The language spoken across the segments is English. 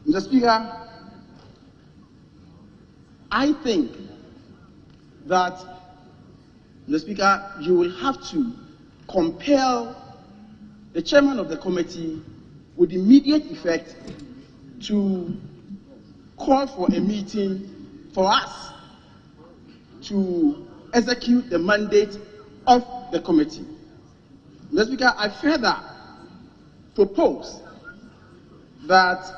Mr. Speaker, I think that, Mr. Speaker, you will have to compel the chairman of the committee with immediate effect to call for a meeting for us to execute the mandate of the committee. Mr. Speaker, I further propose that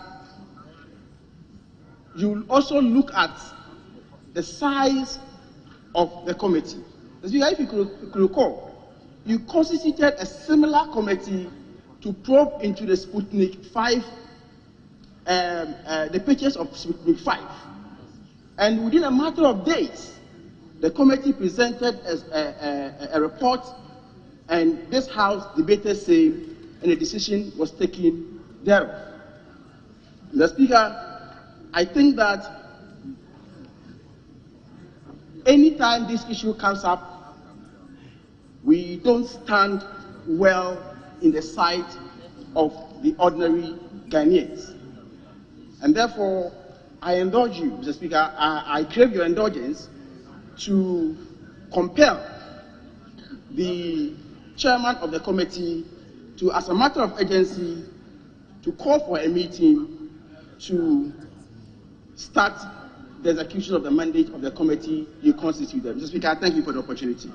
you will also look at the size of the committee. Mr. Speaker, if you could recall, you constituted a similar committee to probe into the Sputnik 5, the pictures of Sputnik 5. And within a matter of days, the committee presented a report, and this House debated same, and a decision was taken thereof. Mr. Speaker, I think that anytime this issue comes up, we don't stand well in the sight of the ordinary Ghanaians. And therefore, I indulge you, Mr. Speaker, I crave your indulgence to compel the chairman of the committee to, as a matter of urgency, to call for a meeting to start the execution of the mandate of the committee you constituted. Mr. Speaker, thank you for the opportunity.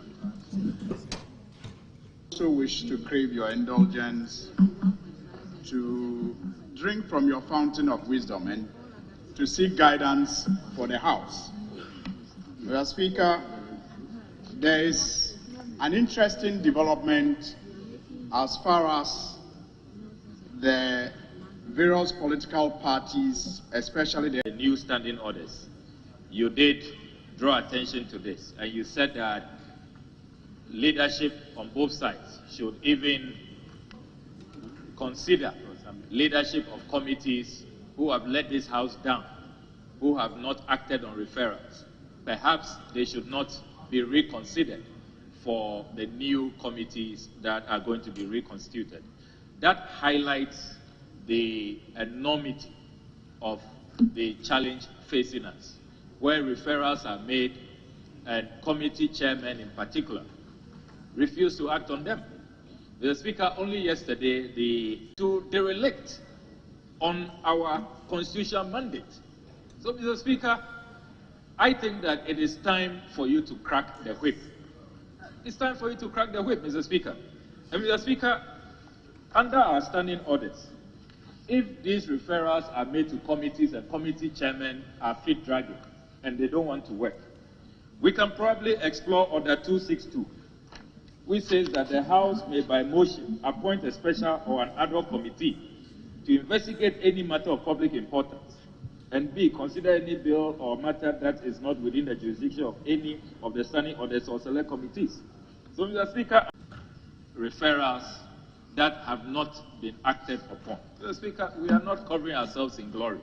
I also wish to crave your indulgence to drink from your fountain of wisdom and to seek guidance for the House. Mr. Speaker, there is an interesting development as far as the various political parties, especially the new standing orders. You did draw attention to this, and you said that leadership on both sides should even consider leadership of committees who have let this House down, who have not acted on referrals. Perhaps they should not be reconsidered for the new committees that are going to be reconstituted. That highlights the enormity of the challenge facing us, where referrals are made and committee chairmen in particular refuse to act on them. The Speaker, only yesterday, to derelict on our constitutional mandate. So, Mr. Speaker, I think that it is time for you to crack the whip. It's time for you to crack the whip, Mr. Speaker. And Mr. Speaker, under our standing orders, if these referrals are made to committees and committee chairmen are feet dragging and they don't want to work, we can probably explore Order 262, which says that the House may by motion appoint a special or an ad hoc committee to investigate any matter of public importance, and B, consider any bill or matter that is not within the jurisdiction of any of the standing orders or select committees. So, Mr. Speaker, referrals that have not been acted upon. Mr. Speaker, we are not covering ourselves in glory.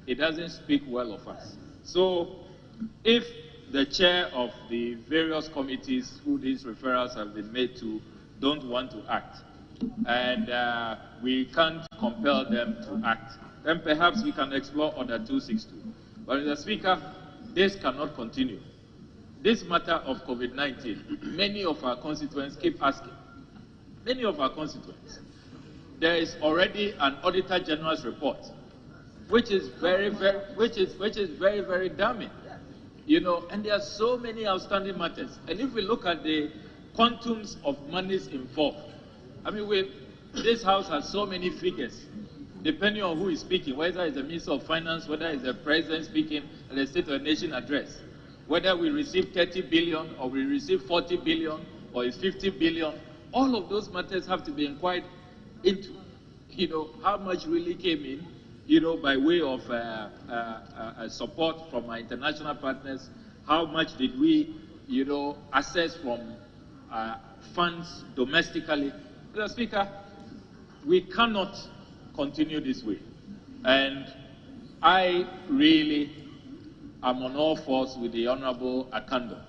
It doesn't speak well of us. So, if the chair of the various committees who these referrals have been made to don't want to act, and we can't compel them to act, then perhaps we can explore Order 262. But, Mr. Speaker, this cannot continue. This matter of COVID-19, many of our constituents keep asking. Many of our constituents. There is already an Auditor General's report, which is very, very damning. You know, and there are so many outstanding matters. And if we look at the quantums of monies involved, I mean, this House has so many figures, depending on who is speaking, whether it's the Minister of Finance, whether it's the President speaking at the State of the Nation address, whether we receive 30 billion or we receive 40 billion or it's 50 billion, all of those matters have to be inquired into. You know, how much really came in, you know, by way of support from our international partners, how much did we, you know, access from funds domestically. Mr. Speaker, we cannot continue this way. And I really am on all fours with the Honorable Akando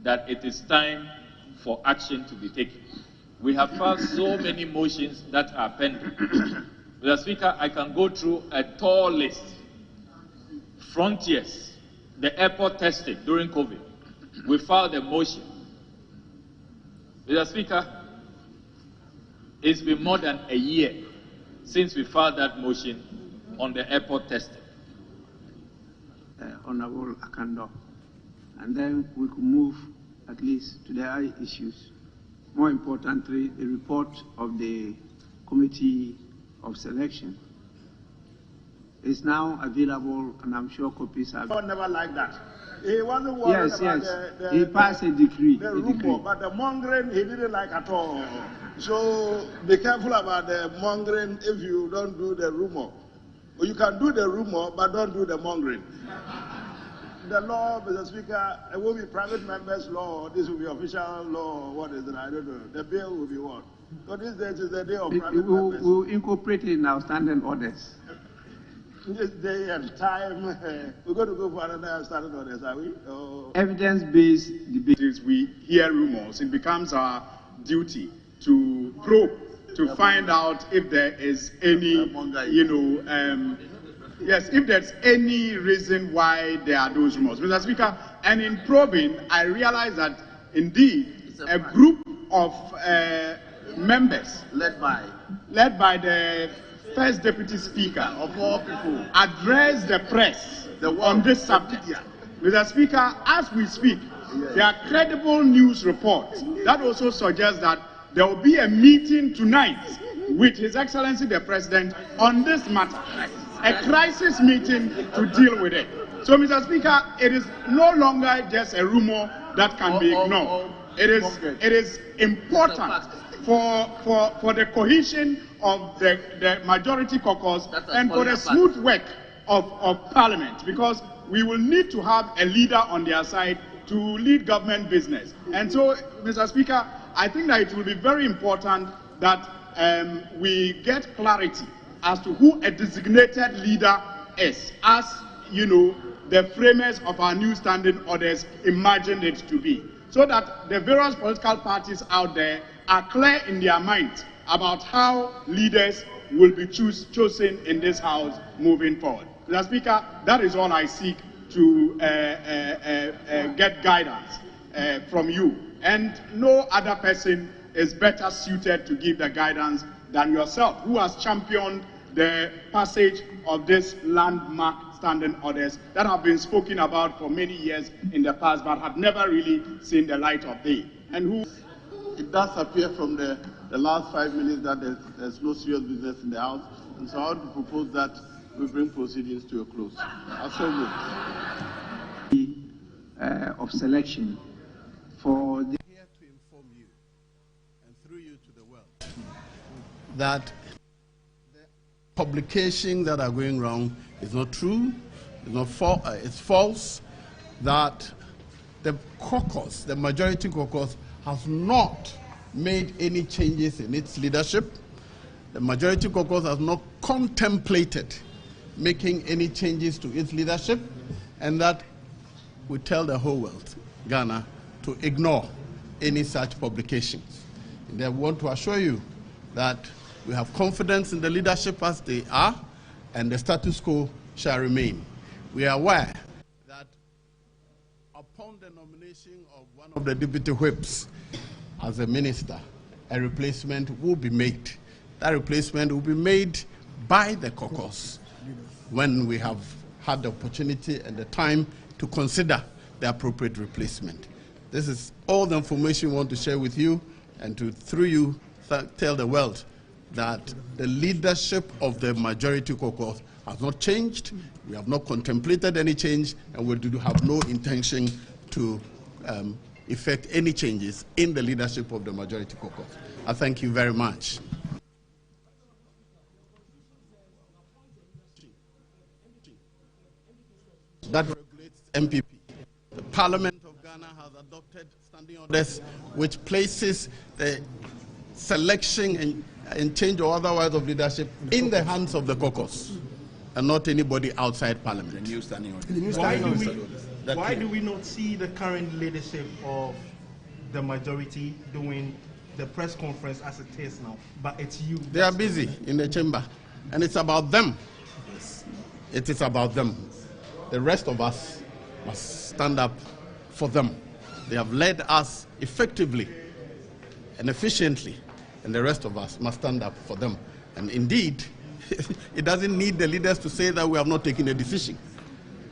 that it is time for action to be taken. We have filed so many motions that are pending. Mr. Speaker, I can go through a tall list. Frontiers, the airport testing during COVID, we filed a motion. Mr. Speaker, it's been more than a year since we filed that motion on the airport testing. Honorable Akando, and then we could move at least to the other issues. More importantly, the report of the Committee of Selection is now available, and I'm sure copies are. Never like that. He wasn't worried about he passed a decree. The rumor, but the mongering he didn't like at all. So be careful about the mongering if you don't do the rumor. Or you can do the rumor, but don't do the mongering. The law, Mr. Speaker, it will be private members' law, this will be official law, what is it? I don't know. The bill will be what? So this day is the day of private members. We'll incorporate it in our standing orders. This day and time, we're going to go for another standing orders, are we? Evidence-based debate. As we hear rumors, it becomes our duty to probe, to find out if there is any, yes, if there's any reason why there are those rumors. Mr. Speaker, and in probing, I realized that indeed a group of members Led by the First Deputy Speaker of all people. addressed the press on this subject. Mr. Speaker, as we speak, there are credible news reports that also suggest that there will be a meeting tonight with His Excellency the President on this matter, a crisis meeting to deal with it. So, Mr. Speaker, it is no longer just a rumor that can be ignored. It is important for the cohesion of the majority caucus and for the smooth work of Parliament, because we will need to have a leader on their side to lead government business. And so, Mr. Speaker, I think that it will be very important that we get clarity as to who a designated leader is, as the framers of our new standing orders imagined it to be, so that the various political parties out there are clear in their minds about how leaders will be chosen in this House moving forward. Mr. Speaker, that is all I seek to get guidance from you. And no other person is better suited to give the guidance than yourself, who has championed the passage of this landmark standing orders that have been spoken about for many years in the past, but have never really seen the light of day. And who... It does appear from the last 5 minutes that there's no serious business in the House, and so I would propose that we bring proceedings to a close. Of selection for the... Here to inform you and through you to the world that the publications that are going around is not true, it's false, that the caucus, the majority caucus, has not made any changes in its leadership. The majority caucus has not contemplated making any changes to its leadership, and that we tell the whole world, Ghana, to ignore any such publications. And I want to assure you that we have confidence in the leadership as they are, and the status quo shall remain. We are aware that upon the nomination of one of the deputy whips as a minister, a replacement will be made. That replacement will be made by the caucus when we have had the opportunity and the time to consider the appropriate replacement. This is all the information we want to share with you, and to, through you, tell the world that the leadership of the majority caucus has not changed. We have not contemplated any change, and we do have no intention to effect any changes in the leadership of the majority caucus. I thank you very much. That regulates MPP. The Parliament of Ghana has adopted standing orders which places the selection and change or otherwise of leadership in the hands of the caucus and not anybody outside Parliament. The new standing order. Why do we not see the current leadership of the majority doing the press conference as it is now, but it's you? They are busy in the chamber. And it's about them. It is about them. The rest of us must stand up for them. They have led us effectively and efficiently, and the rest of us must stand up for them. And indeed, it doesn't need the leaders to say that we have not taken a decision.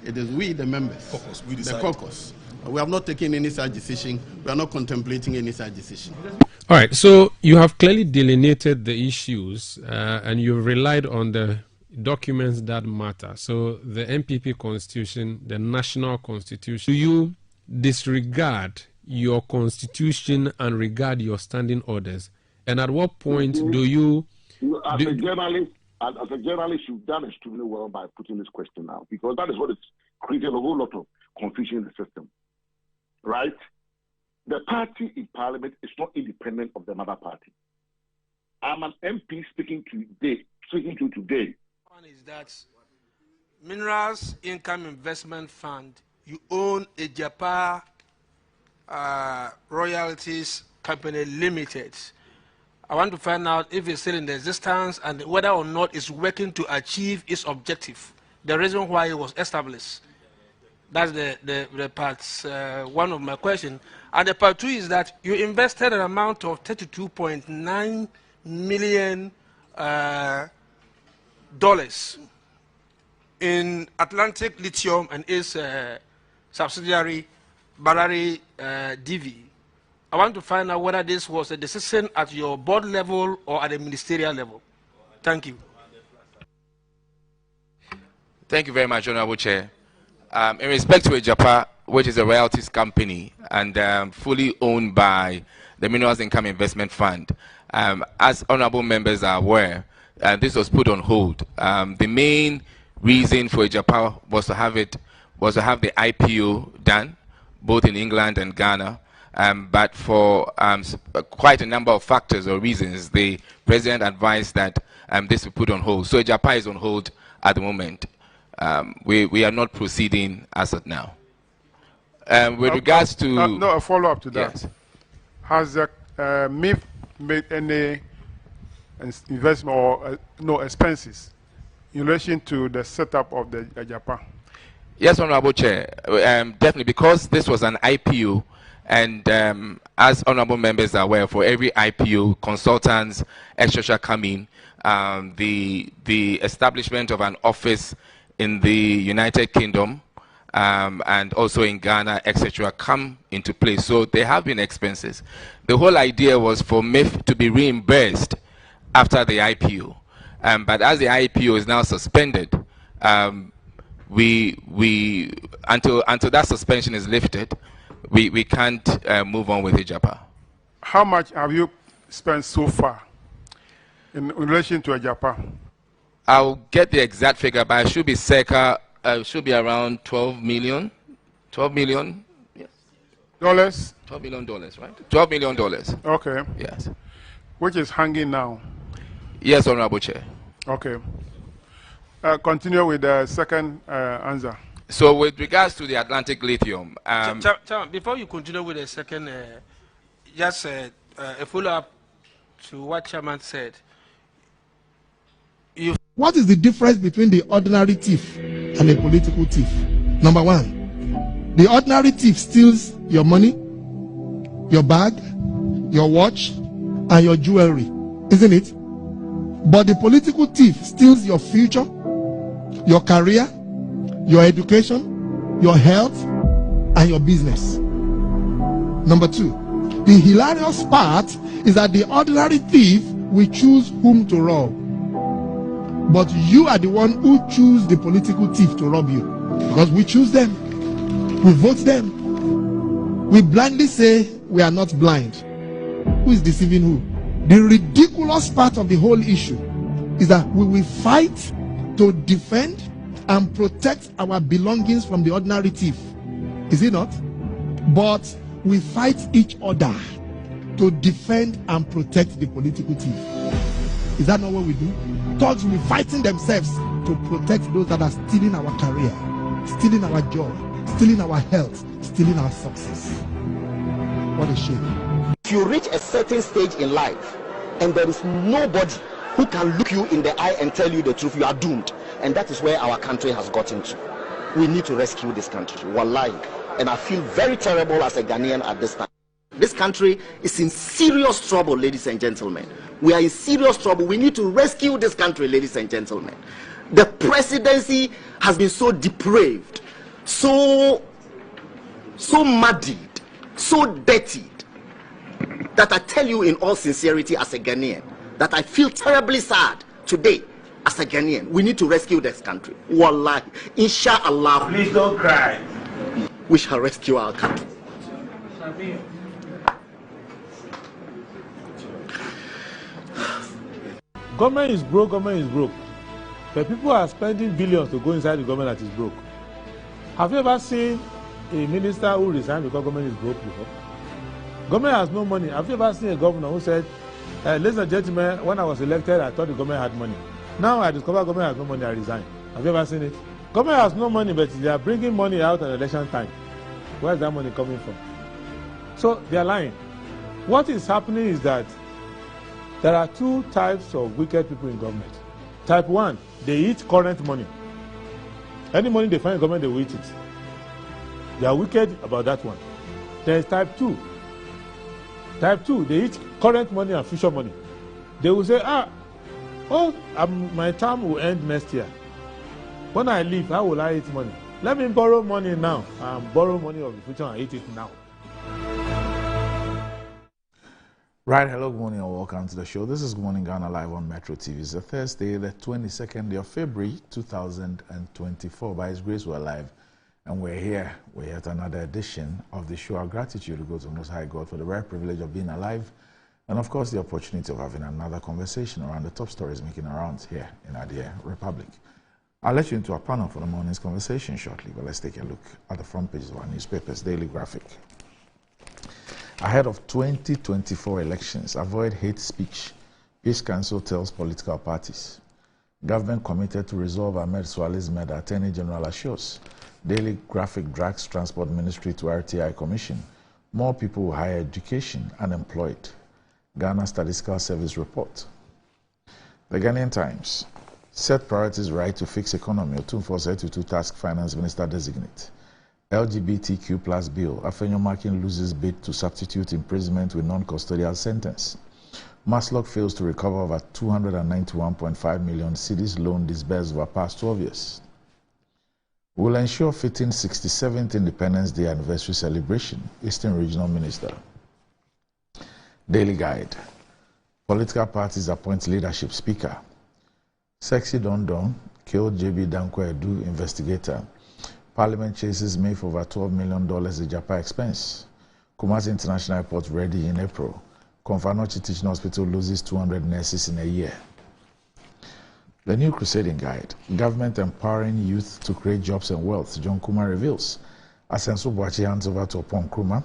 It is we, the members, the caucus. We have not taken any such decision. We are not contemplating any such decision. All right, so you have clearly delineated the issues and you've relied on the documents that matter. So the NPP constitution, the national constitution. Do you disregard your constitution and regard your standing orders? And at what point do you... As a journalist, you've done extremely well by putting this question now, because that is what is creating a whole lot of confusion in the system, right? The party in parliament is not independent of the mother party. I'm an MP speaking to you today. One is that Minerals Income Investment Fund, you own a Japan Royalties Company Limited. I want to find out if it's still in existence and whether or not it's working to achieve its objective, the reason why it was established. That's the part one of my question. And the part two is that you invested an amount of $32.9 million in Atlantic Lithium and its subsidiary, Barari DV. I want to find out whether this was a decision at your board level or at the ministerial level. Thank you. Thank you very much, Honorable Chair. In respect to Japan, which is a royalties company and fully owned by the Minerals Income Investment Fund, as honorable members are aware, this was put on hold. The main reason for Japan was to have the IPO done, both in England and Ghana. But for quite a number of factors or reasons, the president advised that this be put on hold. So Japan is on hold at the moment. We are not proceeding as of now. With regards to... a follow-up to that. Yes. Has the MIF made any investment or no expenses in relation to the setup of the Japan? Yes, Honorable Chair. Definitely, because this was an IPO, and as honorable members are aware, for every IPO, consultants, etc. come in. The establishment of an office in the United Kingdom and also in Ghana, etc., come into play. So there have been expenses. The whole idea was for MIF to be reimbursed after the IPO. But as the IPO is now suspended, until that suspension is lifted, we can't move on with Japan. How much have you spent so far in relation to Japan? I'll get the exact figure, but it should be circa, should be around 12 million. 12 million? Yes. Dollars? $12 million, right? $12 million. Okay. Yes. Which is hanging now? Yes, Honorable Chair. Okay. Continue with the second answer. So with regards to the Atlantic Lithium... before you continue with the second, just a follow-up to what Chairman said. What is the difference between the ordinary thief and a political thief? Number one, the ordinary thief steals your money, your bag, your watch, and your jewelry, isn't it? But the political thief steals your future, your career, your education, your health, and your business. Number two, the hilarious part is that the ordinary thief will choose whom to rob. But you are the one who choose the political thief to rob you. Because we choose them. We vote them. We blindly say we are not blind. Who is deceiving who? The ridiculous part of the whole issue is that we will fight to defend and protect our belongings from the ordinary thief. Is it not? But we fight each other to defend and protect the political thief. Is that not what we do? Thugs will be fighting themselves to protect those that are stealing our career, stealing our job, stealing our health, stealing our success. What a shame. If you reach a certain stage in life and there is nobody who can look you in the eye and tell you the truth, you are doomed. And that is where our country has gotten to. We need to rescue this country, wallahi. And I feel very terrible as a Ghanaian at this time. This country is in serious trouble, ladies and gentlemen. We are in serious trouble. We need to rescue this country, ladies and gentlemen. The presidency has been so depraved, so muddied, so dirtied, that I tell you in all sincerity as a Ghanaian, that I feel terribly sad today as a Ghanaian. We need to rescue this country. Wallahi, inshallah. Please don't cry. We shall rescue our country. Government is broke, government is broke. But people are spending billions to go inside the government that is broke. Have you ever seen a minister who resigned because government is broke before? Government has no money. Have you ever seen a governor who said, ladies and gentlemen, when I was elected, I thought the government had money. Now I discover government has no money, I resign. Have you ever seen it? Government has no money, but they are bringing money out at election time. Where is that money coming from? So they are lying. What is happening is that there are two types of wicked people in government. Type 1, they eat current money. Any money they find in government, they will eat it. They are wicked about that one. There is type 2. Type 2, they eat current money and future money. They will say, my term will end next year. When I leave, how will I eat money? Let me borrow money now and borrow money of the future and eat it now. Right, hello, good morning and welcome to the show. This is Good Morning Ghana live on Metro TV. It's a Thursday, the 22nd day of February 2024. By His grace, we're live and we're here at another edition of the show. Our gratitude to go to Most High God for the rare privilege of being alive and, of course, the opportunity of having another conversation around the top stories making rounds here in our dear Republic. I'll let you into our panel for the morning's conversation shortly, but let's take a look at the front pages of our newspapers. Daily Graphic. Ahead of 2024 elections, avoid hate speech. Peace Council tells political parties. Government committed to resolve Ahmed Swale's murder, Attorney General assures. Daily Graphic drags Transport Ministry to RTI Commission. More people with higher education unemployed. Ghana Statistical Service report. The Ghanaian Times. Set priorities right to fix economy. Otumfuo said to task Finance Minister designate. LGBTQ plus bill. Afenyo Makin loses bid to substitute imprisonment with non-custodial sentence. Maslock fails to recover over 291.5 million cedis loan disbursed over past 12 years. Will ensure fitting 67th Independence Day anniversary celebration. Eastern Regional Minister. Daily Guide. Political parties appoint leadership speaker. Sexy Don Don killed JB Danko Edu investigator. Parliament chases May for over $12 million in Japan expense. Kumasi International Airport ready in April. Konfanochi Teaching Hospital loses 200 nurses in a year. The New Crusading Guide. Government empowering youth to create jobs and wealth. John Kuma reveals. Asenso Boachi hands over to Opon Nkrumah.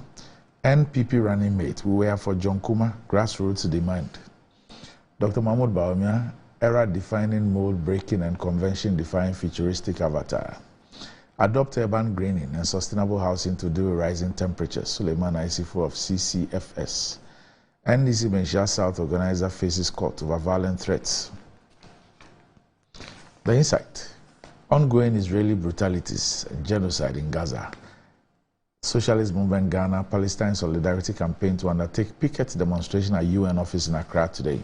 NPP running mate. We were for John Kuma. Grassroots demand. Dr. Mahmoud Bawumia. Era-defining, mold-breaking and convention-defying futuristic avatar. Adopt urban greening and sustainable housing to deal with rising temperatures. Suleiman Aisifo of CCFS. NDC Benshia South organizer faces court over violent threats. The Insight. Ongoing Israeli brutalities and genocide in Gaza. Socialist Movement Ghana Palestine Solidarity Campaign to undertake picket demonstration at UN office in Accra today.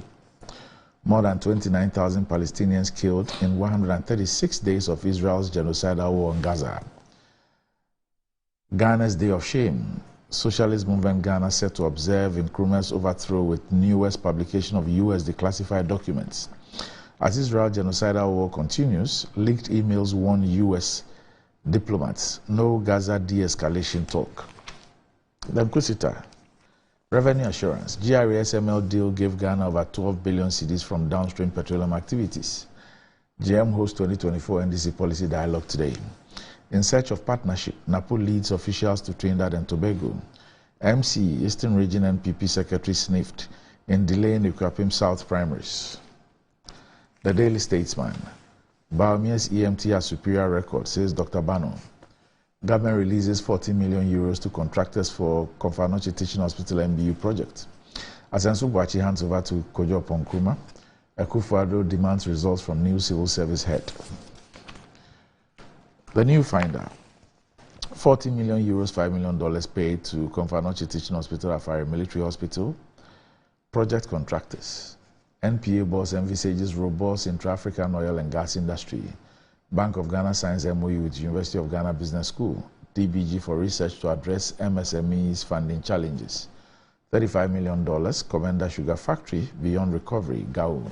More than 29,000 Palestinians killed in 136 days of Israel's genocidal war on Gaza. Ghana's Day of Shame. Socialist Movement Ghana set to observe Nkrumah's overthrow with newest publication of U.S. declassified documents. As Israel's genocidal war continues, leaked emails warn U.S. diplomats, no Gaza de-escalation talk. The Inquisitor. Revenue assurance. GRASML deal gave Ghana over 12 billion cedis from downstream petroleum activities. GM hosts 2024 NDC policy dialogue today. In search of partnership, NAPO leads officials to Trinidad and Tobago. MC, Eastern Region NPP Secretary sniffed in delaying Equapim South primaries. The Daily Statesman. Bawumia's EMT has superior record, says Dr. Bano. Government releases 40 million euros to contractors for Konfanochi Teaching Hospital MBU project. Asenso Boachi hands over to Kojo Opon Nkrumah. Akufo-Addo demands results from new civil service head. The new finder. 40 million euros, $5 million paid to Komfo-Anokye Teaching Hospital, Afari Military Hospital. Project contractors. NPA boss envisages robust intra-African oil and gas industry. Bank of Ghana signs MOU with University of Ghana Business School. DBG for research to address MSMEs funding challenges. $35 million, Commander Sugar Factory, beyond recovery, Gao.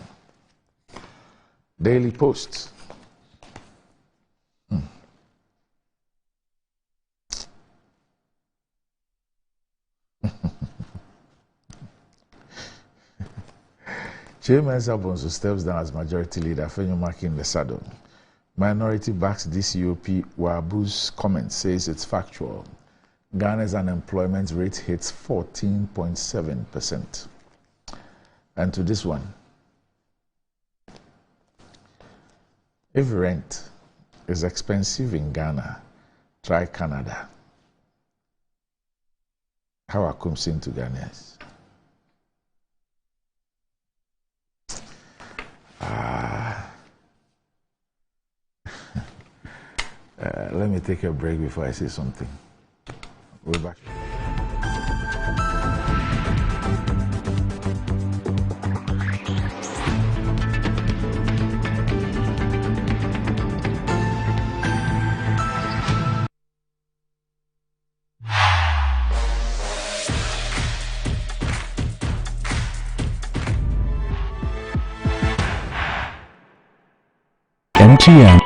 Daily Post. Chairman Sabonso steps down as majority leader, Fenyo Maki in the saddle. Minority backs DCOP Wabu's comment, says it's factual. Ghana's unemployment rate hits 14.7%. And to this one. If rent is expensive in Ghana, try Canada. How are Kumsin to Ghanaians? Let me take a break before I say something. We're back. MTN.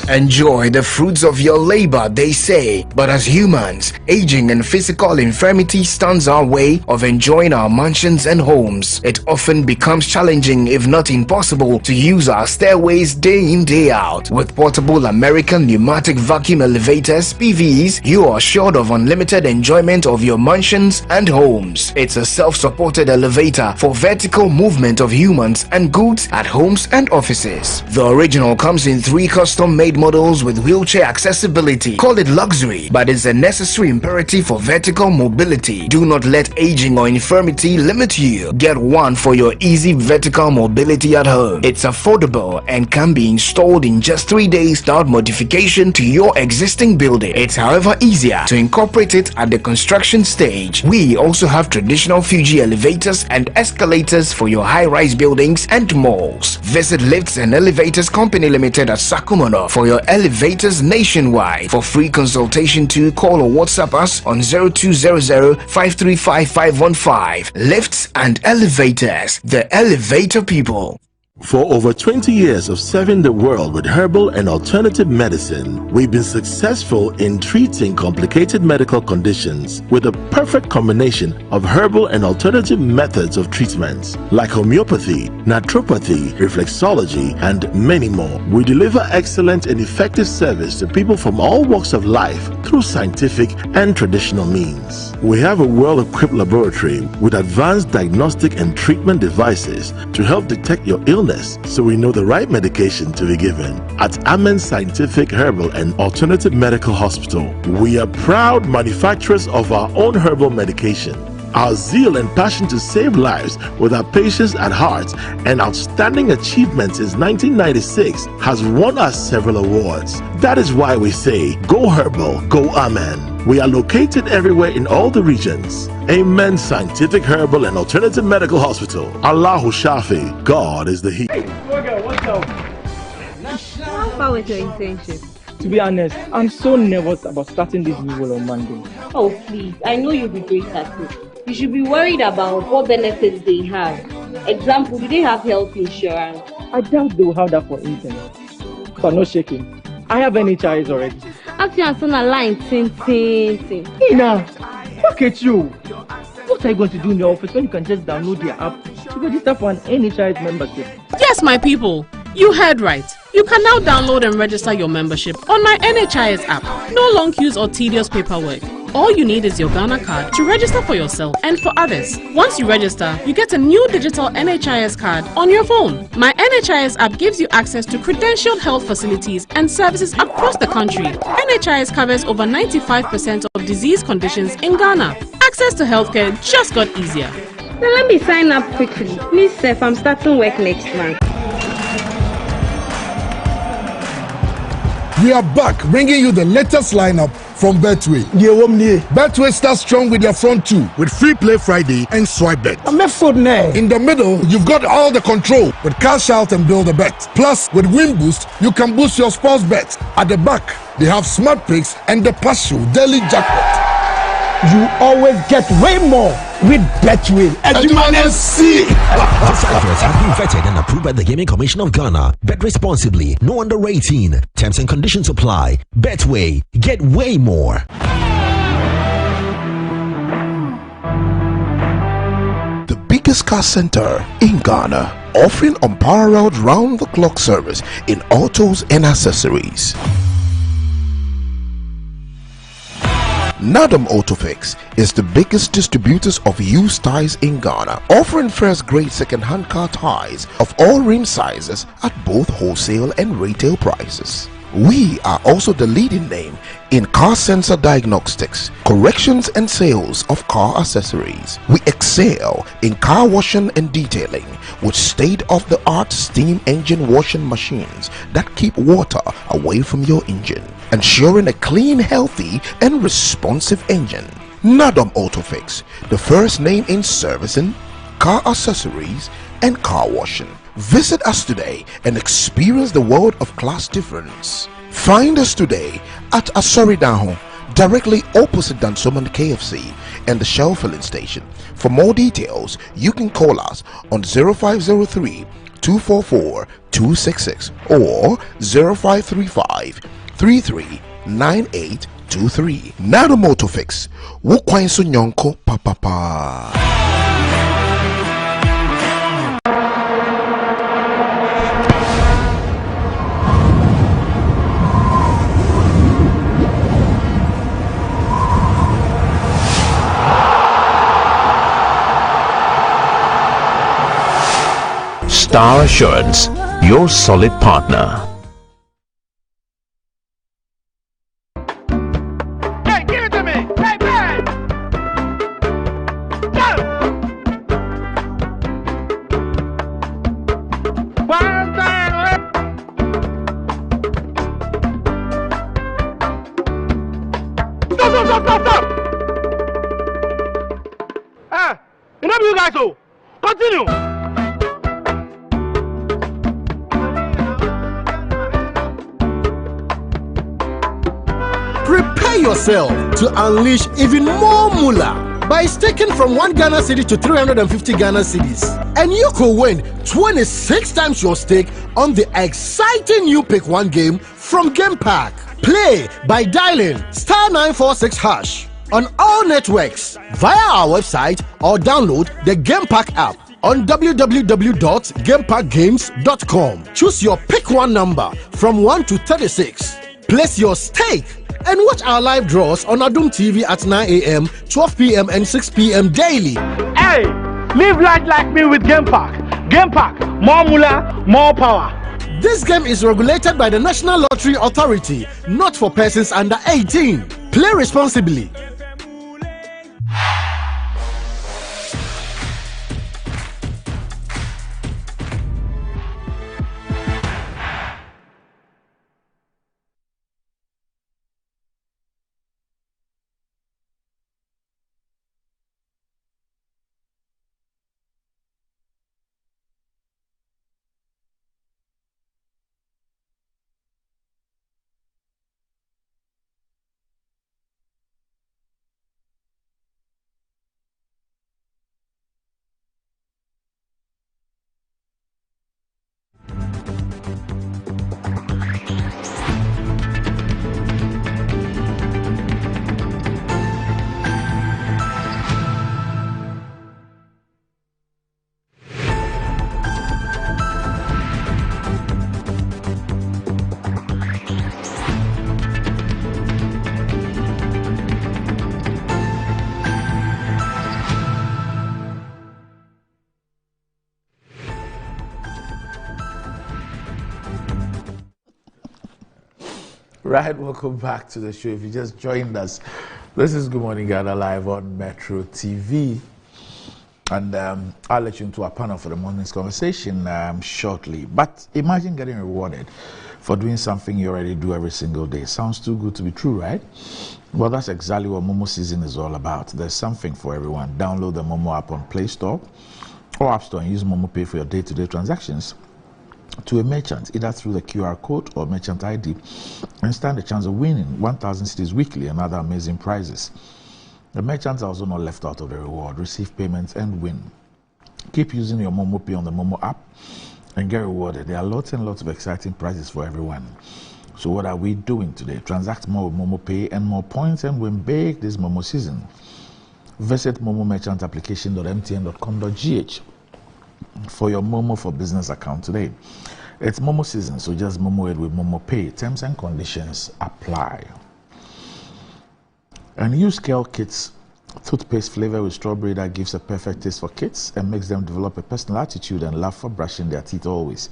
Enjoy the fruits of your labor, they say. But as humans, aging and physical infirmity stands our way of enjoying our mansions and homes. It often becomes challenging, if not impossible, to use our stairways day in, day out. With portable American pneumatic vacuum elevators, PVs, you are assured of unlimited enjoyment of your mansions and homes. It's a self-supported elevator for vertical movement of humans and goods at homes and offices. The original comes in 3 custom-made models with wheelchair accessibility. Call it luxury, but it's a necessary imperative for vertical mobility. Do not let aging or infirmity limit you. Get one for your easy vertical mobility at home. It's affordable and can be installed in just 3 days without modification to your existing building. It's however easier to incorporate it at the construction stage. We also have traditional Fuji elevators and escalators for your high-rise buildings and malls. Visit Lifts and Elevators Company Limited at Sakumono for your elevators nationwide. For free consultation, to call or WhatsApp us on 0200-535-515. Lifts and Elevators, the elevator people. For over 20 years of serving the world with herbal and alternative medicine, we've been successful in treating complicated medical conditions with a perfect combination of herbal and alternative methods of treatment like homeopathy, naturopathy, reflexology, and many more. We deliver excellent and effective service to people from all walks of life through scientific and traditional means. We have a well-equipped laboratory with advanced diagnostic and treatment devices to help detect your illness, so we know the right medication to be given. At Amen Scientific Herbal and Alternative Medical Hospital, we are proud manufacturers of our own herbal medication. Our zeal and passion to save lives with our patients at heart and outstanding achievements since 1996 has won us several awards. That is why we say, go herbal, go Amen. We are located everywhere in all the regions. Amen Scientific Herbal and Alternative Medical Hospital. Allahu Shafi, God is the He. Hey, what's up? How far with your internship? To be honest, I'm so nervous about starting this new role on Monday. Oh, please. I know you'll be great at it. You should be worried about what benefits they have. Example, do they have health insurance? I doubt they will have that for internet. But no shaking. I have NHIS already. After you son a line, ting. Ina, look at you. What are you going to do in the office when you can just download their app to register for an NHIS membership? Yes, my people. You heard right. You can now download and register your membership on my NHIS app. No long queues or tedious paperwork. All you need is your Ghana card to register for yourself and for others. Once you register, you get a new digital NHIS card on your phone. My NHIS app gives you access to credentialed health facilities and services across the country. NHIS covers over 95% of disease conditions in Ghana. Access to healthcare just got easier. Now let me sign up quickly. Please, Seth, I'm starting work next month. We are back, bringing you the latest lineup from Betway. Betway starts strong with their front two, with Free Play Friday and Swipe Bet. In the middle, you've got all the control with Cash Out and Build a Bet. Plus, with Win Boost, you can boost your sports bet. At the back, they have Smart Picks and the Partial Daily Jackpot. You always get way more with Betway. These adverts have been vetted and approved by the Gaming Commission of Ghana. Bet responsibly. No under 18. Terms and conditions apply. Betway. Get way more. The biggest car center in Ghana, offering unparalleled round-the-clock service in autos and accessories. Nadam Autofix is the biggest distributors of used tires in Ghana, offering first-grade second-hand car tires of all rim sizes at both wholesale and retail prices. We are also the leading name in car sensor diagnostics, corrections and sales of car accessories. We excel in car washing and detailing with state-of-the-art steam engine washing machines that keep water away from your engine, ensuring a clean, healthy and responsive engine. Nadam Autofix, the first name in servicing, car accessories and car washing. Visit us today and experience the world of class difference. Find us today at Asoridaho, directly opposite Dansoman KFC and the Shell filling station. For more details, you can call us on 0503 244 266 or 0535 339823. Nado Motofix. Wukwain Sunyonko Papa. Star Assurance, your solid partner. Hey, give it to me! Hey, man! Go! One time! Stop! Ah, enough you guys, oh! Continue! Prepare yourself to unleash even more moolah by staking from 1 Ghana cedi to 350 Ghana cedis. And you could win 26 times your stake on the exciting new Pick 1 game from Game Park. Play by dialing *946# on all networks via our website or download the Game Park app on www.gameparkgames.com. Choose your Pick 1 number from 1 to 36. Place your stake and watch our live draws on Adum TV at 9 a.m., 12 p.m. and 6 p.m. daily. Hey, live life like me with Game Park. Game Park, more moolah, more power. This game is regulated by the National Lottery Authority, not for persons under 18. Play responsibly. Right, welcome back to the show. If you just joined us, this is Good Morning Ghana live on Metro TV. And I'll let you into our panel for the morning's conversation shortly. But imagine getting rewarded for doing something you already do every single day. Sounds too good to be true, right? Well, that's exactly what Momo Season is all about. There's something for everyone. Download the Momo app on Play Store or App Store and use Momo Pay for your day-to-day transactions to a merchant, either through the QR code or merchant ID, and stand a chance of winning 1,000 cedis weekly and other amazing prizes. The merchants are also not left out of the reward. Receive payments and win. Keep using your Momo Pay on the Momo app and get rewarded. There are lots and lots of exciting prizes for everyone. So what are we doing today? Transact more with Momo Pay and more points and win big this Momo Season. Visit momomerchantapplication.mtn.com.gh for your Momo for Business account today. It's Momo Season, so just Momo it with Momo Pay. Terms and conditions apply. And use Kale Kids toothpaste flavor with strawberry that gives a perfect taste for kids and makes them develop a personal attitude and love for brushing their teeth always.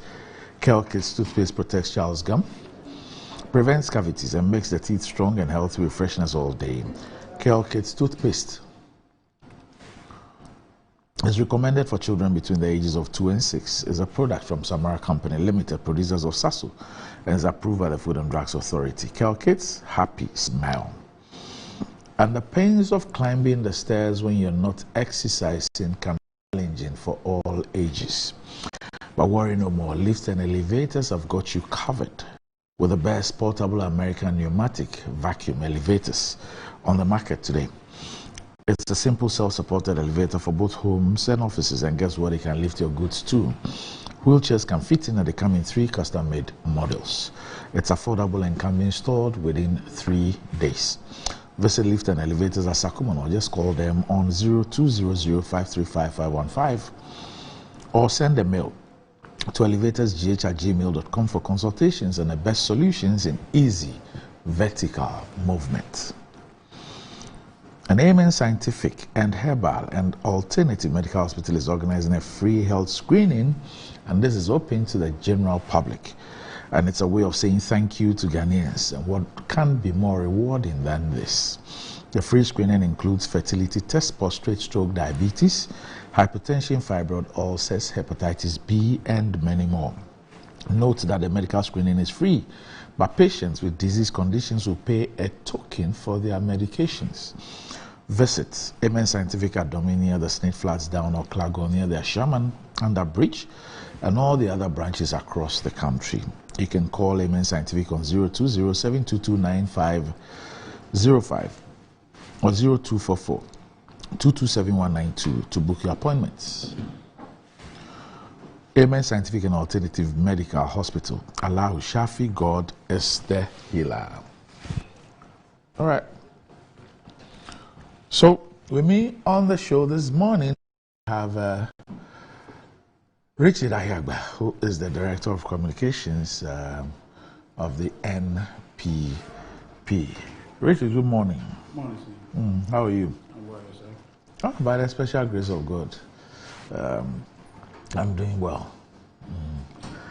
Kale Kids toothpaste protects child's gum, prevents cavities, and makes the teeth strong and healthy with freshness all day. Kale Kids toothpaste is recommended for children between the ages of 2 and 6. Is a product from Samara Company Limited, producers of Sasso, and is approved by the Food and Drugs Authority. Kale Kids, happy smile. And the pains of climbing the stairs when you're not exercising can be challenging for all ages. But worry no more. Lifts and elevators have got you covered with the best portable American pneumatic vacuum elevators on the market today. It's a simple self-supported elevator for both homes and offices, and guess what? It can lift your goods too. Wheelchairs can fit in and they come in 3 custom-made models. It's affordable and can be installed within 3 days. Visit Lift and Elevators at Sakuman or just call them on 0200-535-515 or send a mail to elevatorsgh@gmail.com for consultations and the best solutions in easy vertical movement. An Amen Scientific and Herbal and Alternative Medical Hospital is organizing a free health screening, and this is open to the general public. And it's a way of saying thank you to Ghanaians. And what can be more rewarding than this? The free screening includes fertility tests, prostate, stroke, diabetes, hypertension, fibroid, ulcers, hepatitis B, and many more. Note that the medical screening is free, but patients with disease conditions will pay a token for their medications. Visit Amen Scientific at Dominia, the Snake Flats down or Clagonia, the Shaman under Bridge, and all the other branches across the country. You can call Amen Scientific on 020-722-9505 or 0244-227192 to book your appointments. Amen Scientific and Alternative Medical Hospital. Allah Shafi, God is the healer. All right. So, with me on the show this morning, I have Richard Ayagba, who is the Director of Communications of the NPP. Richard, good morning. Good morning, sir. How are you? I'm well, sir. Oh, by the special grace of God, I'm doing well.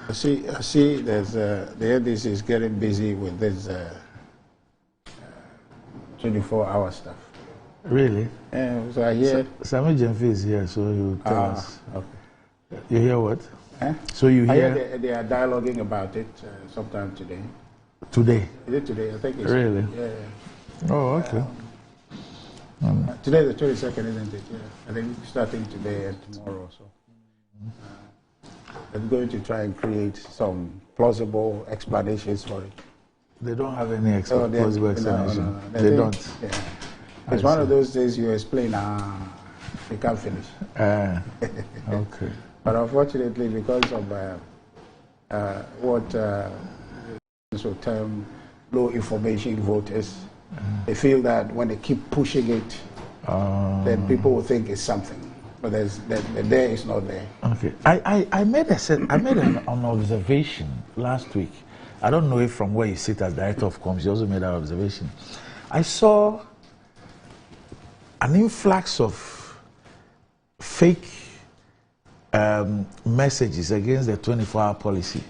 I see there's, the NDC is getting busy with this 24-hour stuff. Really? So I hear... Samuel Jemfi is here, so he will tell us. Okay. You hear what? Eh? So you hear... I hear they are dialoguing about it sometime today. Today? Is it today? I think it's... Really? Yeah. Oh, okay. Today the 22nd, isn't it? Yeah. I think starting today and tomorrow or so. I'm going to try and create some plausible explanations for it. They don't have any plausible explanation. No. They don't. Yeah. It's one of those days you explain, you can't finish. Okay. But unfortunately, because of what this will term low information voters, they feel that when they keep pushing it, then people will think it's something. But there is not there. Okay. I made an observation last week. I don't know if from where you sit as Director of Comms, you also made that observation. I saw an influx of fake messages against the 24-hour policy,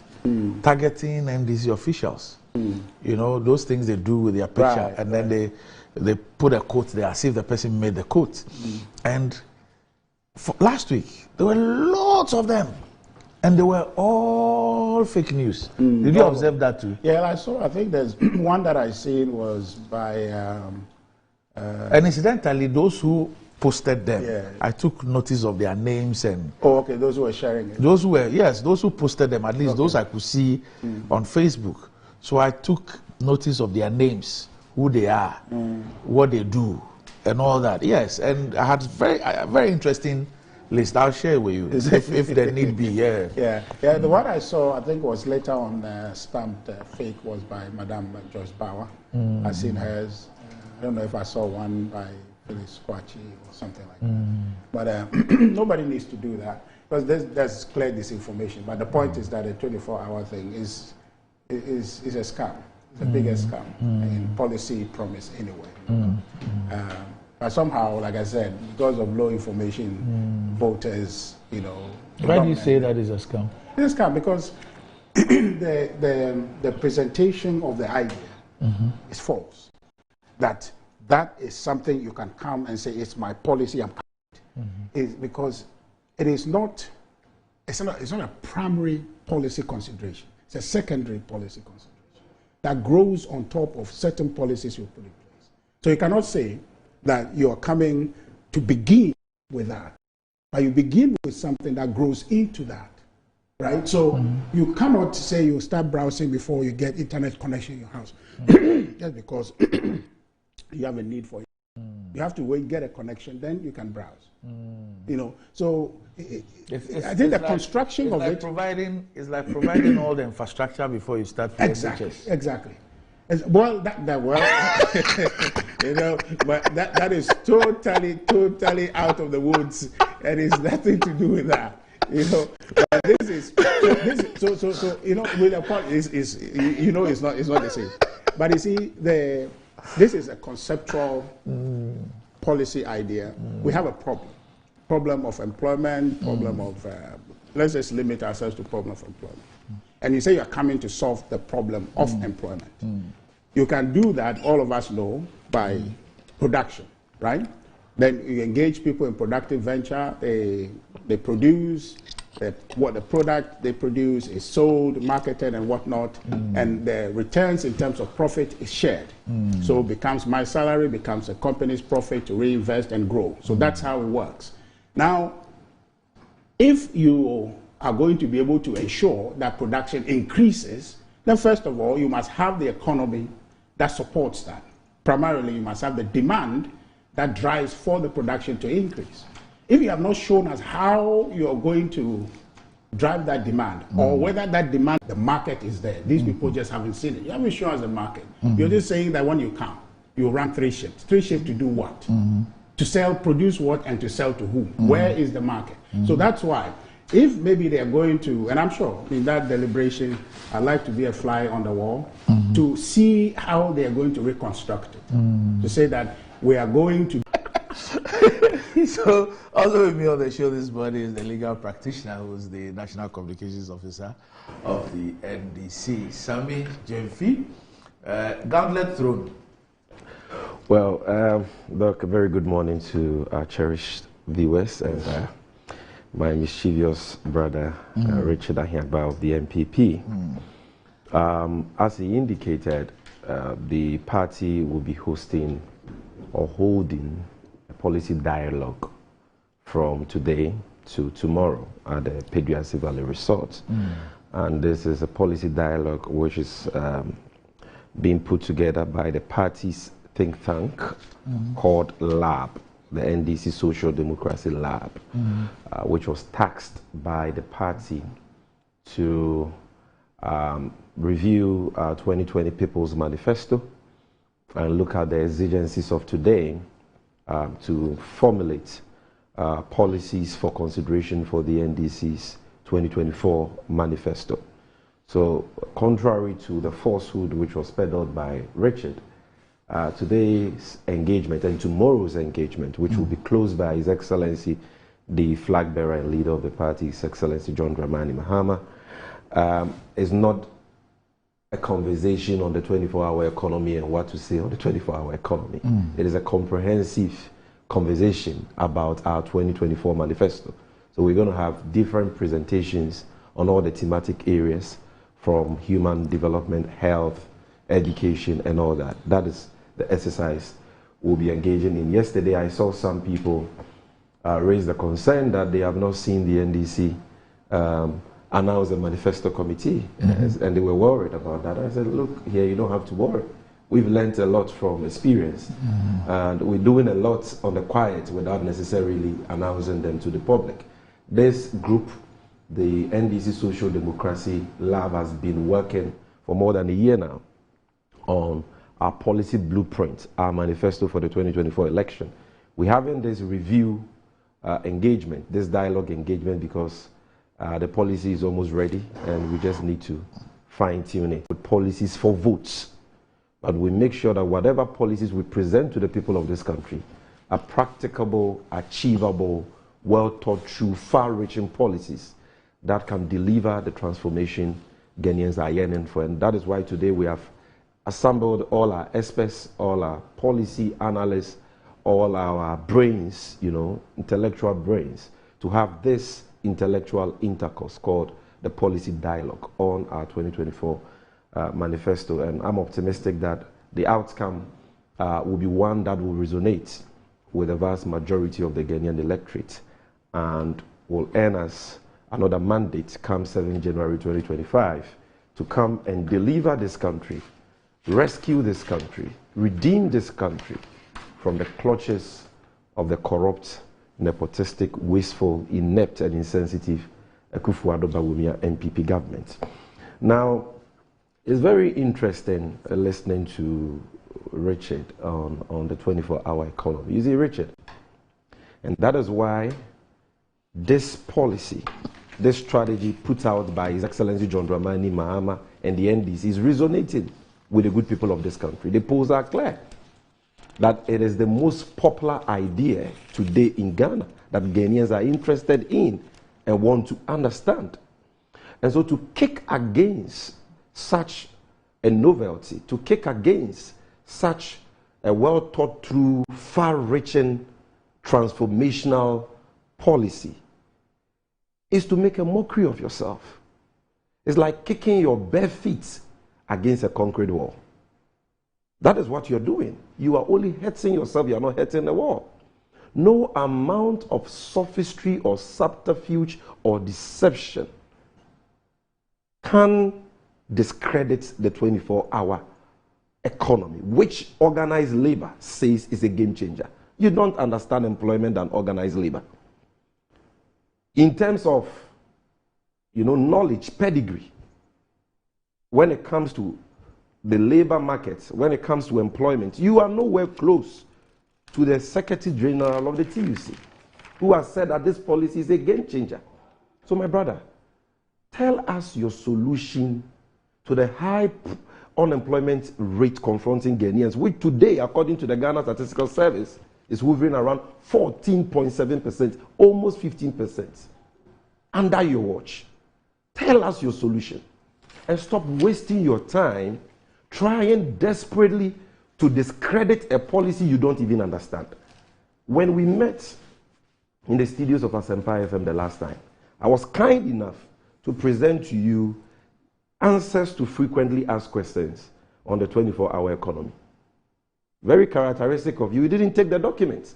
targeting NDC officials. You know, those things they do with their picture, and then they put a quote there as if the person made the quote. And last week, there were lots of them. And they were all fake news. Did you observe that too? Yeah, I saw. I think there's one that I seen was by. And incidentally, those who posted them, I took notice of their names and. Oh, okay. Those who were sharing it. Those who were, yes, those who posted them. At least those I could see on Facebook. So I took notice of their names, who they are, what they do, and all that. Yes, and I had very interesting list. I'll share with you if there need be. Yeah. The one I saw, I think, was later on stamped fake was by Madame Joyce Bauer. I seen hers. I don't know if I saw one by Phyllis Kwachi or something like that. But nobody needs to do that because there's clear disinformation. But the point is that a 24-hour thing is a scam. It's the biggest scam in policy promise anyway. But somehow, like I said, because of low information, voters, Why do you say that is a scam? It's a scam because the presentation of the idea is false. That is something you can come and say it's my policy. Is because it is not. It's not a primary policy consideration. It's a secondary policy consideration that grows on top of certain policies you put in place. So you cannot say that you're coming to begin with that, but you begin with something that grows into that, right? So you cannot say you start browsing before you get internet connection in your house, just because you have a need for it. You have to wait, get a connection, then you can browse. So I think the construction of it is like providing all the infrastructure before you start. Exactly. Well, but that is totally out of the woods, and it's nothing to do with that. But this is with a part it's not the same. But you see, this is a conceptual policy idea. We have a problem of employment, problem of let's just limit ourselves to problem of employment. And you say you're coming to solve the problem of employment. You can do that, all of us know, by production, right? Then you engage people in productive venture, they produce, what the product they produce is sold, marketed, and whatnot, and the returns in terms of profit is shared. So it becomes my salary, becomes a company's profit to reinvest and grow. So that's how it works. Now, if you are going to be able to ensure that production increases, then first of all, you must have the economy that supports that. Primarily, you must have the demand that drives for the production to increase. If you have not shown us how you are going to drive that demand, or whether that demand, the market is there, these people just haven't seen it. You haven't shown us the market. You're just saying that when you come, you run 3 shifts. 3 shifts to do what? To sell, produce what, and to sell to whom? Where is the market? So that's why, if maybe they are going to, and I'm sure in that deliberation, I'd like to be a fly on the wall to see how they are going to reconstruct it. To say that we are going to. So, also with me on the show this morning is the legal practitioner who's the National Communications Officer of the NDC, Sammy Gyamfi. Gauntlet thrown. Well, Doc, a very good morning to our cherished viewers and my mischievous brother, Richard Ahiagba of the MPP. As he indicated, the party will be hosting or holding a policy dialogue from today to tomorrow at the Peduasi Valley Resort. And this is a policy dialogue which is being put together by the party's think tank called LAB, the NDC Social Democracy Lab, which was tasked by the party to review our 2020 People's Manifesto and look at the exigencies of today to formulate policies for consideration for the NDC's 2024 manifesto. So, contrary to the falsehood which was peddled by Richard, today's engagement and tomorrow's engagement, which will be closed by His Excellency, the flag bearer and leader of the party, His Excellency John Dramani Mahama, is not a conversation on the 24-hour economy and what to say on the 24-hour economy. It is a comprehensive conversation about our 2024 manifesto. So we're going to have different presentations on all the thematic areas from human development, health, education, and all that. That is the exercise we'll be engaging in. Yesterday, I saw some people raise the concern that they have not seen the NDC announce a manifesto committee, and they were worried about that. I said, look, here, you don't have to worry. We've learned a lot from experience, and we're doing a lot on the quiet without necessarily announcing them to the public. This group, the NDC Social Democracy Lab, has been working for more than a year now on our policy blueprint, our manifesto for the 2024 election. We're having this review engagement, this dialogue engagement, because the policy is almost ready, and we just need to fine-tune it with policies for votes. But we make sure that whatever policies we present to the people of this country are practicable, achievable, well-thought-through, far-reaching policies that can deliver the transformation Ghanaians are yearning for. And that is why today we have assembled all our experts, all our policy analysts, all our brains, intellectual brains, to have this intellectual intercourse called the policy dialogue on our 2024 manifesto. And I'm optimistic that the outcome will be one that will resonate with the vast majority of the Ghanaian electorate and will earn us another mandate come 7 January 2025 to come and deliver this country, rescue this country, redeem this country from the clutches of the corrupt, nepotistic, wasteful, inept, and insensitive Akufo-Addo Bawumia NPP government. Now, it's very interesting listening to Richard on the 24-hour economy. You see, Richard, and that is why this policy, this strategy put out by His Excellency John Dramani Mahama and the NDC is resonating with the good people of this country. The polls are clear that it is the most popular idea today in Ghana that Ghanaians are interested in and want to understand. And so to kick against such a novelty, to kick against such a well-thought-through, far-reaching, transformational policy is to make a mockery of yourself. It's like kicking your bare feet against a concrete wall. That is what you're doing. You are only hurting yourself, you are not hurting the wall. No amount of sophistry or subterfuge or deception can discredit the 24-hour economy, which organized labor says is a game changer. You don't understand employment and organized labor. In terms of, knowledge, pedigree, when it comes to the labor market, when it comes to employment, you are nowhere close to the Secretary General of the TUC, who has said that this policy is a game changer. So, my brother, tell us your solution to the high unemployment rate confronting Ghanaians, which today, according to the Ghana Statistical Service, is hovering around 14.7%, almost 15%. Under your watch. Tell us your solution. And stop wasting your time trying desperately to discredit a policy you don't even understand. When we met in the studios of Asempa FM the last time, I was kind enough to present to you answers to frequently asked questions on the 24-hour economy. Very characteristic of you, you didn't take the document.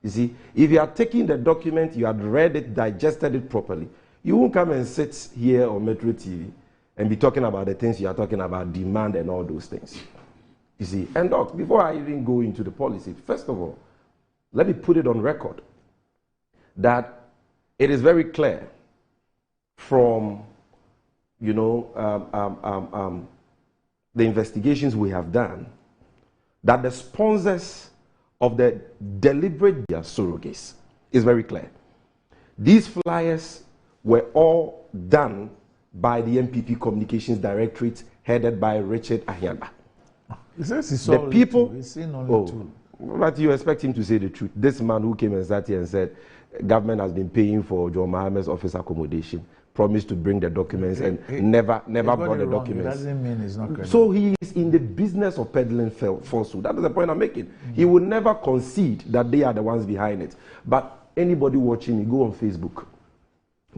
You see, if you had taken the document, you had read it, digested it properly, you won't come and sit here on Metro TV and be talking about the things you are talking about, demand and all those things. You see, and Doc, before I even go into the policy, first of all, let me put it on record that it is very clear from, the investigations we have done that the sponsors of the deliberate surrogates is very clear. These flyers were all done by the NPP Communications Directorate headed by Richard Ahiagba. He says he saw the people, only two. But you expect him to say the truth. This man who came and sat here and said government has been paying for John Mahama's office accommodation, promised to bring the documents and never brought the documents. It doesn't mean it's not credible. So he is in the business of peddling falsehood. That is the point I'm making. He will never concede that they are the ones behind it. But anybody watching me, go on Facebook,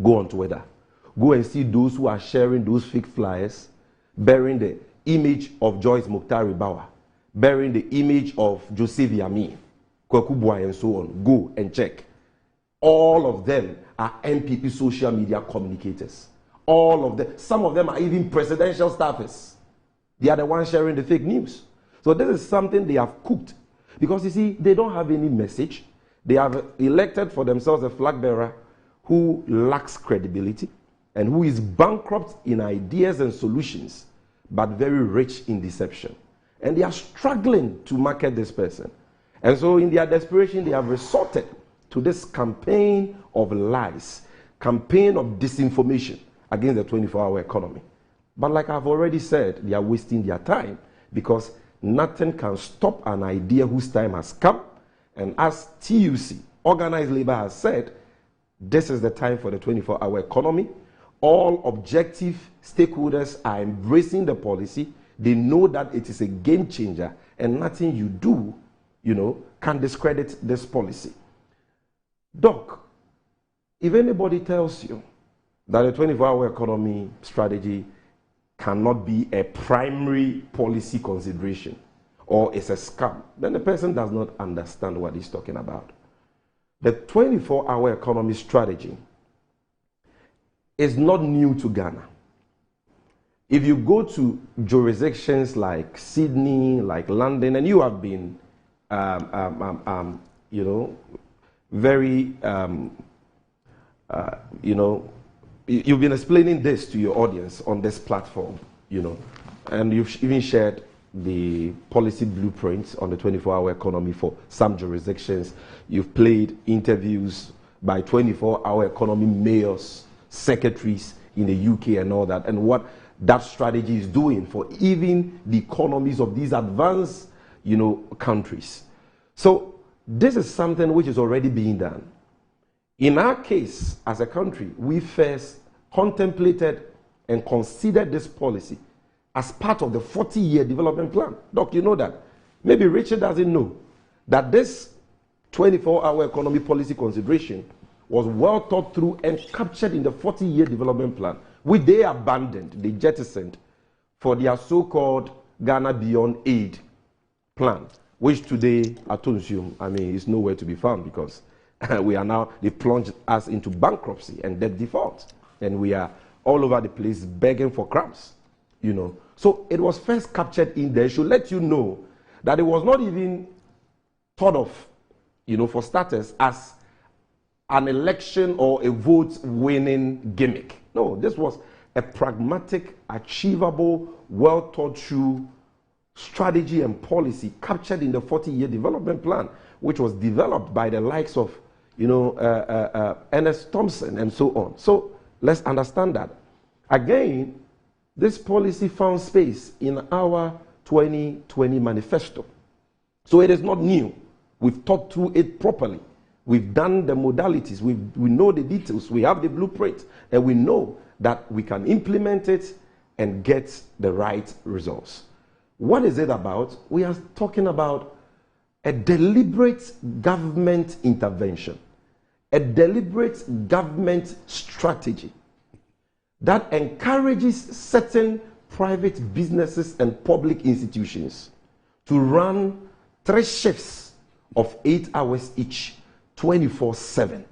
go on Twitter, go and see those who are sharing those fake flyers, bearing the image of Joyce Muktari Bawa, bearing the image of Joseph Yami, Kwaku Bwai, and so on. Go and check. All of them are MPP social media communicators. All of them. Some of them are even presidential staffers. They are the ones sharing the fake news. So this is something they have cooked. Because you see, they don't have any message. They have elected for themselves a flag bearer who lacks credibility and who is bankrupt in ideas and solutions, but very rich in deception. And they are struggling to market this person. And so in their desperation, they have resorted to this campaign of lies, campaign of disinformation against the 24-hour economy. But like I've already said, they are wasting their time because nothing can stop an idea whose time has come. And as TUC, Organized Labor, has said, this is the time for the 24-hour economy. All objective stakeholders are embracing the policy. They know that it is a game changer and nothing you do, can discredit this policy. Doc, if anybody tells you that the 24-hour economy strategy cannot be a primary policy consideration or is a scam, then the person does not understand what he's talking about. The 24-hour economy strategy is not new to Ghana. If you go to jurisdictions like Sydney, like London, and you have been, very, you've been explaining this to your audience on this platform, and you've even shared the policy blueprints on the 24-hour economy for some jurisdictions. You've played interviews by 24-hour economy mayors, secretaries in the UK and all that, and what that strategy is doing for even the economies of these advanced, countries. So this is something which is already being done. In our case, as a country, we first contemplated and considered this policy as part of the 40-year development plan. Doc, you know that. Maybe Richard doesn't know that this 24-hour economy policy consideration was well thought through and captured in the 40-year development plan, which they abandoned, they jettisoned for their so-called Ghana Beyond Aid plan, which today, is nowhere to be found because they've plunged us into bankruptcy and debt default. And we are all over the place begging for crumbs, So it was first captured in there. It should let you know that it was not even thought of, for starters, as an election or a vote-winning gimmick. No, this was a pragmatic, achievable, well-thought-through strategy and policy captured in the 40-year development plan, which was developed by the likes of, Ernest Thompson and so on. So let's understand that. Again, this policy found space in our 2020 manifesto. So it is not new. We've thought through it properly. We've done the modalities. We know the details. We have the blueprint. And we know that we can implement it and get the right results. What is it about? We are talking about a deliberate government intervention, a deliberate government strategy that encourages certain private businesses and public institutions to run 3 shifts of 8 hours each, 24/7,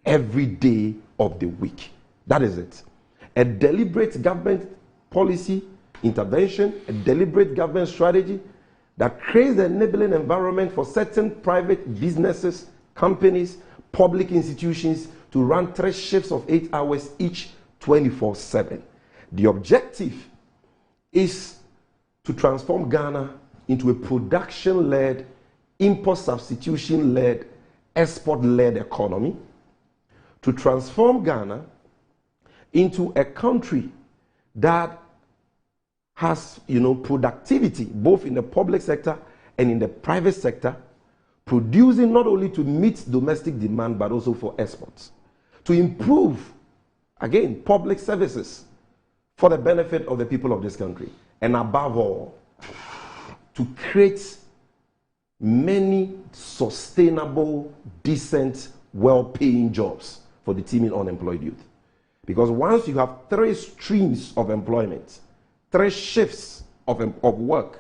every day of the week. That is it. A deliberate government policy intervention, a deliberate government strategy that creates the enabling environment for certain private businesses, companies, public institutions to run 3 shifts of 8 hours each, 24/7. The objective is to transform Ghana into a production-led, import substitution-led, export-led economy, to transform Ghana into a country that has, productivity both in the public sector and in the private sector, producing not only to meet domestic demand but also for exports, to improve Again, public services for the benefit of the people of this country. And above all, to create many sustainable, decent, well-paying jobs for the teeming unemployed youth. Because once you have 3 streams of employment, 3 shifts of work,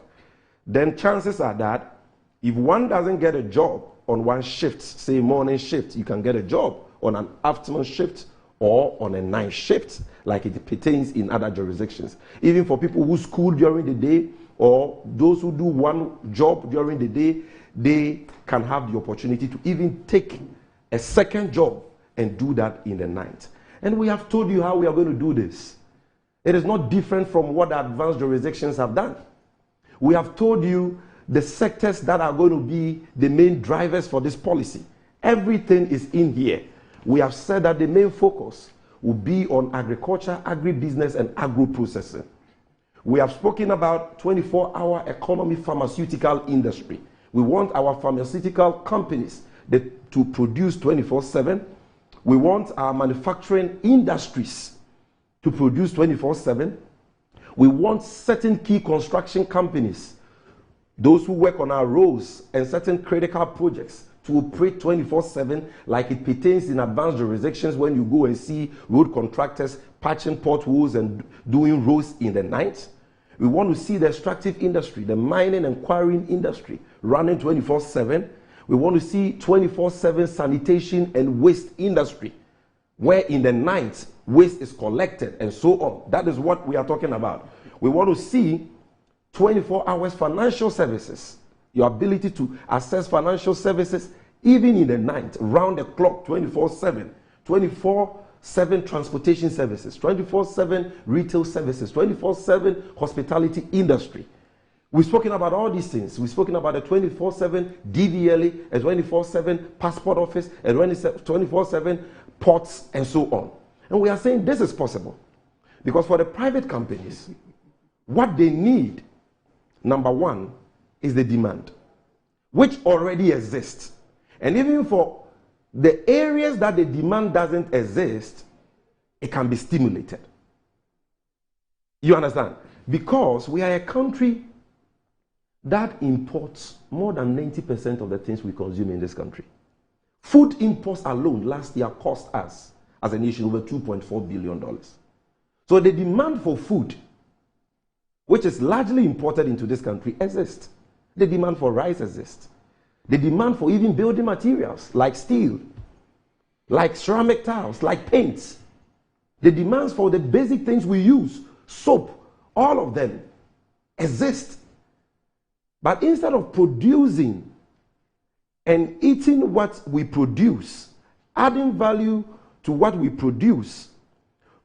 then chances are that if one doesn't get a job on one shift, say morning shift, you can get a job on an afternoon shift or on a night shift, like it pertains in other jurisdictions. Even for people who school during the day or those who do one job during the day, they can have the opportunity to even take a second job and do that in the night. And we have told you how we are going to do this. It is not different from what the advanced jurisdictions have done. We have told you the sectors that are going to be the main drivers for this policy. Everything is in here. We have said that the main focus will be on agriculture, agribusiness, and agro-processing. We have spoken about 24-hour economy pharmaceutical industry. We want our pharmaceutical companies to produce 24/7. We want our manufacturing industries to produce 24/7. We want certain key construction companies, those who work on our roads and certain critical projects, to operate 24/7 like it pertains in advanced jurisdictions when you go and see road contractors patching potholes and doing roads in the night. We want to see the extractive industry, the mining and quarrying industry running 24/7. We want to see 24/7 sanitation and waste industry, where in the night waste is collected and so on. That is what we are talking about. We want to see 24 hours financial services, your ability to access financial services even in the night, round the clock, 24/7, 24/7 transportation services, 24/7 retail services, 24/7 hospitality industry. We've spoken about all these things. We've spoken about the 24/7 DVLA, a 24/7 passport office, and 24/7 ports, and so on. And we are saying this is possible. Because for the private companies, what they need, number one, is the demand, which already exists. And even for the areas that the demand doesn't exist, it can be stimulated. You understand? Because we are a country that imports more than 90% of the things we consume in this country. Food imports alone last year cost us, as a nation, over $2.4 billion. So the demand for food, which is largely imported into this country, exists. The demand for rice exists. The demand for even building materials like steel, like ceramic tiles, like paints. The demands for the basic things we use, soap, all of them exist. But instead of producing and eating what we produce, adding value to what we produce,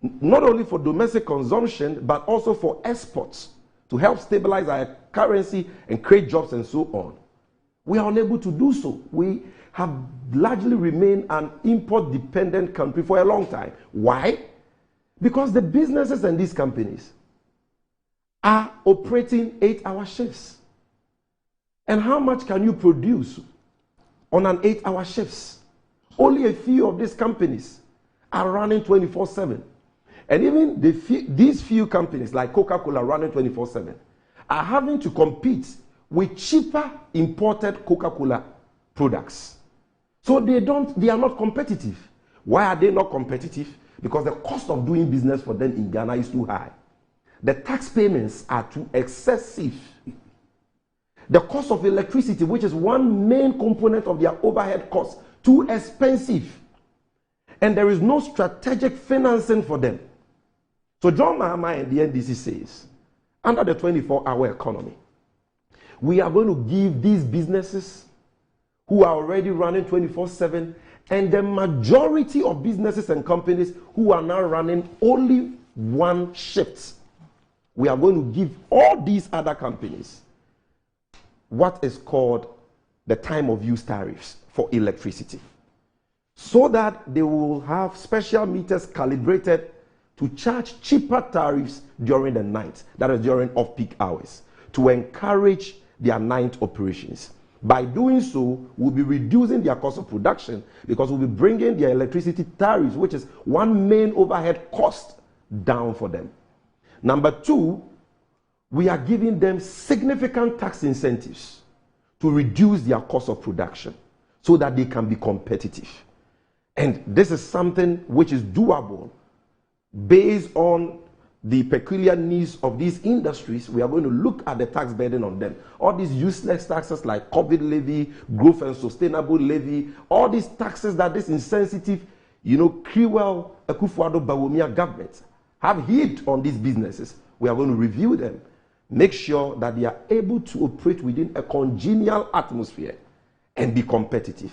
not only for domestic consumption, but also for exports, to help stabilize our currency and create jobs and so on, we are unable to do so. We have largely remained an import-dependent country for a long time. Why? Because the businesses and these companies are operating 8-hour shifts. And how much can you produce on an 8-hour shifts? Only a few of these companies are running 24/7. And even these few companies like Coca-Cola running 24/7 are having to compete with cheaper imported Coca-Cola products. So they are not competitive. Why are they not competitive? Because the cost of doing business for them in Ghana is too high. The tax payments are too excessive. The cost of electricity, which is one main component of their overhead costs, too expensive. And there is no strategic financing for them. So John Mahama and the NDC says, under the 24-hour economy, we are going to give these businesses who are already running 24/7 and the majority of businesses and companies who are now running only one shift, we are going to give all these other companies what is called the time of use tariffs for electricity, so that they will have special meters calibrated to charge cheaper tariffs during the night, that is during off-peak hours, to encourage their night operations. By doing so, we'll be reducing their cost of production because we'll be bringing their electricity tariffs, which is one main overhead cost, down for them. Number two, we are giving them significant tax incentives to reduce their cost of production so that they can be competitive. And this is something which is doable based on the peculiar needs of these industries. We are going to look at the tax burden on them. All these useless taxes like COVID levy, growth and sustainable levy, all these taxes that this insensitive, cruel Akufo-Addo Bawumia government have hit on these businesses. We are going to review them, make sure that they are able to operate within a congenial atmosphere and be competitive.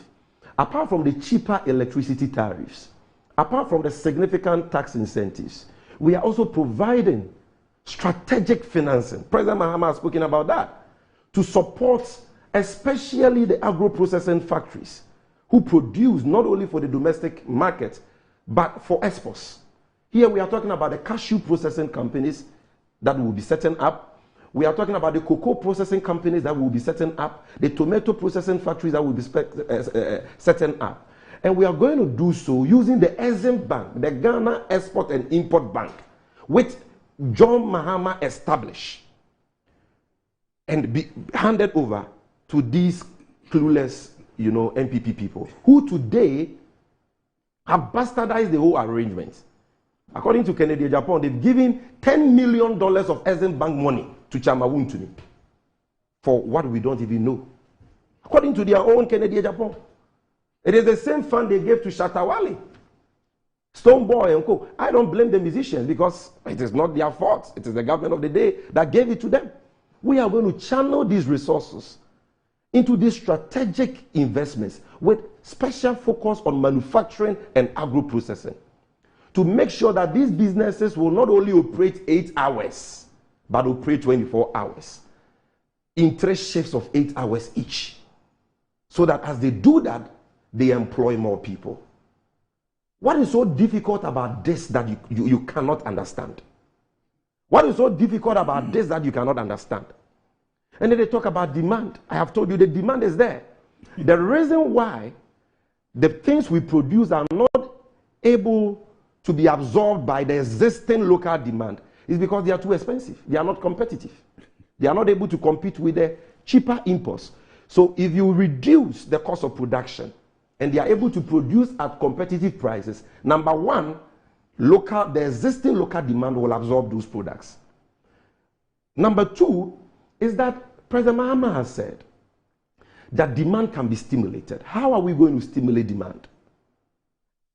Apart from the cheaper electricity tariffs, apart from the significant tax incentives, we are also providing strategic financing. President Mahama has spoken about that, to support especially the agro-processing factories who produce not only for the domestic market, but for exports. Here we are talking about the cashew processing companies that will be setting up. We are talking about the cocoa processing companies that will be setting up, the tomato processing factories that will be setting up. And we are going to do so using the Exim Bank, the Ghana Export and Import Bank, which John Mahama established and be handed over to these clueless, NPP people, who today have bastardized the whole arrangement. According to Kennedy Japan, they've given $10 million of Exim Bank money to Chama Wuntumi for what we don't even know. According to their own Kennedy Japan. It is the same fund they gave to Shatawale, Stonebwoy and co. I don't blame the musicians because it is not their fault. It is the government of the day that gave it to them. We are going to channel these resources into these strategic investments with special focus on manufacturing and agro-processing to make sure that these businesses will not only operate 8 hours, but operate 24 hours in 3 shifts of 8 hours each. So that as they do that, they employ more people. What is so difficult about this that you cannot understand? What is so difficult about this that you cannot understand? And then they talk about demand. I have told you the demand is there. The reason why the things we produce are not able to be absorbed by the existing local demand is because they are too expensive. They are not competitive. They are not able to compete with the cheaper imports. So if you reduce the cost of production, and they are able to produce at competitive prices, number one, the existing local demand will absorb those products. Number two is that President Mahama has said that demand can be stimulated. How are we going to stimulate demand?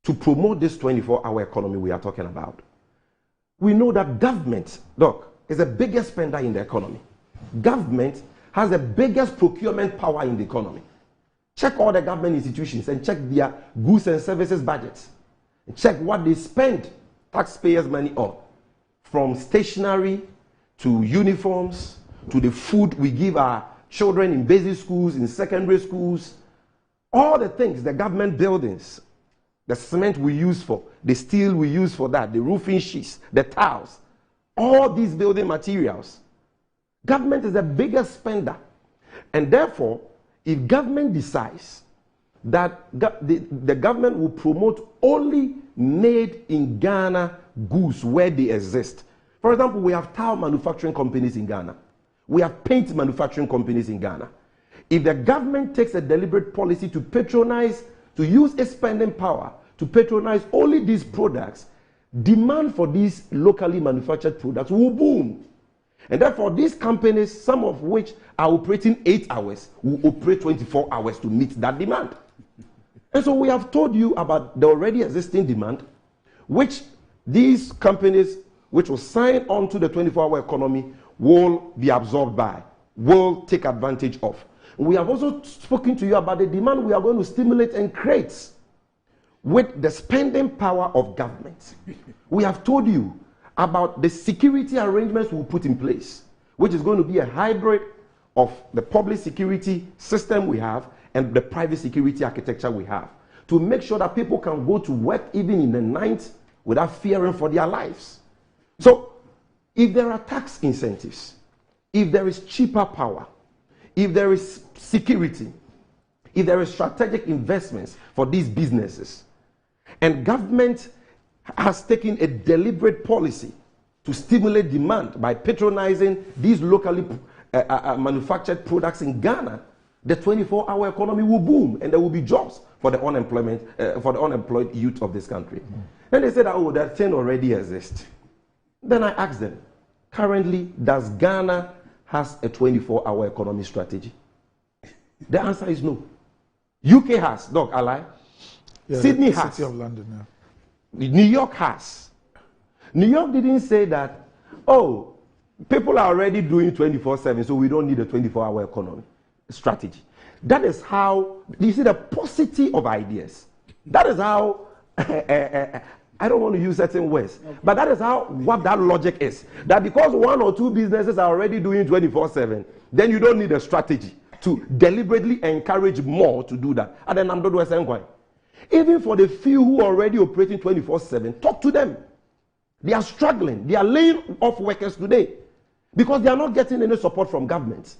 To promote this 24-hour economy we are talking about. We know that government, is the biggest spender in the economy. Government has the biggest procurement power in the economy. Check all the government institutions and check their goods and services budgets. And check what they spend taxpayers' money on. From stationery to uniforms to the food we give our children in basic schools, in secondary schools. All the things, the government buildings, the cement we use for, the steel we use for that, the roofing sheets, the tiles, all these building materials. Government is the biggest spender. And therefore, if government decides that the government will promote only made in Ghana goods where they exist. For example, we have tile manufacturing companies in Ghana. We have paint manufacturing companies in Ghana. If the government takes a deliberate policy to patronize, to use its spending power to patronize only these products, demand for these locally manufactured products will boom. And therefore, these companies, some of which are operating 8 hours, will operate 24 hours to meet that demand. And so we have told you about the already existing demand, which these companies, which will sign on to the 24-hour economy, will be absorbed by, will take advantage of. We have also spoken to you about the demand we are going to stimulate and create with the spending power of government. We have told you about the security arrangements we'll put in place, which is going to be a hybrid of the public security system we have and the private security architecture we have, to make sure that people can go to work even in the night without fearing for their lives. So, if there are tax incentives, if there is cheaper power, if there is security, if there is strategic investments for these businesses, and government has taken a deliberate policy to stimulate demand by patronizing these locally manufactured products in Ghana, the 24-hour economy will boom and there will be jobs for the unemployed youth of this country. And they said, oh, that thing already exists. Then I asked them, currently, does Ghana has a 24-hour economy strategy? The answer is no. UK has, Doc, Ally. Yeah, Sydney has. City of London, yeah. New York has. New York didn't say that, oh, people are already doing 24/7, so we don't need a 24-hour economy strategy. That is how, you see the paucity of ideas. That is how, I don't want to use certain words, but that is how, what that logic is. That because one or two businesses are already doing 24/7, then you don't need a strategy to deliberately encourage more to do that. And then I'm not doing even for the few who are already operating 24/7, talk to them. They are struggling. They are laying off workers today because they are not getting any support from government.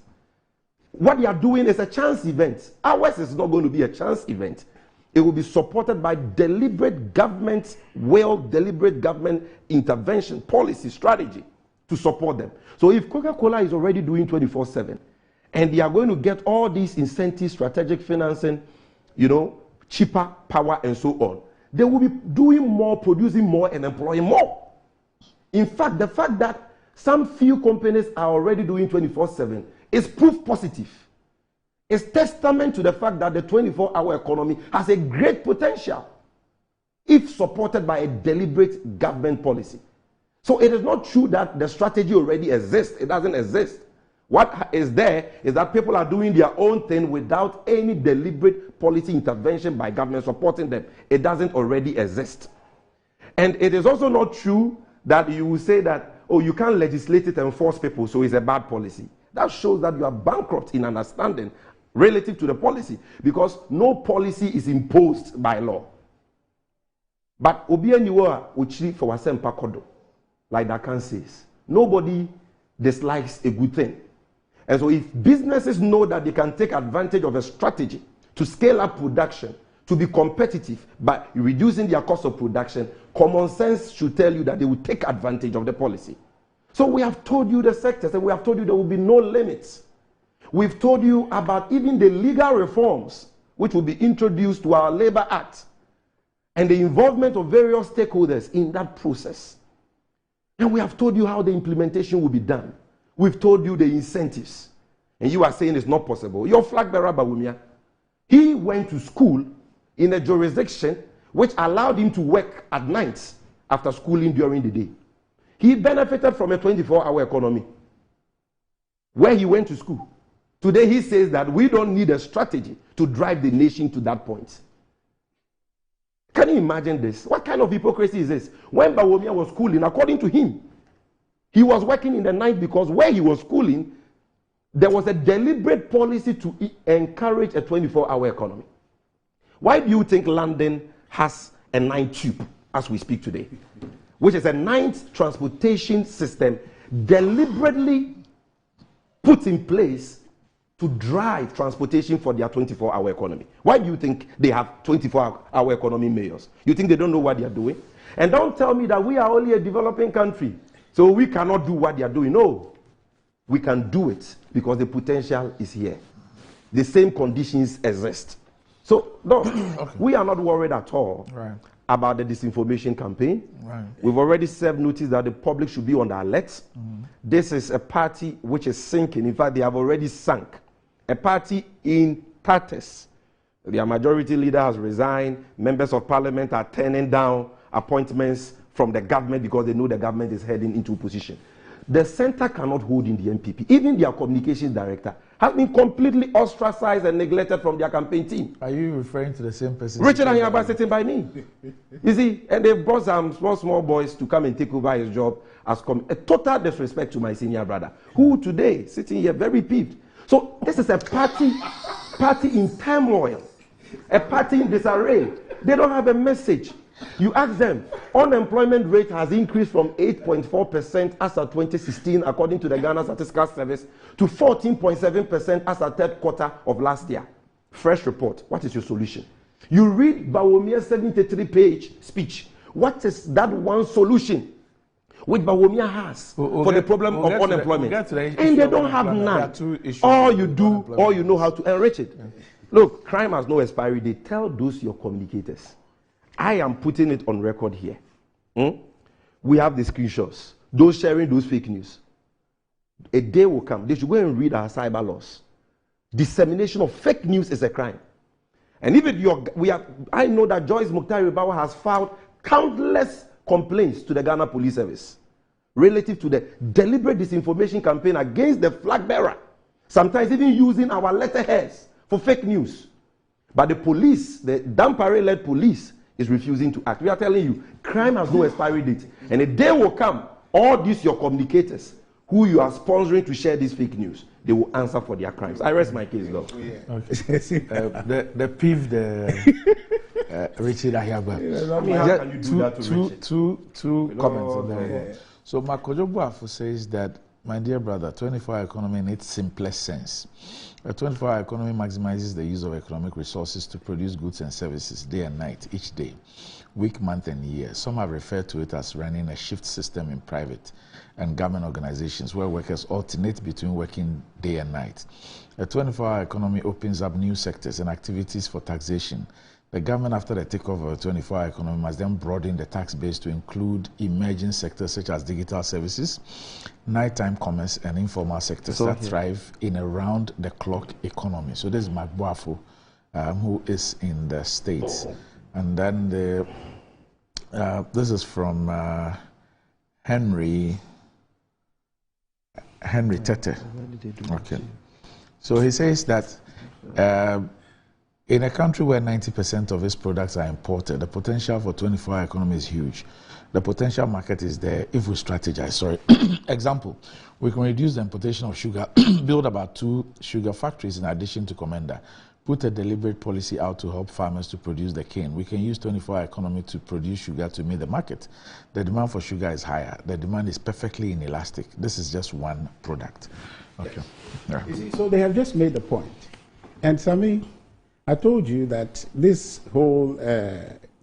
What they are doing is a chance event. Ours is not going to be a chance event. It will be supported by deliberate government deliberate government intervention, policy, strategy to support them. So if Coca-Cola is already doing 24/7 and they are going to get all these incentives, strategic financing, cheaper power and so on, they will be doing more, producing more and employing more. In fact, the fact that some few companies are already doing 24/7 is proof positive. It's testament to the fact that the 24-hour economy has a great potential if supported by a deliberate government policy. So it is not true that the strategy already exists. It doesn't exist. What is there is that people are doing their own thing without any deliberate policy intervention by government supporting them. It doesn't already exist. And it is also not true that you will say that, oh, you can't legislate it and force people, so it's a bad policy. That shows that you are bankrupt in understanding relative to the policy, because no policy is imposed by law. But obianiwa uchi for wasempa kodo, like Dakan says, nobody dislikes a good thing. And so if businesses know that they can take advantage of a strategy to scale up production, to be competitive by reducing their cost of production, common sense should tell you that they will take advantage of the policy. So we have told you the sectors, and we have told you there will be no limits. We've told you about even the legal reforms which will be introduced to our Labor Act and the involvement of various stakeholders in that process. And we have told you how the implementation will be done. We've told you the incentives. And you are saying it's not possible. Your flag bearer, Bawumia, he went to school in a jurisdiction which allowed him to work at night after schooling during the day. He benefited from a 24-hour economy where he went to school. Today he says that we don't need a strategy to drive the nation to that point. Can you imagine this? What kind of hypocrisy is this? When Bawumia was schooling, according to him, he was working in the night because where he was schooling, there was a deliberate policy to encourage a 24-hour economy. Why do you think London has a night tube as we speak today, which is a night transportation system deliberately put in place to drive transportation for their 24-hour economy? Why do you think they have 24-hour economy mayors? You think they don't know what they are doing? And don't tell me that we are only a developing country, so we cannot do what they are doing. No, we can do it because the potential is here. The same conditions exist. So, no, okay. We are not worried at all about the disinformation campaign. We've already served notice that the public should be on the alert. This is a party which is sinking. In fact, they have already sunk. A party in tatters. Their majority leader has resigned. Members of parliament are turning down appointments from the government because they know the government is heading into opposition. The center cannot hold in the NPP. Even their communications director has been completely ostracized and neglected from their campaign team. Are you referring to the same person? Richard Ahiaba sitting by me. You see, and they brought some small boys to come and take over his job as a total disrespect to my senior brother, who today sitting here very peeved. So this is a party in turmoil, a party in disarray. They don't have a message. You ask them, unemployment rate has increased from 8.4% as of 2016, according to the Ghana Statistical Service, to 14.7% as of third quarter of last year. Fresh report. What is your solution? You read Bawomia's 73-page speech. What is that one solution which Bawumia has for the problem of unemployment? And they don't have none. All you do, all you know how to enrich it. Look, crime has no expiry date. Tell those your communicators. I am putting it on record here. We have the screenshots. Those sharing those fake news. A day will come. They should go and read our cyber laws. Dissemination of fake news is a crime. And even I know that Joyce Mukhtar Ribawa has filed countless complaints to the Ghana Police Service relative to the deliberate disinformation campaign against the flag bearer. Sometimes even using our letterheads for fake news. But the police, the Dampare-led police, is refusing to act. We are telling you, crime has no expiry date. And a day will come, all these your communicators, who you are sponsoring to share this fake news, they will answer for their crimes. I rest my case, though. The peeve, Richard Ahiagba. Two comments on that. So Makojo Buafu says that, my dear brother, 24-hour economy in its simplest sense. A 24-hour economy maximizes the use of economic resources to produce goods and services day and night, each day, week, month, and year. Some have referred to it as running a shift system in private and government organizations where workers alternate between working day and night. A 24-hour economy opens up new sectors and activities for taxation. The government, after the takeover of a 24-hour economy, must then broaden the tax base to include emerging sectors such as digital services, nighttime commerce, and informal sectors that thrive in a round-the-clock economy. So this is Mark Boafo, who is in the States. And then this is from Henry Tete. Okay. So he says that in a country where 90% of its products are imported, the potential for 24-hour economy is huge. The potential market is there if we strategize. Sorry. Example, we can reduce the importation of sugar, build about 2 sugar factories in addition to Comenda, put a deliberate policy out to help farmers to produce the cane. We can use 24-hour economy to produce sugar to meet the market. The demand for sugar is higher. The demand is perfectly inelastic. This is just one product. Okay. Yeah. So they have just made the point. And Sami, I told you that this whole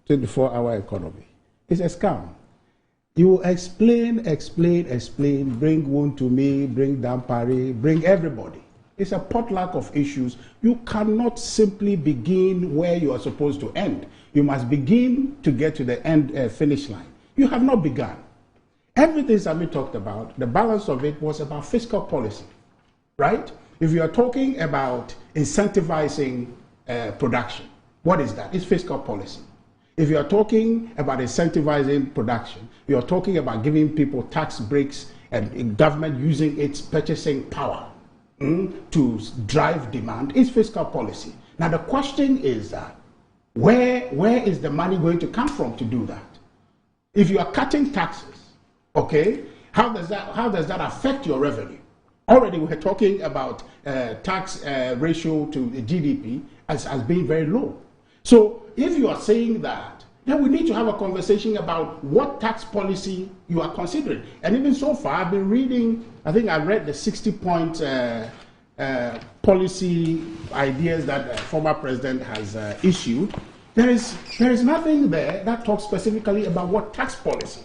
24-hour economy is a scam. You explain, bring Woon to me, bring Dampare, bring everybody. It's a potluck of issues. You cannot simply begin where you are supposed to end. You must begin to get to the end finish line. You have not begun. Everything Sami talked about, the balance of it was about fiscal policy, right? If you are talking about incentivizing production, what is that? It's fiscal policy. If you are talking about incentivizing production, you are talking about giving people tax breaks and government using its purchasing power to drive demand. It's fiscal policy. Now the question is that where is the money going to come from to do that? If you are cutting taxes, okay, how does that affect your revenue? Already we're talking about tax ratio to the GDP as being very low. So if you are saying that, then we need to have a conversation about what tax policy you are considering. And even so far, I've been reading, I think I read the 60-point policy ideas that the former president has issued. There is nothing there that talks specifically about what tax policy.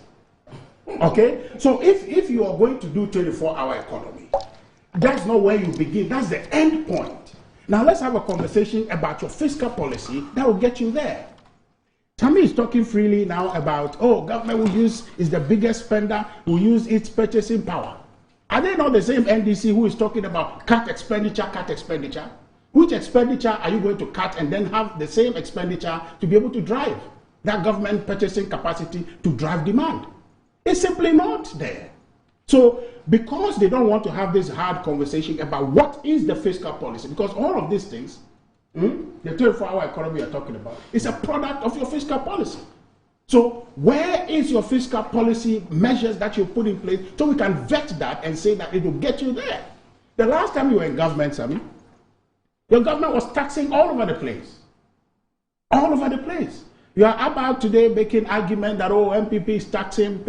Okay? So if you are going to do 24-hour economy, that's not where you begin. That's the end point. Now let's have a conversation about your fiscal policy that will get you there. Tammy is talking freely now about, government is the biggest spender, will use its purchasing power. Are they not the same NDC who is talking about cut expenditure? Which expenditure are you going to cut and then have the same expenditure to be able to drive that government purchasing capacity to drive demand? It's simply not there. So because they don't want to have this hard conversation about what is the fiscal policy, because all of these things, the 24-hour economy you're talking about, is a product of your fiscal policy. So where is your fiscal policy measures that you put in place so we can vet that and say that it will get you there? The last time you were in government, Sami, your government was taxing all over the place. All over the place. You are about today making argument that, oh, MPP is taxing.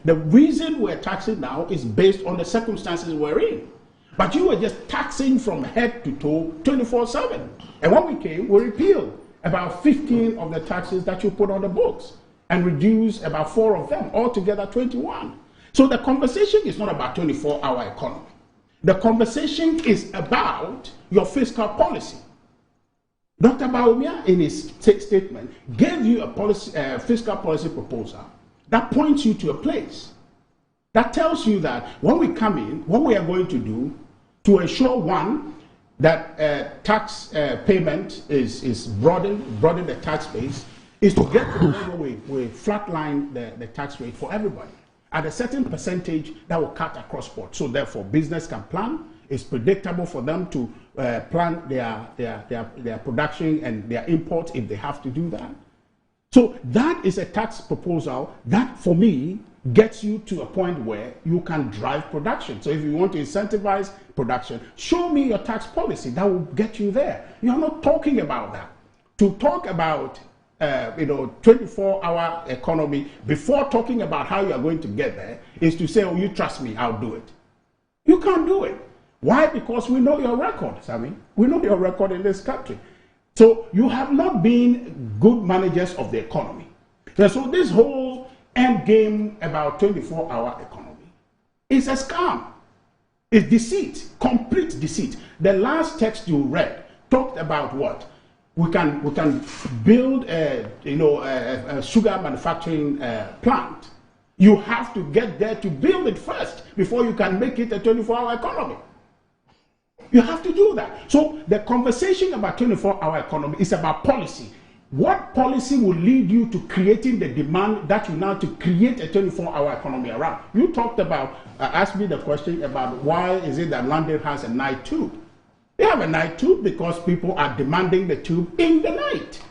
The reason we're taxing now is based on the circumstances we're in. But you were just taxing from head to toe 24/7. And when we came, we repealed about 15 of the taxes that you put on the books and reduced about 4 of them, altogether 21. So the conversation is not about 24-hour economy. The conversation is about your fiscal policy. Dr. Bawumia, in his statement, gave you a fiscal policy proposal that points you to a place. That tells you that when we come in, what we are going to do to ensure, one, that tax payment is broaden the tax base, is to get to the level we flatline the tax rate for everybody at a certain percentage that will cut across board. So therefore, business can plan. It's predictable for them to plan their production and their import if they have to do that. So that is a tax proposal that, for me, gets you to a point where you can drive production. So if you want to incentivize production, show me your tax policy that will get you there. You're not talking about that. To talk about 24-hour economy before talking about how you are going to get there is to say, oh, you trust me, I'll do it. You can't do it. Why? Because we know your record, Sammy. We know your record in this country. So you have not been good managers of the economy. And so this whole end game about 24-hour economy is a scam. It's deceit, complete deceit. The last text you read talked about what? We can build a sugar manufacturing plant. You have to get there to build it first before you can make it a 24-hour economy. You have to do that. So the conversation about 24-hour economy is about policy. What policy will lead you to creating the demand that you now to create a 24-hour economy around? You talked about, asked me the question about why is it that London has a night tube? They have a night tube because people are demanding the tube in the night.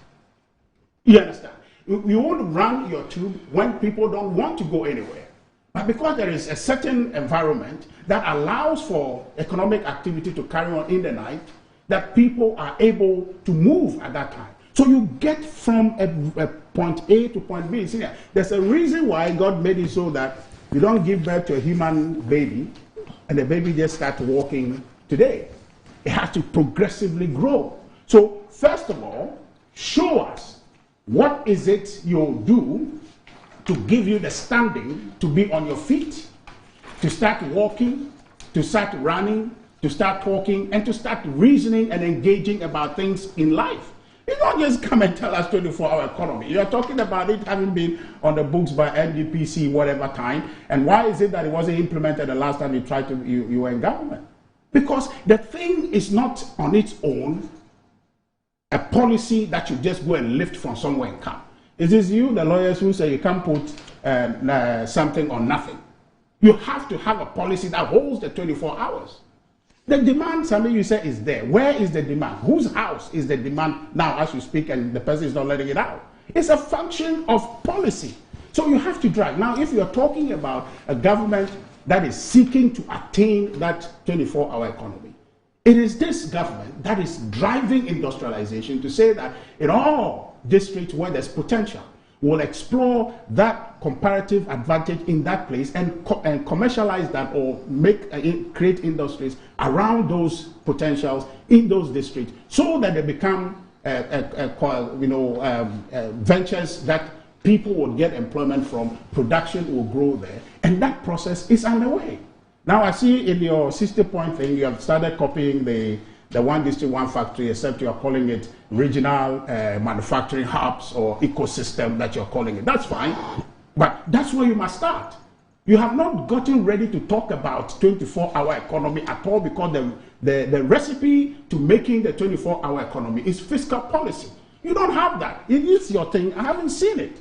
You understand? You won't run your tube when people don't want to go anywhere. But because there is a certain environment that allows for economic activity to carry on in the night, that people are able to move at that time. So you get from a point A to point B. See, there's a reason why God made it so that you don't give birth to a human baby and the baby just starts walking today. It has to progressively grow. So first of all, show us what is it you'll do to give you the standing to be on your feet, to start walking, to start running, to start talking, and to start reasoning and engaging about things in life. You don't just come and tell us 24-hour economy. You're talking about it having been on the books by NDPC whatever time, and why is it that it wasn't implemented the last time you were in government? Because the thing is not on its own a policy that you just go and lift from somewhere and come. It is you, the lawyers, who say you can't put something on nothing. You have to have a policy that holds the 24 hours. The demand, something you say, is there. Where is the demand? Whose house is the demand now as you speak and the person is not letting it out? It's a function of policy. So you have to drive. Now, if you're talking about a government that is seeking to attain that 24-hour economy, it is this government that is driving industrialization to say that in all districts where there's potential, will explore that comparative advantage in that place and commercialize that or create industries around those potentials in those districts so that they become ventures that people will get employment from, production will grow there, and that process is underway. Now I see in your 60-point thing, you have started copying the one district, one factory, except you are calling it regional manufacturing hubs or ecosystem that you're calling it. That's fine, but that's where you must start. You have not gotten ready to talk about 24-hour economy at all because the recipe to making the 24-hour economy is fiscal policy. You don't have that. It is your thing. I haven't seen it.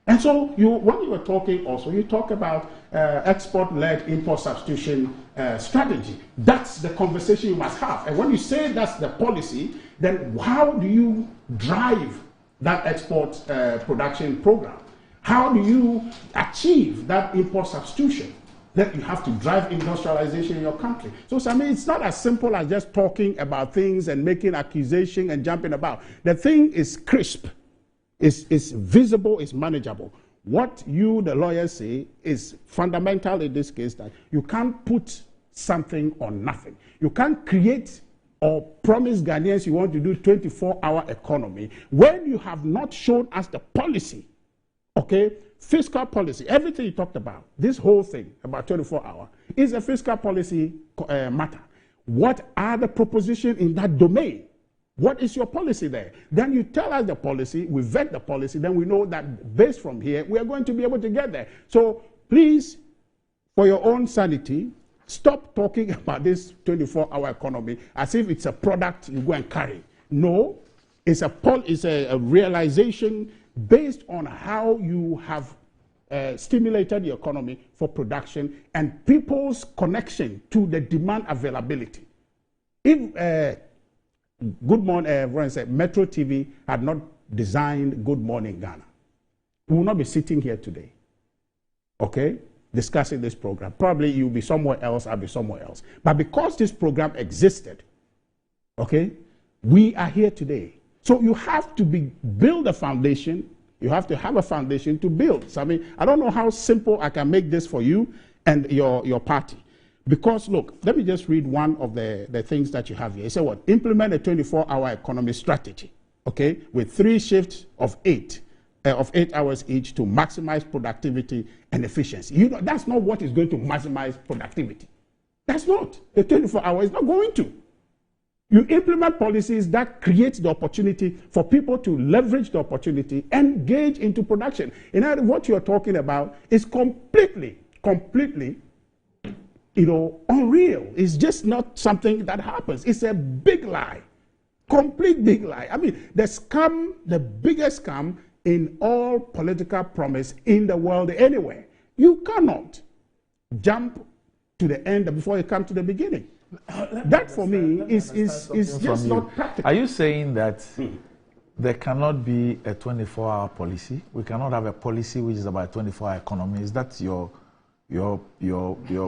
And so when you were talking also, you talk about export-led import substitution strategy. That's the conversation you must have. And when you say that's the policy, then how do you drive that export production program? How do you achieve that import substitution? That you have to drive industrialization in your country. So, it's not as simple as just talking about things and making accusations and jumping about. The thing is crisp. It's visible, it's manageable. What you, the lawyers, say is fundamental in this case, that you can't put something on nothing. You can't create or promise Ghanaians you want to do 24-hour economy when you have not shown us the policy, okay? Fiscal policy, everything you talked about, this whole thing about 24-hour is a fiscal policy matter. What are the propositions in that domain? What is your policy there? Then you tell us the policy, we vet the policy, then we know that based from here, we are going to be able to get there. So please, for your own sanity, stop talking about this 24-hour economy as if it's a product you go and carry. No, it's a realization based on how you have stimulated the economy for production and people's connection to the demand availability. If Good Morning, Metro TV had not designed Good Morning Ghana, we will not be sitting here today, okay, discussing this program. Probably you'll be somewhere else, I'll be somewhere else. But because this program existed, okay, we are here today. So you have to build a foundation. You have to have a foundation to build. So I mean, I don't know how simple I can make this for you and your party. Because look, let me just read one of the things that you have here. It said what? Implement a 24-hour economy strategy, okay, with 3 shifts of 8 hours each to maximize productivity and efficiency. You know, that's not what is going to maximize productivity. That's not. The 24-hour is not going to. You implement policies that create the opportunity for people to leverage the opportunity and engage into production. In other words, what you're talking about is completely, unreal. It's just not something that happens. It's a big lie, complete big lie. I mean, the biggest scam in all political promise in the world anywhere. You cannot jump to the end before you come to the beginning. That for me is just not practical. Are you saying that there cannot be a 24-hour policy? We cannot have a policy which is about a 24-hour economy. Is that your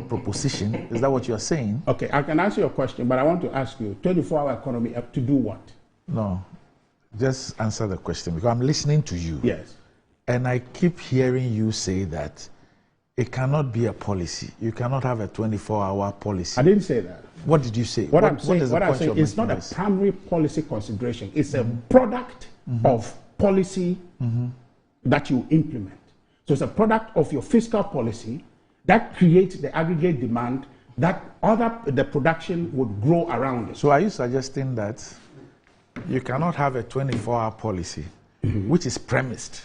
proposition? Is that what you're saying? Okay, I can answer your question, but I want to ask you, 24-hour economy to do what? No, just answer the question because I'm listening to you. Yes. And I keep hearing you say that it cannot be a policy. You cannot have a 24-hour policy. I didn't say that. What did you say? What I'm saying is not a primary policy consideration. It's a product of policy that you implement. So it's a product of your fiscal policy that creates the aggregate demand that the production would grow around it. So are you suggesting that you cannot have a 24-hour policy which is premised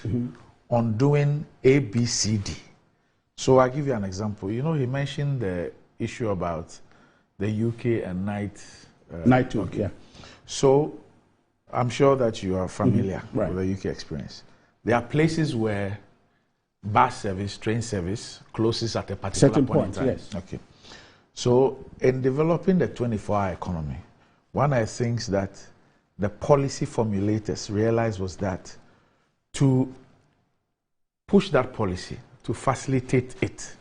on doing A, B, C, D? So I'll give you an example. You know, he mentioned the issue about the UK and night talk, yeah. So I'm sure that you are familiar with the UK experience. There are places where bus service, train service closes at a particular point in time. Yes. Okay. So in developing the 24-hour economy, one of the things that the policy formulators realized was that to push that policy, to facilitate it,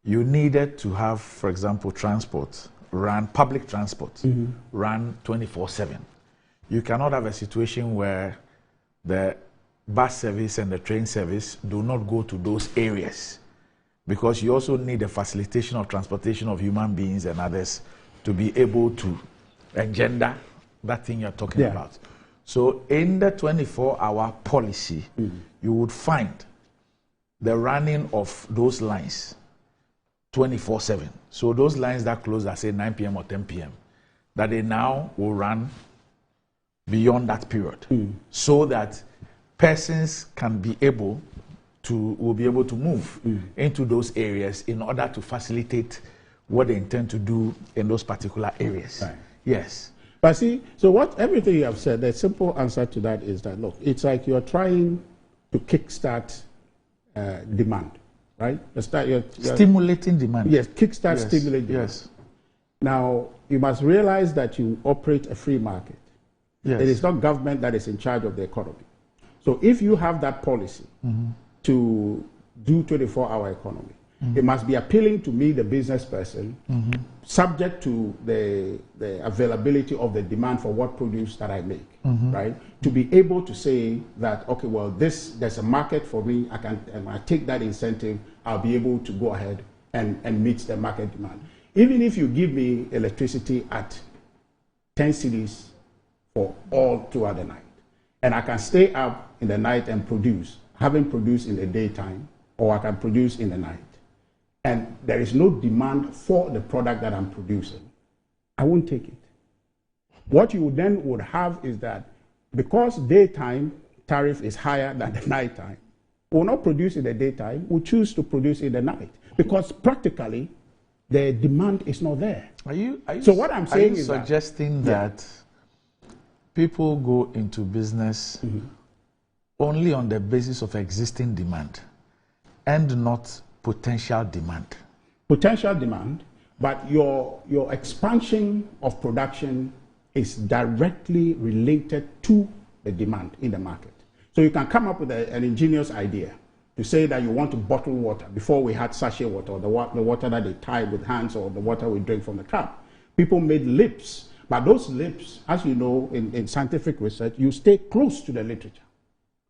you needed to have, for example, public transport run 24/7. You cannot have a situation where the bus service and the train service do not go to those areas, because you also need the facilitation of transportation of human beings and others to be able to engender that thing you're talking about. So in the 24-hour policy, you would find the running of those lines 24/7. So those lines that close at say 9 p.m. or 10 p.m., that they now will run beyond that period, so that persons will be able to move into those areas in order to facilitate what they intend to do in those particular areas. Right. Yes. But see, so everything you have said, the simple answer to that is that, look, it's like you're trying to kickstart demand, right? Stimulating demand. Yes, kickstart stimulating demand. Yes. Now, you must realize that you operate a free market. Yes. It is not government that is in charge of the economy. So if you have that policy to do 24-hour economy, It must be appealing to me, the business person, subject to the availability of the demand for what produce that I make, right? To be able to say that, okay, well, there's a market for me. And I take that incentive, I'll be able to go ahead and meet the market demand. Even if you give me electricity at 10 cedis for all throughout the night, and I can stay up in the night and produce, having produced in the daytime, or I can produce in the night, and there is no demand for the product that I'm producing, I won't take it. What you then would have is that because daytime tariff is higher than the nighttime, we'll not produce in the daytime, we'll choose to produce in the night, because practically the demand is not there. So what I'm saying is suggesting that people go into business only on the basis of existing demand and not potential demand? Potential demand, but your expansion of production is directly related to the demand in the market. So you can come up with an ingenious idea to say that you want to bottle water. Before we had sachet water, or the water that they tie with hands, or the water we drink from the cup. People made lips, but those lips, as you know, in scientific research, you stay close to the literature.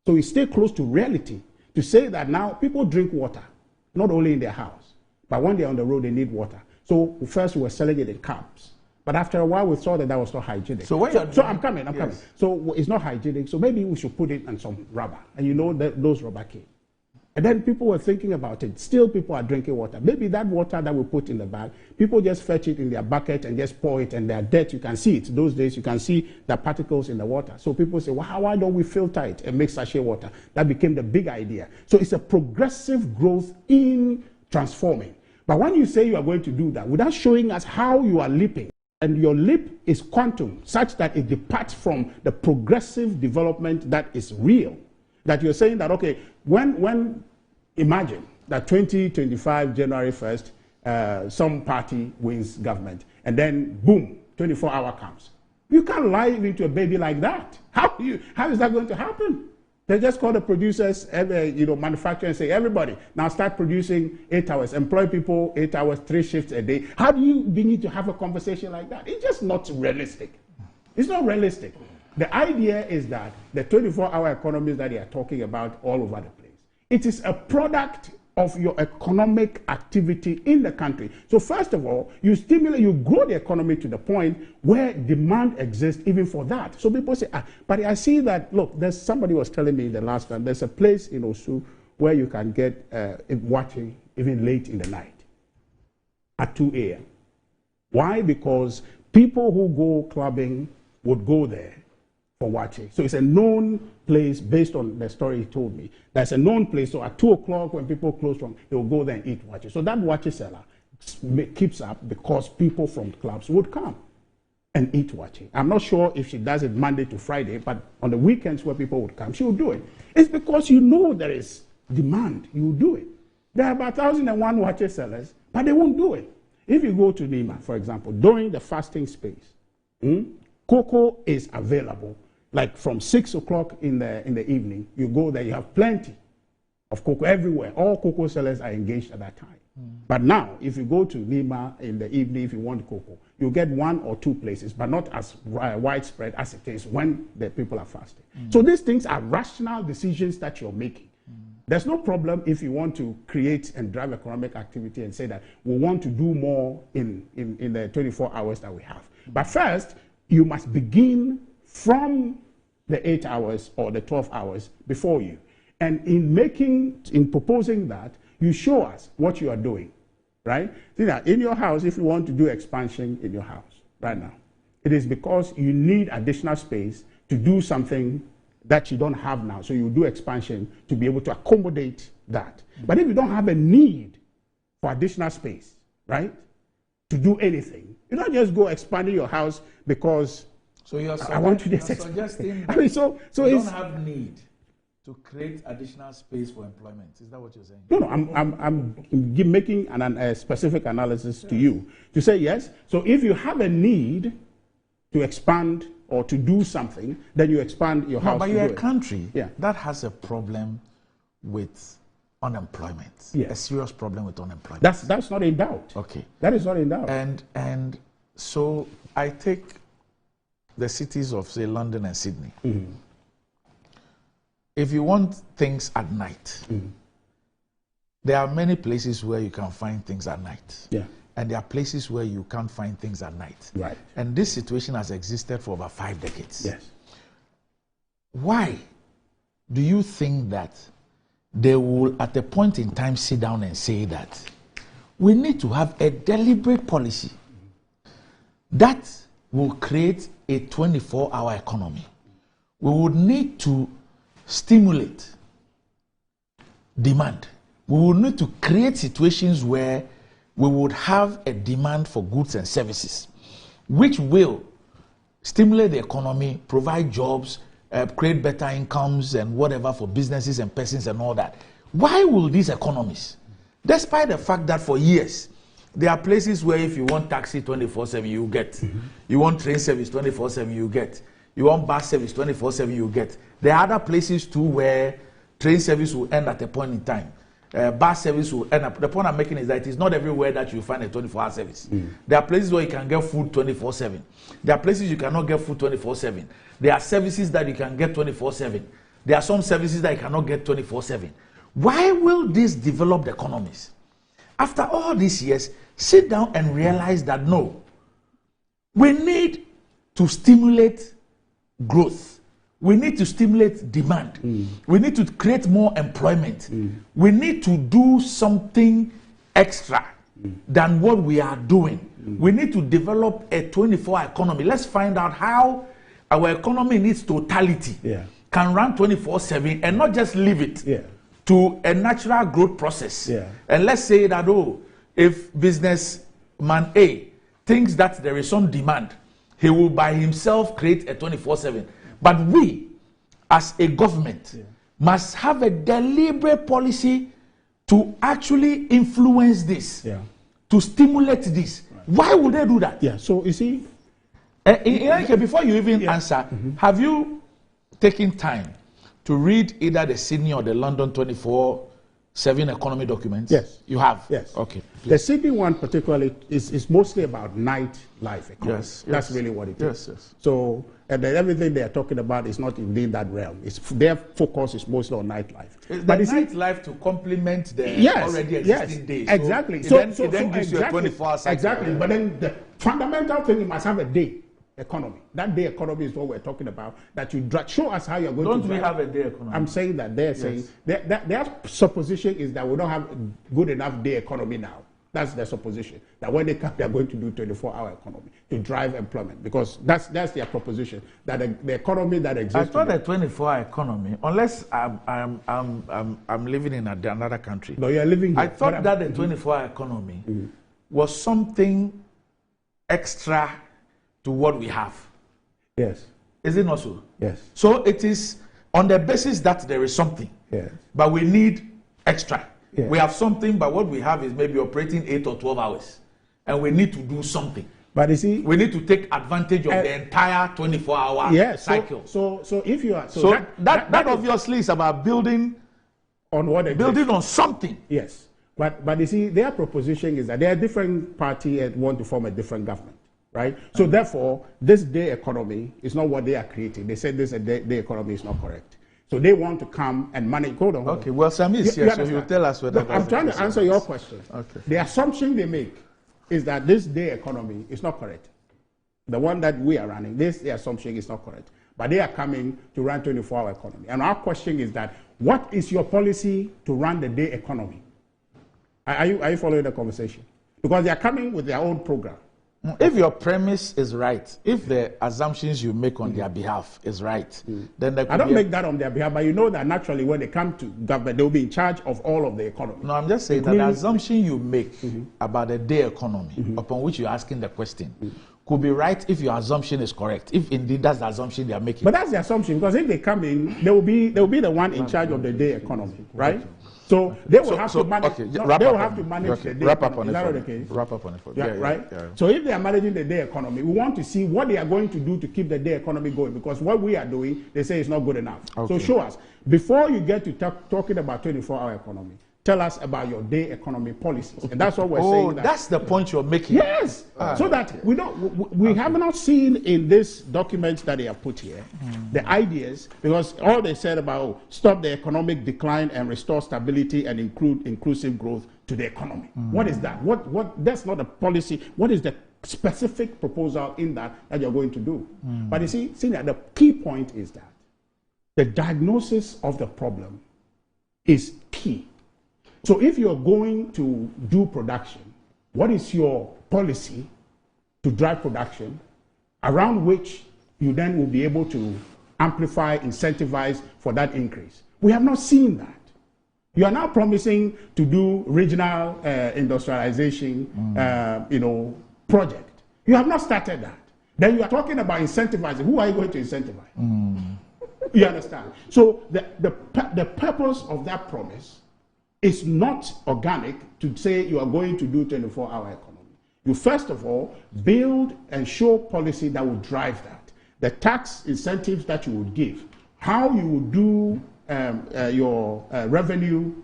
So you stay close to reality to say that now people drink water, not only in their house, but when they're on the road, they need water. So first we were selling it in cups. But after a while, we saw that was not hygienic. So I'm coming. So it's not hygienic, so maybe we should put it in some rubber. And you know that those rubber came. And then people were thinking about it. Still people are drinking water. Maybe that water that we put in the bag, people just fetch it in their bucket and just pour it, and they're dead. You can see it. Those days you can see the particles in the water. So people say, well, why don't we filter it and make sachet water? That became the big idea. So it's a progressive growth in transforming. But when you say you are going to do that, without showing us how you are leaping, and your leap is quantum, such that it departs from the progressive development that is real, that you're saying that, okay, when imagine that 2025 January 1st, some party wins government, and then boom, 24-hour comes. You can't lie into a baby like that. How is that going to happen? They just call the producers, manufacturer, and say, everybody, now start producing 8 hours, employ people 8 hours, 3 shifts a day. How do you begin to have a conversation like that? It's just not realistic. It's not realistic. The idea is that the 24-hour economies that they are talking about all over the place, it is a product of your economic activity in the country. So first of all, you grow the economy to the point where demand exists even for that. So people say, but I see that, look, somebody was telling me the last time, there's a place in Osu where you can get watching even late in the night at 2 a.m. Why? Because people who go clubbing would go there for watching. So it's a known place based on the story he told me. That's a known place. So at 2 o'clock when people close from, they will go there and eat watches. So that watches seller keeps up because people from clubs would come and eat watching. I'm not sure if she does it Monday to Friday, but on the weekends where people would come, she would do it. It's because you know there is demand, you will do it. There are about 1,001 watches sellers, but they won't do it. If you go to Nima, for example, during the fasting space, cocoa is available. Like from 6 o'clock in the evening, you go there, you have plenty of cocoa everywhere. All cocoa sellers are engaged at that time. But now, if you go to Nima in the evening, if you want cocoa, you get 1 or 2 places, but not as widespread as it is when the people are fasting. So these things are rational decisions that you're making. There's no problem if you want to create and drive economic activity and say that we want to do more in the 24 hours that we have. But first, you must begin from the 8 hours or the 12 hours before you. And in proposing that, you show us what you are doing, right? See that in your house, if you want to do expansion in your house right now, it is because you need additional space to do something that you don't have now. So you do expansion to be able to accommodate that. But if you don't have a need for additional space, right, to do anything, you don't just go expanding your house because I want to just suggesting I mean, so you it's, don't have need to create additional space for employment. Is that what you're saying? No, I'm making a specific analysis to you to say yes. So if you have a need to expand or to do something, then you expand your house. But to you're do a country that has a problem with unemployment. Yes. A serious problem with unemployment. That's not in doubt. Okay. That is not in doubt. And so I take the cities of, say, London and Sydney. Mm-hmm. If you want things at night, mm-hmm. there are many places where you can find things at night. Yeah. And there are places where you can't find things at night. Right. And this situation has existed for about 5 decades. Yes. Why do you think that they will, at a point in time, sit down and say that we need to have a deliberate policy that will create a 24-hour economy? We would need to stimulate demand. We would need to create situations where we would have a demand for goods and services, which will stimulate the economy, provide jobs, create better incomes and whatever for businesses and persons and all that. Why will these economies, despite the fact that for years, there are places where if you want taxi 24/7, you get. Mm-hmm. You want train service 24/7, you get. You want bus service 24/7, you get. There are other places too where train service will end at a point in time. Bus service will end up. The point I'm making is that it is not everywhere that you find a 24-hour service. Mm. There are places where you can get food 24/7. There are places you cannot get food 24/7. There are services that you can get 24/7. There are some services that you cannot get 24/7. Why will these developed economies, after all these years, sit down and realize that no, we need to stimulate growth. We need to stimulate demand. Mm. We need to create more employment. Mm. We need to do something extra than what we are doing. Mm. We need to develop a 24-hour economy. Let's find out how our economy in its totality can run 24/7 and not just leave it to a natural growth process. And let's say that, if businessman A thinks that there is some demand, he will by himself create a 24/7. But we, as a government, must have a deliberate policy to actually influence this, to stimulate this. Right. Why would they do that? Yeah, so you see... before you even answer, have you taken time to read either the Sydney or the London 24/7 economy documents? Yes. You have? Yes. Okay. Please. The Sydney one particularly is mostly about nightlife economy. Yes. That's really what it is. Yes. So, and then everything they are talking about is not indeed that realm. Their focus is mostly on nightlife. But the nightlife to complement the already existing days. Exactly. So it then gives you a 24-hour cycle. Exactly. But then the fundamental thing, you must have a day economy. That day economy is what we're talking about. That you show us how you're going to. Don't we have a day economy? I'm saying that they're saying their supposition is that we don't have a good enough day economy now. That's their supposition. That when they come, they're going to do 24-hour economy to drive employment, because that's their proposition. That the economy that exists. I thought a 24-hour economy, unless I'm living in another country. No, you're living here. I thought that the 24-hour economy was something extra to what we have. Yes. Is it not so? Yes. So it is on the basis that there is something. Yes. But we need extra. Yes. We have something, but what we have is maybe operating 8 or 12 hours. And we need to do something. But you see, we need to take advantage of the entire 24-hour cycle. So if you are that obviously is about building on what building on something. Yes. But you see, their proposition is that they are different party and want to form a different government. Right? So therefore, this day economy is not what they are creating. They said this day economy is not correct. So they want to come and manage. Hold on. Okay, well, Sam is here, so he'll tell us whether. I'm trying to answer your question. Okay. The assumption they make is that this day economy is not correct. The one that we are running, the assumption is not correct. But they are coming to run 24-hour economy. And our question is that, what is your policy to run the day economy? Are you following the conversation? Because they are coming with their own program. If your premise is right, if the assumptions you make on their behalf is right, then there could I don't make that on their behalf, but you know that naturally when they come to government, they'll be in charge of all of the economy. No, I'm just saying that the assumption you make about the day economy, upon which you're asking the question, could be right if your assumption is correct, if indeed that's the assumption they are making. But that's the assumption, because if they come in, they will be the one in charge of the day economy, right? So they will have to manage. Okay, they will have to manage the day wrap up economy. on Is that it. the case? Wrap up on it. Yeah, right. Yeah. So if they are managing the day economy, we want to see what they are going to do to keep the day economy going. Because what we are doing, they say, is not good enough. Okay. So show us before you get to talking about 24-hour economy. tell us about your day economy policies. And that's what we're saying. Oh, that's the point you're making. Yes. So that we have not seen in this document that they have put here, the ideas, because all they said about stop the economic decline and restore stability and inclusive growth to the economy. What is that? That's not a policy. What is the specific proposal in that you're going to do? But you see, the key point is that the diagnosis of the problem is key. So if you're going to do production, what is your policy to drive production around which you then will be able to amplify, incentivize for that increase? We have not seen that. You are now promising to do regional industrialization, project. You have not started that. Then you are talking about incentivizing. Who are you going to incentivize? You understand? So the purpose of that promise is not organic to say you are going to do 24-hour economy. You first of all build and show policy that will drive that. The tax incentives that you would give, how you would do your revenue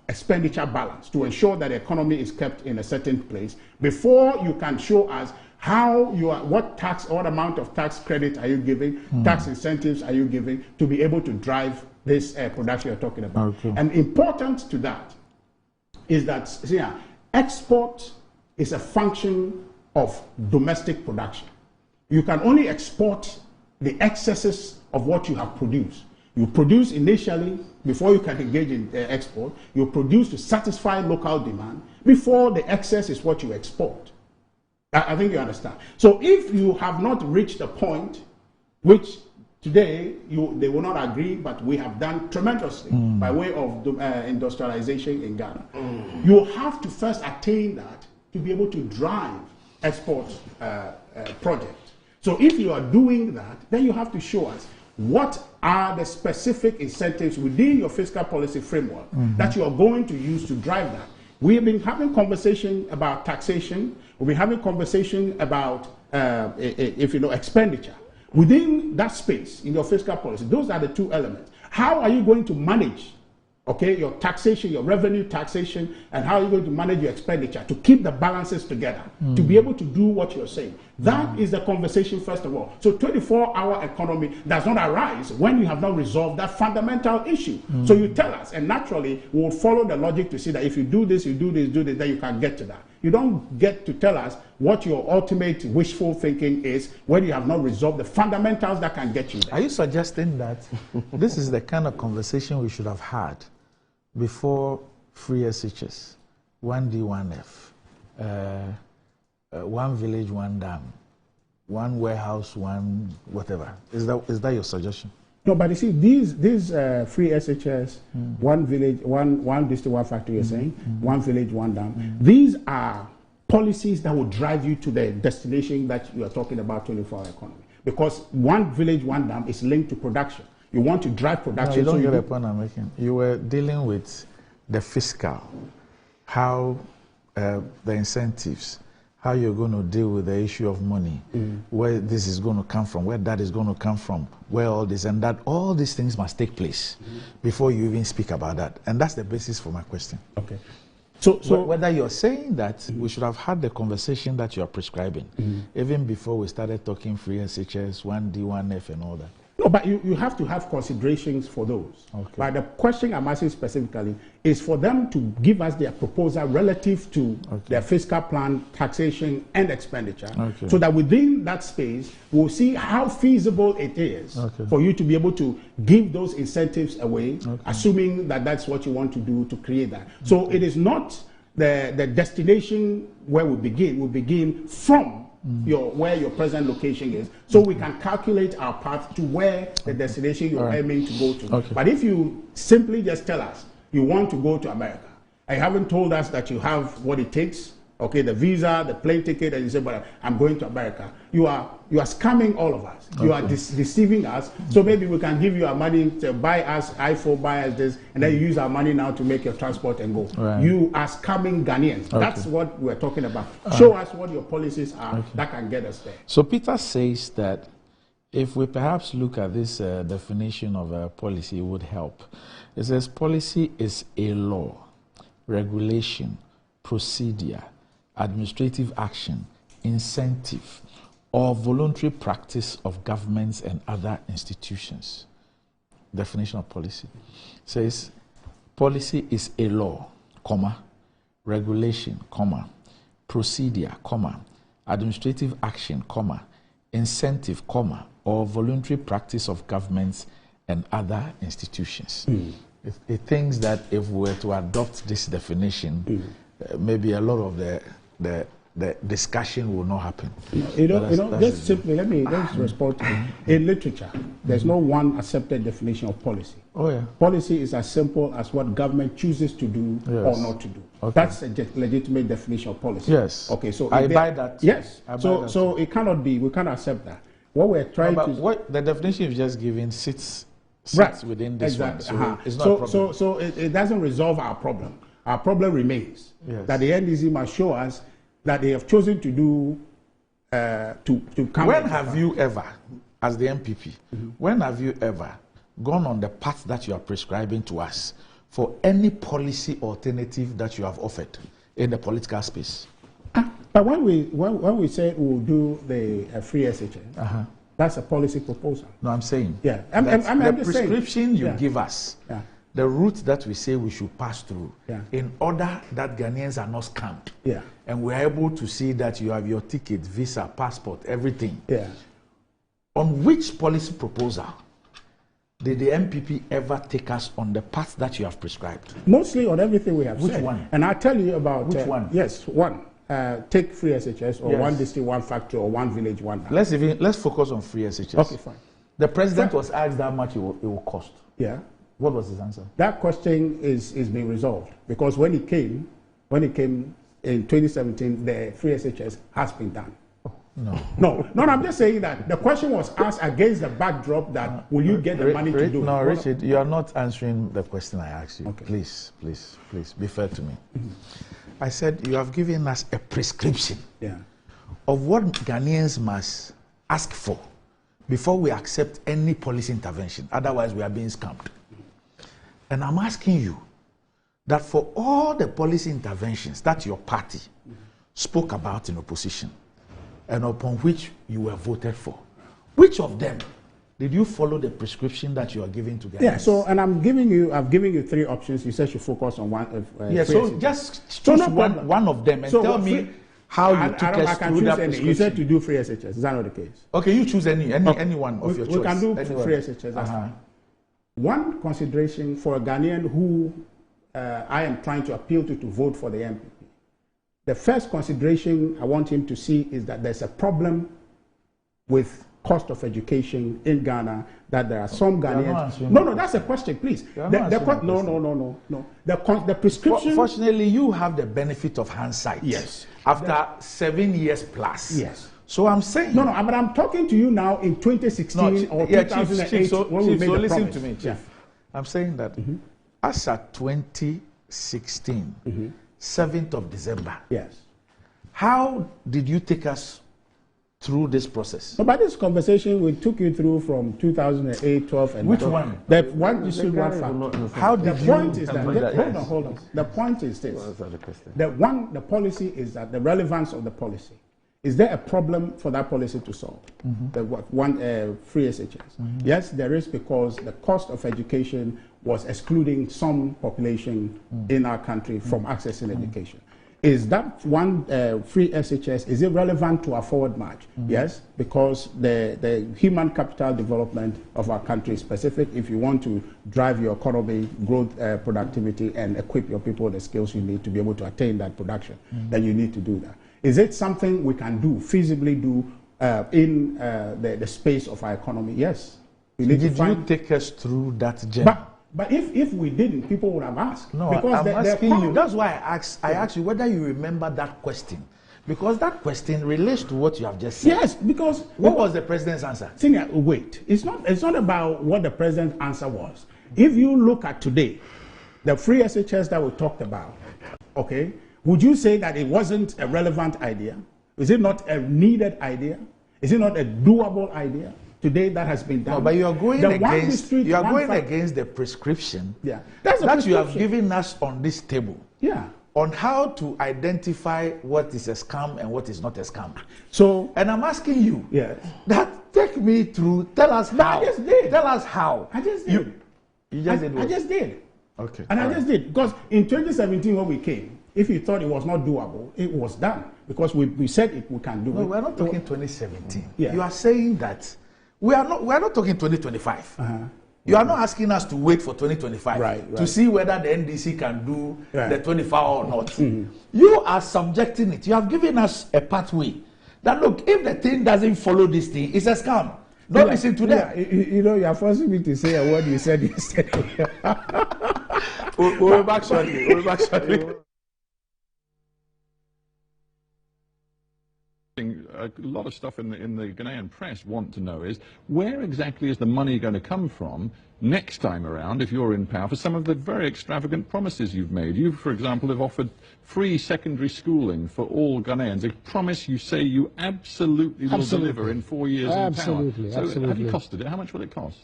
expenditure balance to ensure that the economy is kept in a certain place before you can show us how you are, what amount of tax credit are you giving, tax incentives are you giving to be able to drive this production you're talking about. And important to that is that export is a function of domestic production. You can only export the excesses of what you have produced. You produce initially before you can engage in export. You produce to satisfy local demand before the excess is what you export. I think you understand. So if you have not reached a point which today they will not agree, but we have done tremendously by way of industrialization in Ghana, you have to first attain that to be able to drive export projects. So if you are doing that, then you have to show us what are the specific incentives within your fiscal policy framework that you are going to use to drive that. We have been having conversation about taxation. We've been having conversation about expenditure. Within that space, in your fiscal policy, those are the two elements. How are you going to manage, your taxation, your revenue taxation, and how are you going to manage your expenditure to keep the balances together, to be able to do what you're saying? That is the conversation, first of all. So 24-hour economy does not arise when you have not resolved that fundamental issue. So you tell us, and naturally, we'll follow the logic to see that if you do this, then you can get to that. You don't get to tell us what your ultimate wishful thinking is when you have not resolved the fundamentals that can get you there. Are you suggesting that this is the kind of conversation we should have had before free SHS, 1D, 1F, one village, one dam, one warehouse, one whatever? Is that your suggestion? No, but you see, these free SHS, one village, one district, one factory, you're saying, one village, one dam. These are policies that will drive you to the destination that you are talking about, 24-hour economy. Because one village, one dam is linked to production. You want to drive production. No, you don't get the point I'm making. You were dealing with the fiscal, how the incentives, how you're going to deal with the issue of money, where this is going to come from, where that is going to come from, where all this and that, all these things must take place before you even speak about that. And that's the basis for my question. Okay. So whether you're saying that we should have had the conversation that you are prescribing, even before we started talking free SHS, 1D, 1F and all that. No, but you have to have considerations for those. Okay. But the question I'm asking specifically is for them to give us their proposal relative to their fiscal plan, taxation, and expenditure, so that within that space, we'll see how feasible it is for you to be able to give those incentives away, assuming that that's what you want to do to create that. So it is not the destination where we begin. We begin from where your present location is, so we can calculate our path to where the destination you're aiming to go to. But if you simply just tell us you want to go to America, and you haven't told us that you have what it takes, the visa, the plane ticket, and you say, but I'm going to America, you are scamming all of us. You are deceiving us. So maybe we can give you our money to buy us iPhone, buy us this, and then you use our money now to make your transport and go. You are scamming Ghanaians. That's what we're talking about. Show us what your policies are that can get us there. So Peter says that if we perhaps look at this definition of a policy, it would help. It says policy is a law regulation, procedure, administrative action, incentive, or voluntary practice of governments and other institutions. Definition of policy says policy is a law, comma, regulation, comma, procedure, comma, administrative action, comma, incentive, comma, or voluntary practice of governments and other institutions. It thinks that if we were to adopt this definition, maybe a lot of the discussion will not happen. Just simply, let me respond to it. In literature, there's no one accepted definition of policy. Oh, yeah. Policy is as simple as what government chooses to do or not to do. Okay. That's a legitimate definition of policy. Yes. Okay, so I buy that. Yes. So it cannot be, we cannot accept that. What we're trying to... What the definition you've just given sits within this one. So it's not a problem. So it doesn't resolve our problem. Our problem remains. Yes. That the NDC must show us that they have chosen to do to come. When have you ever, as the MPP, when have you ever gone on the path that you are prescribing to us for any policy alternative that you have offered in the political space? But when we said we'll do the free SHS, that's a policy proposal. No, I'm saying. Yeah, the prescription you give us. Yeah. The route that we say we should pass through in order that Ghanaians are not scammed. Yeah. And we're able to see that you have your ticket, visa, passport, everything. Yeah. On which policy proposal did the MPP ever take us on the path that you have prescribed? Mostly on everything we have said. Which one? And I'll tell you about... Which one? Yes, one. Take free SHS or one district, one factory, or one village, one house. Let's focus on free SHS. Okay, fine. The president was asked how much it will cost. Yeah. What was his answer? That question is being resolved because when it came in 2017, the free SHS has been done. No, I'm just saying that the question was asked against the backdrop that will you get the money to do it? No, Richard, you are not answering the question I asked you. Okay. Please, be fair to me. I said you have given us a prescription of what Ghanaians must ask for before we accept any policy intervention. Otherwise, we are being scammed. And I'm asking you that for all the policy interventions that your party spoke about in opposition and upon which you were voted for, which of them did you follow the prescription that you are giving to Ghanaians? Yeah, so, and I've given you three options. You said you focus on one. So just choose one of them and tell me how you took us through that prescription. You said to do free SHS. Is that not the case? Okay, you choose any one of your choice. We can do free SHS. That's fine. One consideration for a Ghanaian who I am trying to appeal to vote for the MPP. The first consideration I want him to see is that there's a problem with cost of education in Ghana, that there are some Ghanaians... No, that's a question, please. No. The prescription... Fortunately, you have the benefit of hindsight. Yes. After 7 years plus. Yes. So I'm saying... No, but I'm talking to you now in 2016 or 2008 Chief, when we made the listen promise. to me, Chief. Yeah. I'm saying that as at 2016, 7th of December, how did you take us through this process? So by this conversation, we took you through from 2008, 12, and... Which one? The one you should want from. How did the point is that... Hold on. The point is this. The policy is that the relevance of the policy. Is there a problem for that policy to solve? The free SHS? Yes, there is, because the cost of education was excluding some population in our country from accessing education. Is that one free SHS, is it relevant to our forward march? Yes, because the human capital development of our country is specific. If you want to drive your economy, growth, productivity, and equip your people with the skills you need to be able to attain that production, then you need to do that. Is it something we can do, feasibly do, in the space of our economy? Yes. Did you take us through that journey? But if we didn't, people would have asked. No, because I'm asking you. That's why I asked you whether you remember that question. Because that question relates to what you have just said. Yes, because... What was the president's answer? Senior, wait. It's not about what the president's answer was. If you look at today, the free SHS that we talked about, okay, would you say that it wasn't a relevant idea? Is it not a needed idea? Is it not a doable idea? Today that has been done. No, but you are going against the prescription that you have given us on this table. Yeah. On how to identify what is a scam and what is not a scam. So, and I'm asking you, that take me through. Tell us how. I just did. Tell us how. I just did. You just did. I just did. Okay. And I just did because in 2017 when we came, if you thought it was not doable, it was done because we said we can do it. No, we're not talking 2017. Yeah. You are saying that we are not talking 2025. You are not asking us to wait for 2025 to see whether the NDC can do the 24 or not. You are subjecting it. You have given us a pathway that look, if the thing doesn't follow this thing, it's a scam. Don't listen to them. You know, you are forcing me to say a word you said yesterday. We'll be back shortly. We'll be back shortly. A lot of stuff in the Ghanaian press want to know is where exactly is the money going to come from next time around if you're in power for some of the very extravagant promises you've made. You, for example, have offered free secondary schooling for all Ghanaians, a promise you say you absolutely will deliver in 4 years in power. So have you costed it? How much will it cost?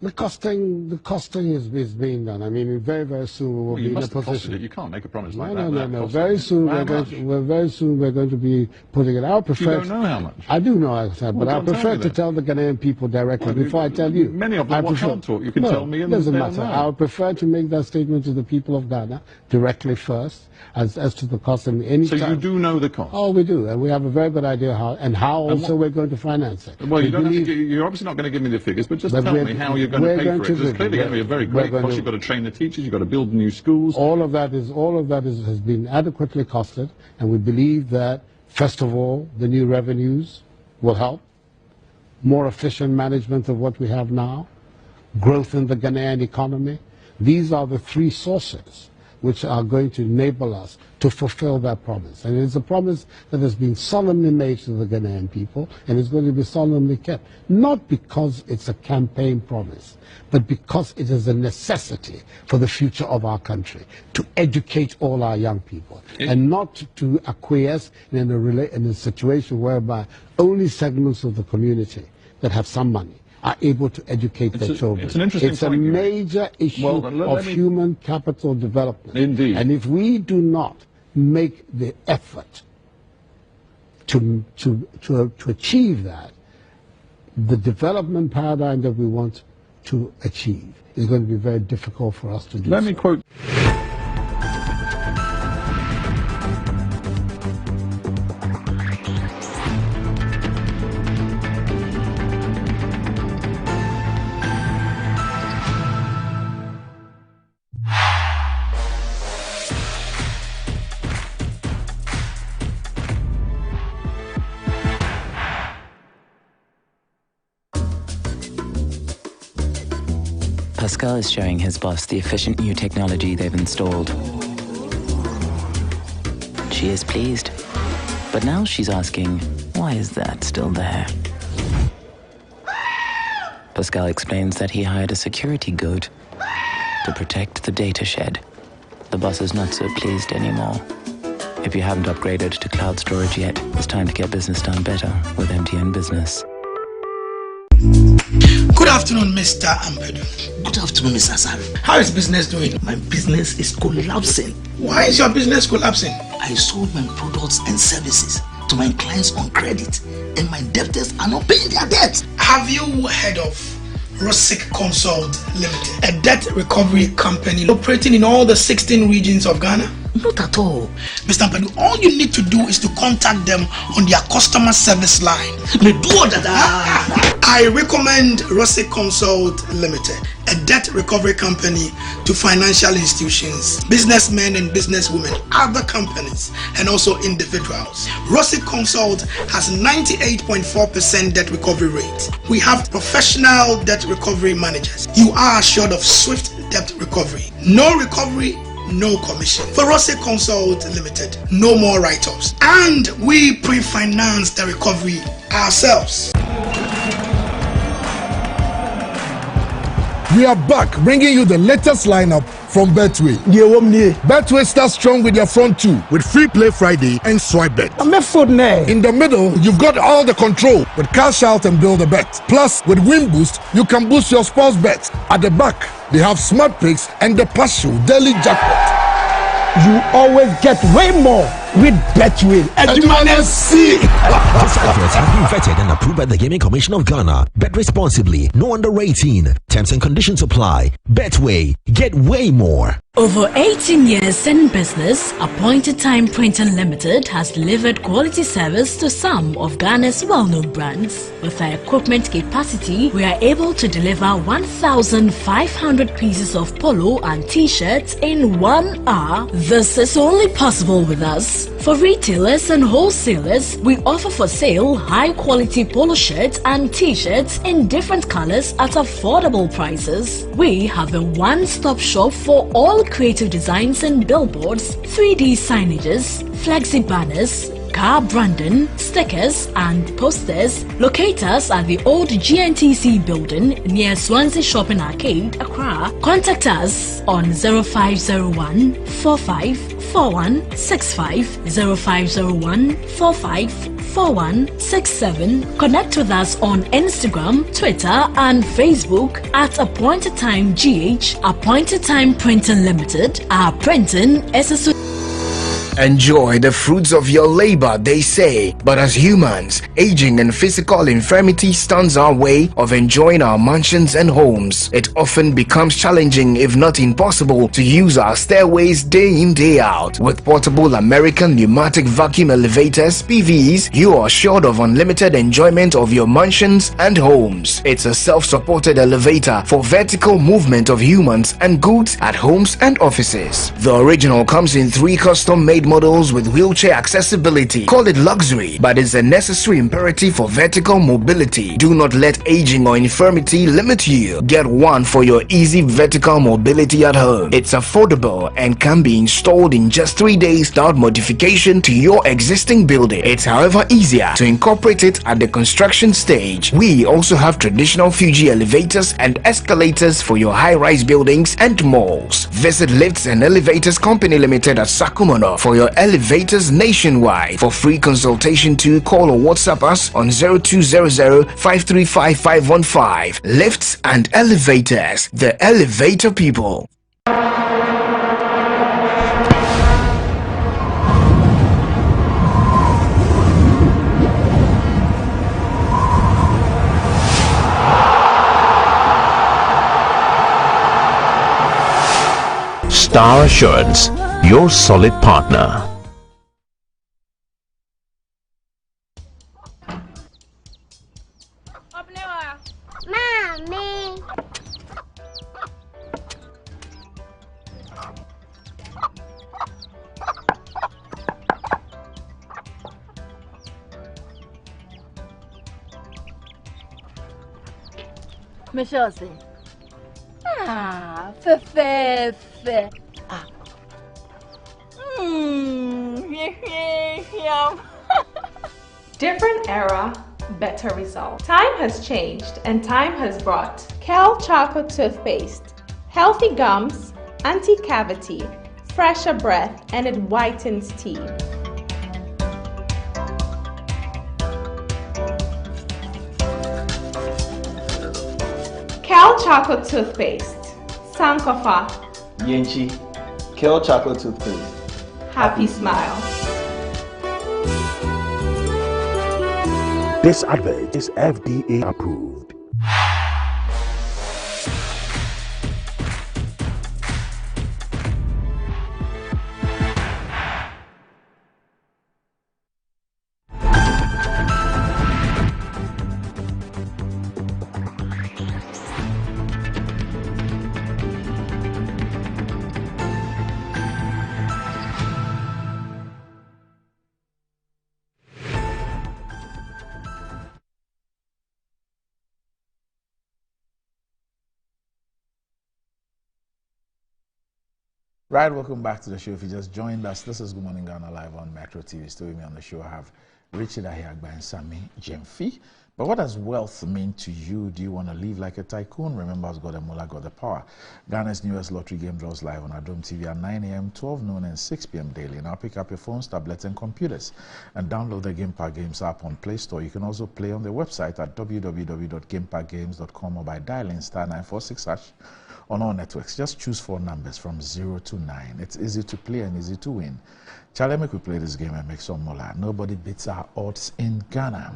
The costing is being done. I mean, very, very soon we will be in a position. You can't make a promise like that. No. Very soon we're going to be putting it out. You don't know how much. I do know, I said, but I prefer to tell the Ghanaian people directly before I tell you. Many of them can't talk. You can tell me. It doesn't matter. I would prefer to make that statement to the people of Ghana directly first, as to the cost. And any so you do know the cost. Oh, we do, and we have a very good idea how also we're going to finance it. Well, you're obviously not going to give me the figures, but just tell me how you're going to pay for it. It's clearly going to be a very great cost. You've got to train the teachers, you've got to build new schools. All of that has been adequately costed, and we believe that, first of all, the new revenues will help, more efficient management of what we have now, growth in the Ghanaian economy. These are the three sources which are going to enable us to fulfill that promise. And it's a promise that has been solemnly made to the Ghanaian people, and it's going to be solemnly kept. Not because it's a campaign promise, but because it is a necessity for the future of our country, to educate all our young people, and not to acquiesce in a situation whereby only segments of the community that have some money are able to educate their children. It's a major issue of human capital development. Indeed. And if we do not make the effort to achieve that, the development paradigm that we want to achieve is going to be very difficult for us to do. Let me quote. Pascal is showing his boss the efficient new technology they've installed. She is pleased, but now she's asking, why is that still there? Pascal explains that he hired a security goat to protect the data shed. The boss is not so pleased anymore. If you haven't upgraded to cloud storage yet, it's time to get business done better with MTN Business. Good afternoon, Mr. Ampadu. Good afternoon, Mr. Asari. How is business doing? My business is collapsing. Why is your business collapsing? I sold my products and services to my clients on credit, and my debtors are not paying their debts. Have you heard of Rosic Consult Limited, a debt recovery company operating in all the 16 regions of Ghana? Not at all. Mr. Ampadu, all you need to do is to contact them on their customer service line. I recommend Rosic Consult Limited, a debt recovery company to financial institutions, businessmen and businesswomen, other companies, and also individuals. Rosic Consult has 98.4% debt recovery rate. We have professional debt recovery managers. You are assured of swift debt recovery. No recovery, no commission. For Rosic Consult Limited, no more write-offs. And we pre-finance the recovery ourselves. We are back, bringing you the latest lineup from Betway. Betway starts strong with your front two, with Free Play Friday and Swipe Bet. In the middle, you've got all the control with Cash Out and Build a Bet. Plus, with Win Boost, you can boost your sports bets. At the back, they have Smart Picks and the partial Daily Jackpot. you always get way more with Betway. This advert has been vetted and approved by the Gaming Commission of Ghana. Bet responsibly. No under 18. Terms and conditions apply. Betway. Get way more. Over 18 years in business, Appointed Time Printing Limited has delivered quality service to some of Ghana's well-known brands. With our equipment capacity, we are able to deliver 1,500 pieces of polo and t-shirts in 1 hour. This is only possible with us. For retailers and wholesalers, we offer for sale high-quality polo shirts and t-shirts in different colors at affordable prices. We have a one-stop shop for all creative designs and billboards, 3D signages, flexi banners, car branding, stickers and posters. Locate us at the old GNTC building near Swansea Shopping Arcade, Accra. Contact us on 0501 454165, 0501 454167. Connect with us on Instagram, Twitter and Facebook at Appointed Time GH. Appointed Time Printing Limited. Our printing is a Enjoy the fruits of your labor, they say. But as humans, aging and physical infirmity stands our way of enjoying our mansions and homes. It often becomes challenging, if not impossible, to use our stairways day in, day out. With portable American pneumatic vacuum elevators, PVs, you are assured of unlimited enjoyment of your mansions and homes. It's a self-supported elevator for vertical movement of humans and goods at homes and offices. The original comes in 3 custom-made models with wheelchair accessibility. Call it luxury, but it's a necessary imperative for vertical mobility. Do not let aging or infirmity limit you. Get one for your easy vertical mobility at home. It's affordable and can be installed in just 3 days without modification to your existing building. It's however easier to incorporate it at the construction stage. We also have traditional Fuji elevators and escalators for your high-rise buildings and malls. Visit Lifts and Elevators Company Limited at Sakumono for your elevators nationwide. For free consultation to call or WhatsApp us on 0200-535-515. Lifts and Elevators, the elevator people. Star Assurance, your solid partner. Mommy. Michelle say, fe. Different era, better result. Time has changed and time has brought Kel Charcoal Toothpaste. Healthy gums, anti-cavity, fresher breath, and it whitens teeth. Kel Charcoal Toothpaste. Sankofa. Yenchi. Kel Chocolate Toothpaste. Happy smile. This advert is FDA approved. Right, welcome back to the show. If you just joined us, this is Good Morning Ghana live on Metro TV. Still with me on the show, I have Richard Ahiagba and Sammy Jemfi. But what does wealth mean to you? Do you want to live like a tycoon? Remember, as God and Mullah got the power. Ghana's newest lottery game draws live on Adom TV at 9 a.m., 12 noon, and 6 p.m. daily. Now pick up your phones, tablets, and computers and download the Game Park Games app on Play Store. You can also play on the website at www.gameparkgames.com or by dialing *946# on all networks. Just choose 4 numbers from 0 to 9. It's easy to play and easy to win. Charlie, make we play this game and make some moolah. Nobody beats our odds in Ghana.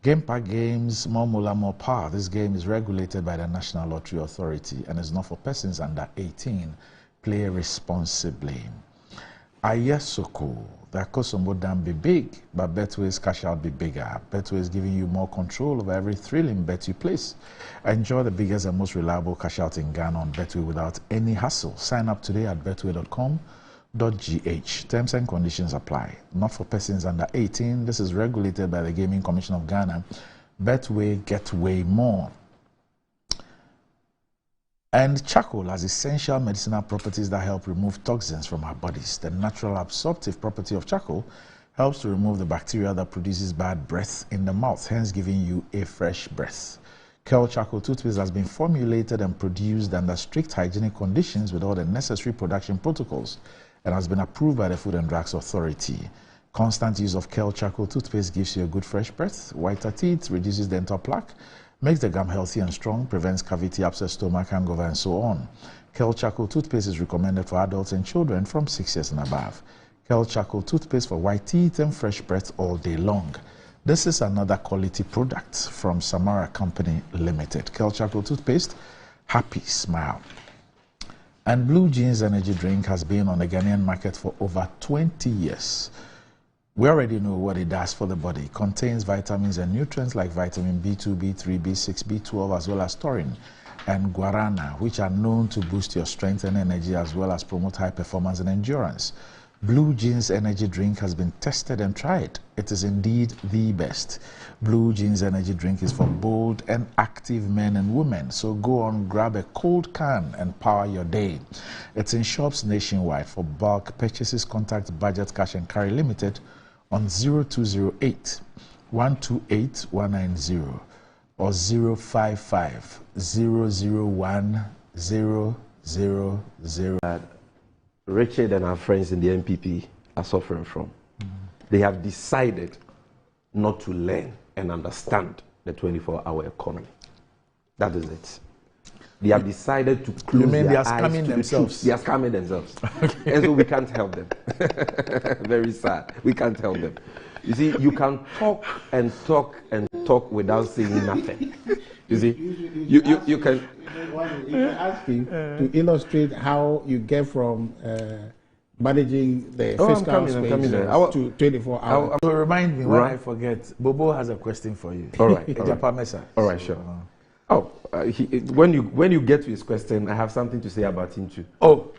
Game Park Games, more moolah, more power. This game is regulated by the National Lottery Authority and is not for persons under 18. Play responsibly. Ayesoko, the Akosombo dam be big, but Betway's cash out be bigger. Betway is giving you more control over every thrilling bet you place. Enjoy the biggest and most reliable cash out in Ghana on Betway without any hassle. Sign up today at betway.com.gh. Terms and conditions apply. Not for persons under 18. This is regulated by the Gaming Commission of Ghana. Betway, get way more. And charcoal has essential medicinal properties that help remove toxins from our bodies. The natural absorptive property of charcoal helps to remove the bacteria that produces bad breath in the mouth, hence giving you a fresh breath. Kel Charcoal toothpaste has been formulated and produced under strict hygienic conditions with all the necessary production protocols and has been approved by the Food and Drugs Authority. Constant use of Kel Charcoal toothpaste gives you a good fresh breath, whiter teeth, reduces dental plaque, makes the gum healthy and strong, prevents cavity, upset stomach, hangover, and so on. Kel Charcoal toothpaste is recommended for adults and children from 6 years and above. Kel Charcoal toothpaste for white teeth and fresh breath all day long. This is another quality product from Samara Company Limited. Kel Charcoal toothpaste, happy smile. And Blue Jeans energy drink has been on the Ghanaian market for over 20 years. We already know what it does for the body. It contains vitamins and nutrients like vitamin B2, B3, B6, B12, as well as taurine and guarana, which are known to boost your strength and energy as well as promote high performance and endurance. Blue Jeans energy drink has been tested and tried. It is indeed the best. Blue Jeans energy drink is for bold and active men and women. So go on, grab a cold can and power your day. It's in shops nationwide. For bulk purchases, contact Budget Cash and Carry Limited on 0208 128 190 or 055 001 000. Richard and our friends in the MPP are suffering from. They have decided not to learn and understand the 24-hour economy. That is it. They have decided to close you mean their they are eyes scamming to themselves? They are scamming themselves. And so we can't help them. Very sad. We can't help them. You see, you can talk and talk and talk without saying nothing. You see, you can. You can ask him to illustrate how you get from managing the fiscal space to 24 hours. To remind me, when I forget, Bobo has a question for you. All right. All right, sure. When you get to his question, I have something to say about him too.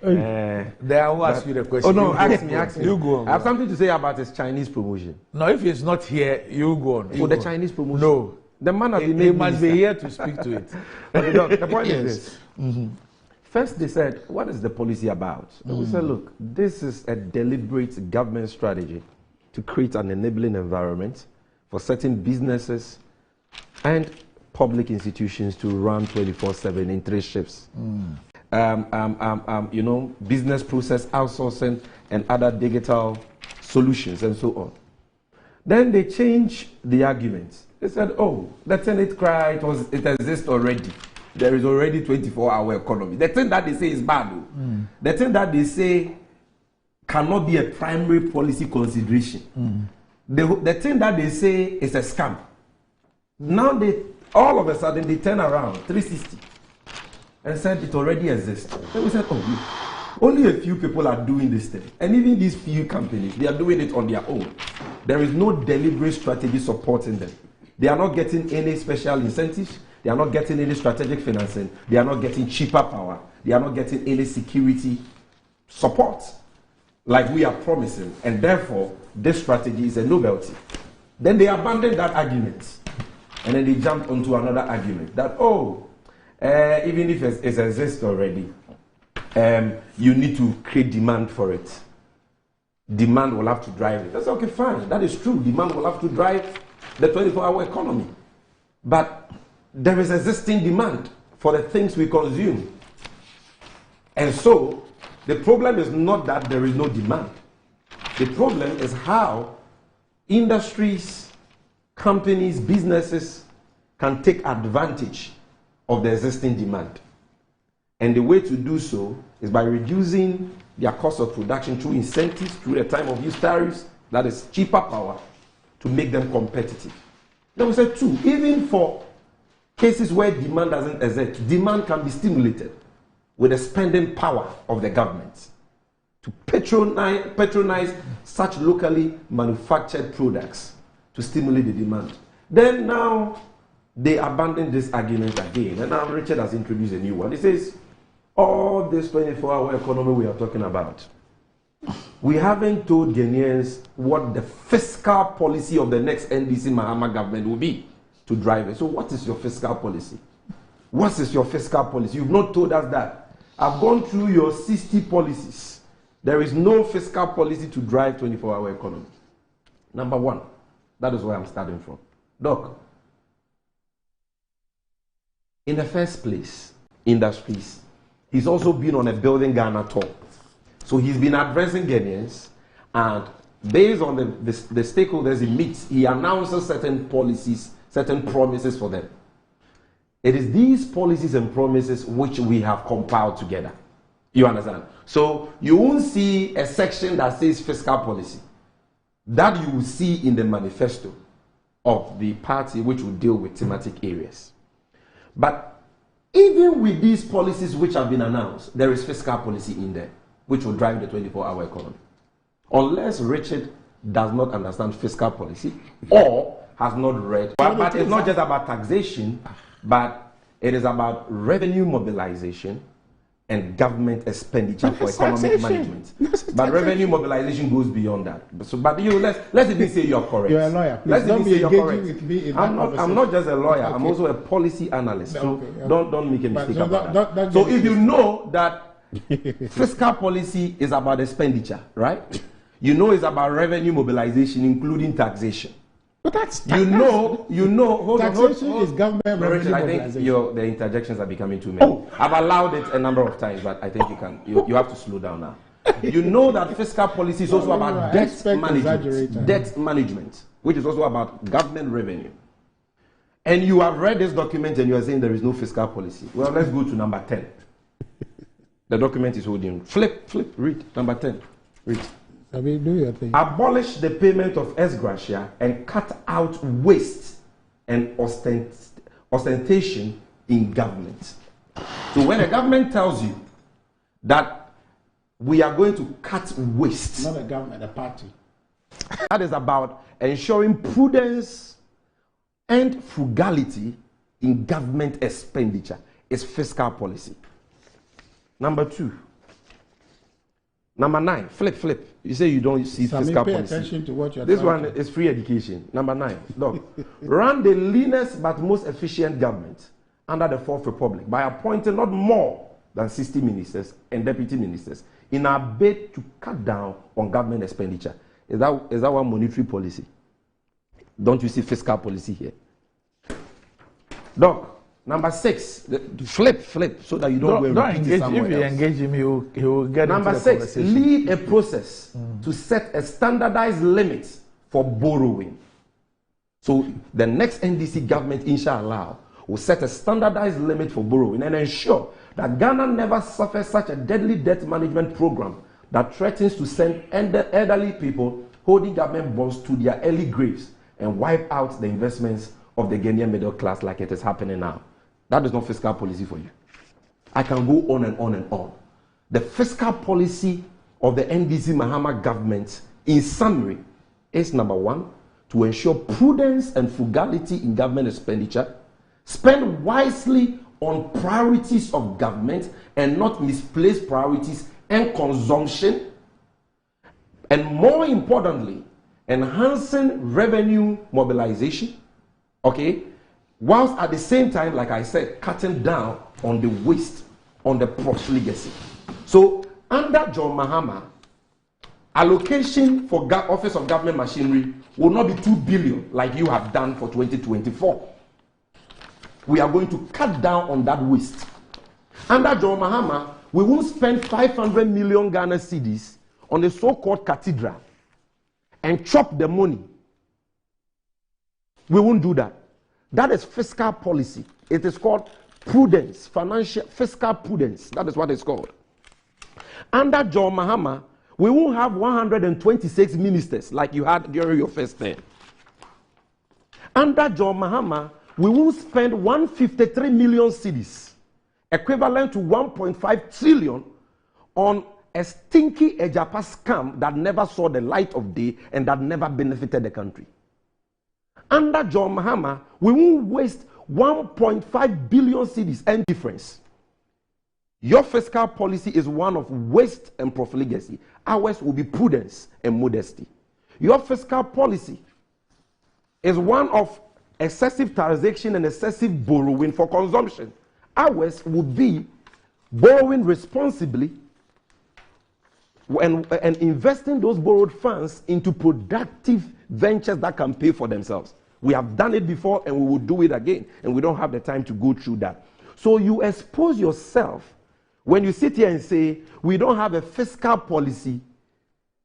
Then I will ask you the question. Oh no, ask me. You go on. I have something to say about his Chinese promotion. No, if he's not here, you go on. The Chinese promotion? No. The man has been He must be here to speak to it. The point is this. First they said, what is the policy about? And we said, look, this is a deliberate government strategy to create an enabling environment for certain businesses and public institutions to run 24/7 in 3 shifts. Business process outsourcing and other digital solutions and so on. Then they changed the argument. They said, oh, the Senate cry, it exists already. There is already 24-hour economy. The thing that they say is bad. The thing that they say cannot be a primary policy consideration. The thing that they say is a scam. Now all of a sudden they turn around 360 and said it already exists. Then we said, oh, look, only a few people are doing this thing. And even these few companies, they are doing it on their own. There is no deliberate strategy supporting them. They are not getting any special incentives. They are not getting any strategic financing. They are not getting cheaper power. They are not getting any security support like we are promising. And therefore, this strategy is a novelty. Then they abandoned that argument. And then they jumped onto another argument that, even if it exists already, you need to create demand for it. Demand will have to drive it. That's okay, fine. That is true. Demand will have to drive the 24-hour economy. But there is existing demand for the things we consume. And so, the problem is not that there is no demand. The problem is how industries, companies, businesses can take advantage of the existing demand. And the way to do so is by reducing their cost of production through incentives, through the time of use tariffs, that is cheaper power, to make them competitive. Then we said 2, even for cases where demand doesn't exist, demand can be stimulated with the spending power of the government to patronize such locally manufactured products to stimulate the demand. Then now they abandon this argument again, and now Richard has introduced a new one. He says, all this 24-hour economy we are talking about, we haven't told Ghanaians what the fiscal policy of the next NDC Mahama government will be to drive it. So what is your fiscal policy? What is your fiscal policy? You've not told us that. I've gone through your 60 policies. There is no fiscal policy to drive 24-hour economy. Number 1, that is where I'm starting from. Doc, in the first place, industries, he's also been on a Building Ghana tour. So he's been addressing Ghanaians, and based on the stakeholders he meets, he announces certain policies, certain promises for them. It is these policies and promises which we have compiled together. You understand? So you won't see a section that says fiscal policy. That you will see in the manifesto of the party which will deal with thematic areas. But even with these policies which have been announced, there is fiscal policy in there which will drive the 24-hour economy. Unless Richard does not understand fiscal policy or has not read. But it's not just about taxation, but it is about revenue mobilization and government expenditure for economic management. But revenue mobilization goes beyond that. But you, let's even say you're correct. You're a lawyer. Please Let's don't even be say you're engaging correct. with me in I'm not just a lawyer. Okay. I'm also a policy analyst. So Okay. don't make a mistake so about don't that. get So if it you twisted. know that fiscal policy is about expenditure, right? You know it's about revenue mobilization, including taxation. But that's You know. Hold on. taxation is government revenue Richard, I think mobilization. the interjections are becoming too many. I've allowed it a number of times, but I think you have to slow down now. You know that fiscal policy is also about debt management, which is also about government revenue. And you have read this document and you are saying there is no fiscal policy. Well, let's go to number 10. The document is holding. Flip, read. Number 10. Read. I mean, do your thing. Abolish the payment of ex gratia and cut out waste and ostentation in government. So when a government tells you that we are going to cut waste, Not a government, a party. that is about ensuring prudence and frugality in government expenditure. It's fiscal policy. Number 2. Number 9, flip. You say you don't see fiscal pay policy. attention to what you're This trying one to- is free education. Number 9, look. Run the leanest but most efficient government under the Fourth Republic by appointing not more than 60 ministers and deputy ministers in our bid to cut down on government expenditure. Is that one monetary policy? Don't you see fiscal policy here? Doc, number 6, flip, so that you don't go and Don't repeat it engage. somewhere If you else. engage him, he will get Number into the 6, conversation. lead a process to set a standardized limit for borrowing. So the next NDC government, inshallah, will set a standardized limit for borrowing and ensure that Ghana never suffers such a deadly debt management program that threatens to send elderly people holding government bonds to their early graves and wipe out the investments of the Ghanaian middle class like it is happening now. That is not fiscal policy for you. I can go on and on and on. The fiscal policy of the NDC Mahama government, in summary, is number 1, to ensure prudence and frugality in government expenditure, spend wisely on priorities of government and not misplace priorities and consumption, and more importantly, enhancing revenue mobilization, okay, whilst at the same time, like I said, cutting down on the waste, on the profligacy. So under John Mahama, allocation for Office of Government Machinery will not be 2 billion like you have done for 2024. We are going to cut down on that waste. Under John Mahama, we won't spend 500 million Ghana cedis on the so-called cathedral and chop the money. We won't do that. That is fiscal policy. It is called prudence, fiscal prudence. That is what it's called. Under John Mahama, we won't have 126 ministers like you had during your first term. Under John Mahama, we will spend 153 million cedis, equivalent to 1.5 trillion, on a stinky Ejapa scam that never saw the light of day and that never benefited the country. Under John Mahama, we will waste 1.5 billion cedis and difference. Your fiscal policy is one of waste and profligacy. Ours will be prudence and modesty. Your fiscal policy is one of excessive taxation and excessive borrowing for consumption. Ours will be borrowing responsibly and investing those borrowed funds into productive ventures that can pay for themselves. We have done it before and we will do it again, and we don't have the time to go through that. So you expose yourself when you sit here and say, we don't have a fiscal policy,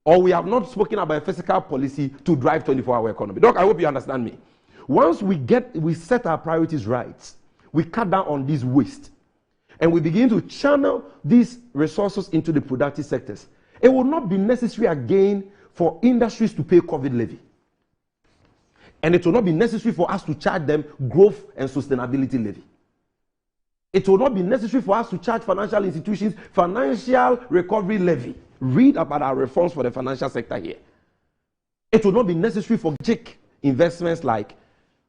or we have not spoken about a fiscal policy to drive 24-hour economy. Doc, I hope you understand me. Once we set our priorities right, we cut down on this waste, and we begin to channel these resources into the productive sectors. It will not be necessary again for industries to pay COVID levy. And it will not be necessary for us to charge them growth and sustainability levy. It will not be necessary for us to charge financial institutions financial recovery levy. Read about our reforms for the financial sector here. It will not be necessary for strategic investments like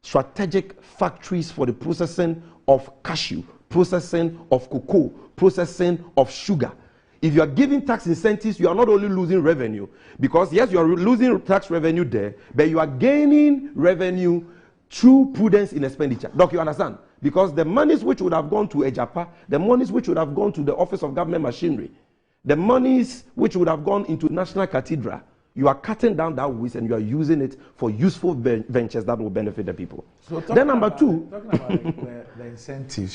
strategic factories for the processing of cashew, processing of cocoa, processing of sugar. If you are giving tax incentives, you are not only losing revenue, because yes, you are losing tax revenue there, but you are gaining revenue through prudence in expenditure. Doc, you understand? Because the monies which would have gone to Ejapa, the monies which would have gone to the Office of Government Machinery, the monies which would have gone into National Cathedral, you are cutting down that waste and you are using it for useful ventures that will benefit the people. So then number two. Talking about the incentives.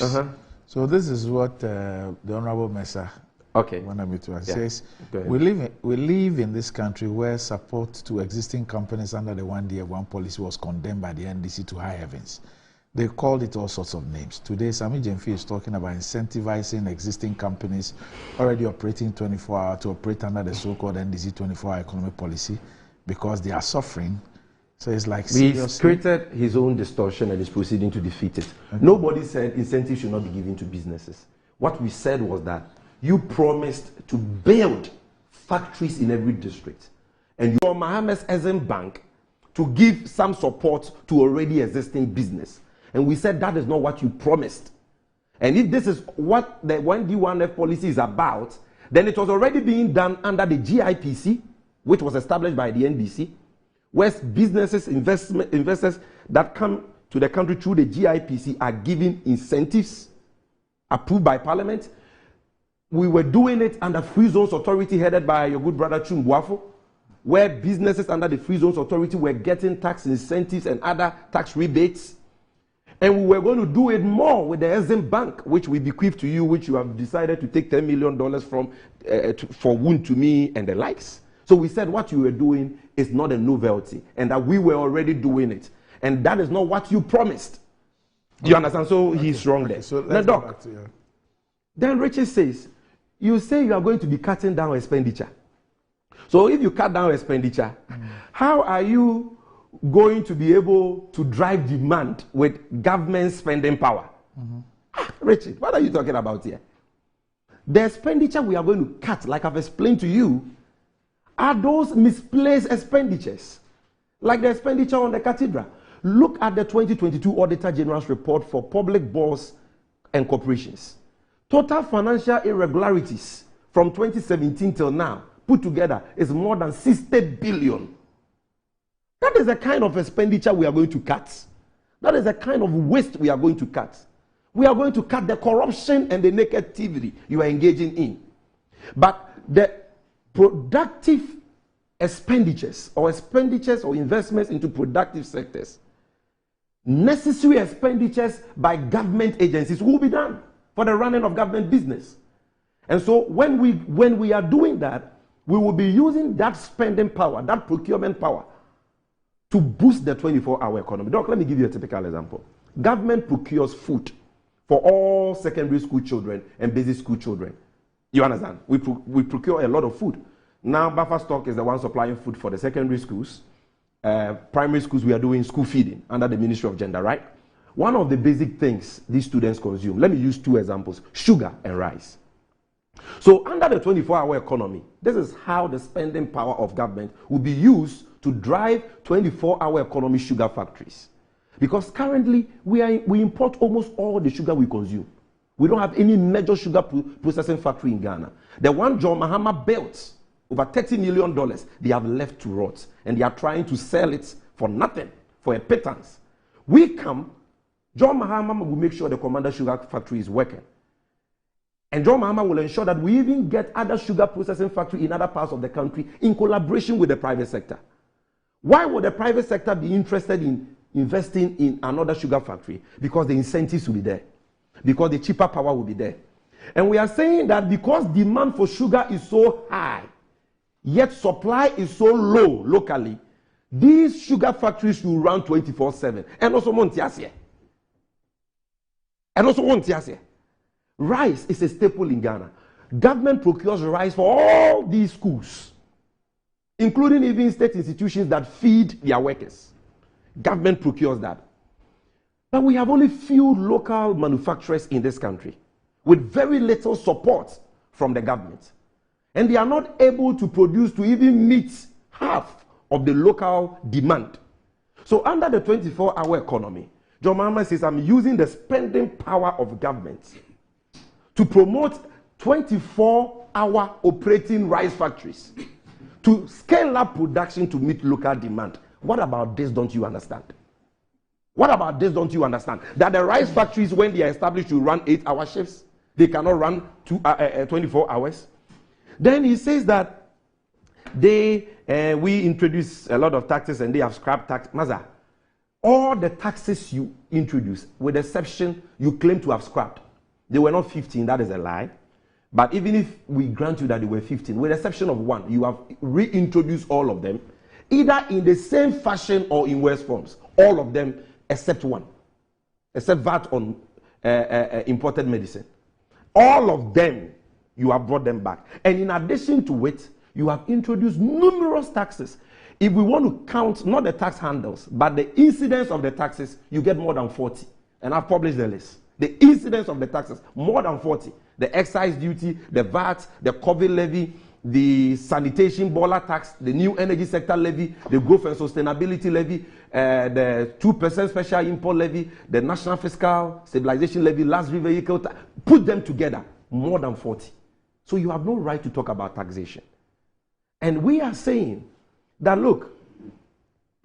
So this is what the Honorable Mesa wanted me to say. Says, we live in this country where support to existing companies under the one day one policy was condemned by the NDC to high heavens. They called it all sorts of names. Today, Sami Jemfi is talking about incentivizing existing companies already operating 24 hours to operate under the so-called NDC 24-hour economic policy because they are suffering. So it's like he's created his own distortion and is proceeding to defeat it. Nobody said incentives should not be given to businesses. What we said was that you promised to build factories in every district, and your Mohammed's Exim Bank to give some support to already existing business. And we said that is not what you promised. And if this is what the 1D1F policy is about, then it was already being done under the GIPC, which was established by the NDC, where businesses, investors that come to the country through the GIPC are given incentives approved by Parliament. We were doing it under Free Zones Authority headed by your good brother Chumbuafo, where businesses under the Free Zones Authority were getting tax incentives and other tax rebates. And we were going to do it more with the Exim Bank, which we bequeath to you, which you have decided to take $10 million from for Wound to Me and the likes. So we said what you were doing is not a novelty, and that we were already doing it. And that is not what you promised. Do you understand? So he's wrong there. So now, Doc, then Richard says, you say you are going to be cutting down expenditure. So if you cut down expenditure, how are you going to be able to drive demand with government spending power? Richard, what are you talking about here? The expenditure we are going to cut, like I've explained to you, are those misplaced expenditures, like the expenditure on the cathedral. Look at the 2022 Auditor General's report for public boards and corporations. Total financial irregularities from 2017 till now, put together, is more than 60 billion. That is the kind of expenditure we are going to cut. That is the kind of waste we are going to cut. We are going to cut the corruption and the negativity you are engaging in. But the productive expenditures or investments into productive sectors, necessary expenditures by government agencies will be done for the running of government business. And so when we are doing that, we will be using that spending power, that procurement power, to boost the 24-hour economy. Doc, let me give you a typical example. Government procures food for all secondary school children and basic school children. You understand? We procure a lot of food. Now, Buffer Stock is the one supplying food for the secondary schools. Primary schools, we are doing school feeding under the Ministry of Gender, right? One of the basic things these students consume, let me use 2 examples, sugar and rice. So under the 24-hour economy, this is how the spending power of government will be used to drive 24-hour economy sugar factories. Because currently, we import almost all the sugar we consume. We don't have any major sugar processing factory in Ghana. The one John Mahama built, over $30 million, they have left to rot. And they are trying to sell it for nothing, for a pittance. We come, John Mahama will make sure the Commander Sugar Factory is working. And John Mahama will ensure that we even get other sugar processing factory in other parts of the country in collaboration with the private sector. Why would the private sector be interested in investing in another sugar factory? Because the incentives will be there. Because the cheaper power will be there. And we are saying that because demand for sugar is so high, yet supply is so low locally, these sugar factories will run 24/7. And also Montiasia. Rice is a staple in Ghana. Government procures rice for all these schools, including even state institutions that feed their workers. Government procures that. But we have only few local manufacturers in this country with very little support from the government. And they are not able to produce to even meet half of the local demand. So under the 24-hour economy, John Mahama says, I'm using the spending power of government to promote 24-hour operating rice factories, to scale up production to meet local demand. What about this don't you understand? What about this don't you understand? That the rice factories, when they are established to run 8-hour shifts, they cannot run 24 hours. Then he says that we introduce a lot of taxes and they have scrapped tax. Maza, all the taxes you introduce, with exception you claim to have scrapped, they were not 15, that is a lie. But even if we grant you that they were 15, with exception of one, you have reintroduced all of them, either in the same fashion or in worse forms. All of them except one, except VAT on imported medicine. All of them, you have brought them back. And in addition to it, you have introduced numerous taxes. If we want to count not the tax handles, but the incidence of the taxes, you get more than 40. And I've published the list. The incidence of the taxes, more than 40. The excise duty, the VAT, the COVID levy, the sanitation boiler tax, the new energy sector levy, the growth and sustainability levy, the 2% special import levy, the national fiscal stabilization levy, last vehicle tax. Put them together, more than 40. So you have no right to talk about taxation. And we are saying that, look,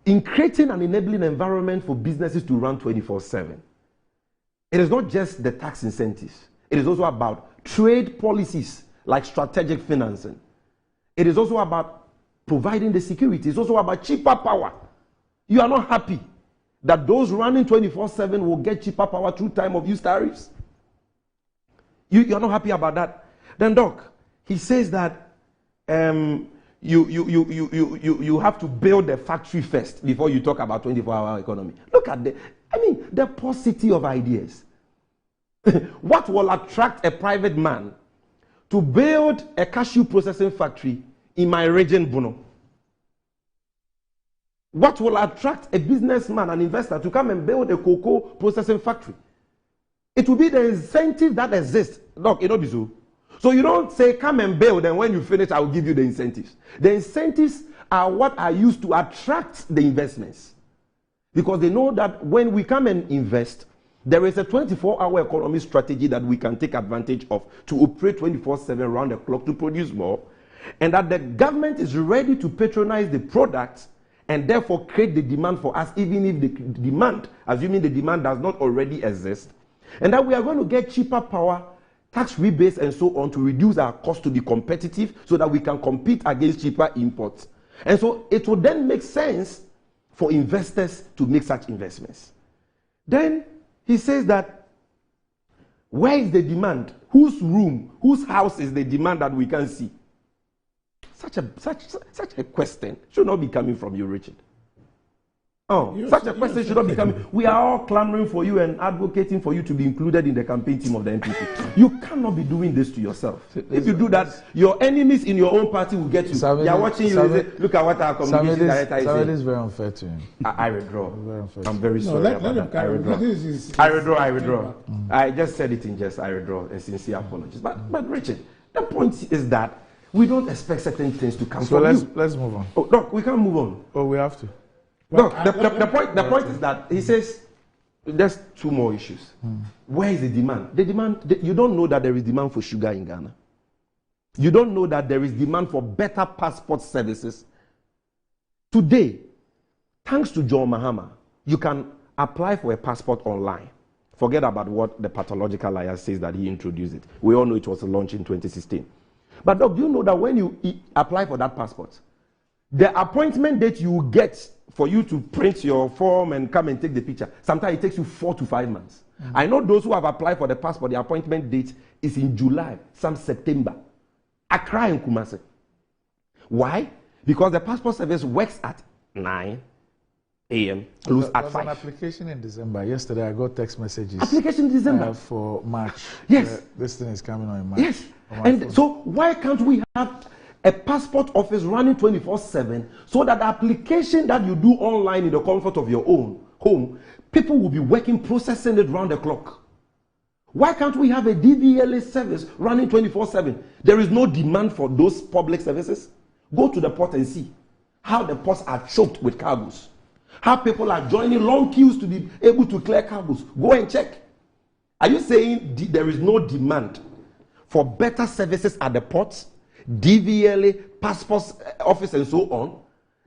in creating an enabling environment for businesses to run 24/7, it is not just the tax incentives. It is also about trade policies like strategic financing. It is also about providing the security. It's also about cheaper power. You are not happy that those running 24/7 will get cheaper power through time of use tariffs? You are not happy about that? Then, Doc, he says that you have to build the factory first before you talk about 24-hour economy. Look at the paucity of ideas. What will attract a private man to build a cashew processing factory in my region, Bono? What will attract a businessman, an investor, to come and build a cocoa processing factory? It will be the incentive that exists. Look, you know this. So you don't say, come and build, and when you finish, I will give you the incentives. The incentives are what are used to attract the investments. Because they know that when we come and invest, there is a 24-hour economy strategy that we can take advantage of to operate 24/7 around the clock to produce more, and that the government is ready to patronize the product and therefore create the demand for us, even if the demand, assuming the demand does not already exist, and that we are going to get cheaper power, tax rebates, and so on to reduce our cost to be competitive so that we can compete against cheaper imports. And so it will then make sense for investors to make such investments. Then he says that, where is the demand? Whose room, whose house is the demand that we can see? Such a question should not be coming from you, Richard. Such a question should not be coming. We are all clamoring for you and advocating for you to be included in the campaign team of the NPP. You cannot be doing this to yourself. If you do that, your enemies in your own party will get you. They are watching you and say, look at what our communication director is saying. This is very unfair to him. I withdraw. Very unfair. I'm very sorry about that. I withdraw. I just said it in jest. I withdraw and sincere apologies. But Richard, the point is that we don't expect certain things to come from you. Let's move on. Oh, Doc, we can't move on. Oh, we have to. No, the point is that he says there's two more issues. Where is the demand? You don't know that there is demand for sugar in Ghana. You don't know that there is demand for better passport services. Today, thanks to John Mahama, you can apply for a passport online. Forget about what the pathological liar says that he introduced it. We all know it was launched in 2016. But Doc, do you know that when you apply for that passport, the appointment date you get for you to print your form and come and take the picture, sometimes it takes you 4 to 5 months. I know those who have applied for the passport, the appointment date is in July, some September. Accra and Kumasi. Why? Because the passport service works at 9 a.m. close at 5. An application in December. Yesterday I got text messages. Application in December? For March. Yes. This thing is coming on in March. Yes. And so why can't we have a passport office running 24/7 so that the application that you do online in the comfort of your own home, people will be working, processing it round the clock? Why can't we have a DVLA service running 24/7? There is no demand for those public services. Go to the port and see how the ports are choked with cargoes. How people are joining long queues to be able to clear cargoes. Go and check. Are you saying there is no demand for better services at the ports, DVLA, passport office, and so on?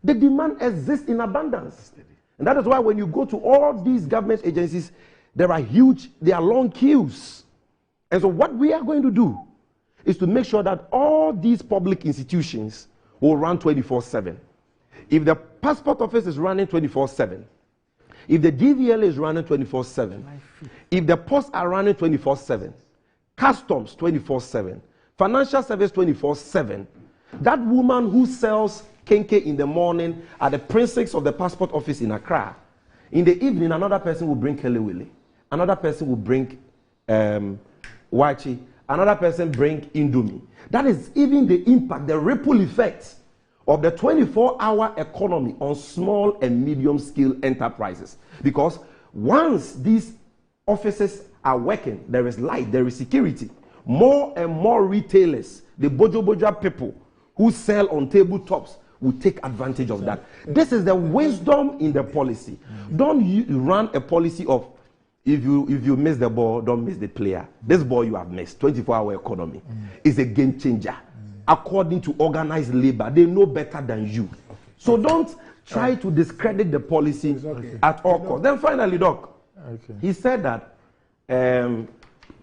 The demand exists in abundance. And that is why when you go to all these government agencies, there are long queues. And so what we are going to do is to make sure that all these public institutions will run 24/7. If the passport office is running 24/7, if the DVLA is running 24/7, if the posts are running 24/7, customs 24/7, financial service 24/7, that woman who sells kenke in the morning at the precincts of the passport office in Accra, in the evening another person will bring kelewele, another person will bring wachi, another person bring indomie. That is even the impact, the ripple effect of the 24-hour economy on small and medium-scale enterprises. Because once these offices are working, there is light, there is security. More and more retailers, the bojo people who sell on tabletops, will take advantage of that. This is the wisdom in the policy. Don't run a policy of, if you miss the ball, don't miss the player. This ball you have missed, 24-hour economy, is a game changer. According to organized labor, they know better than you. So don't try to discredit the policy at all costs. Then finally, Doc, he said that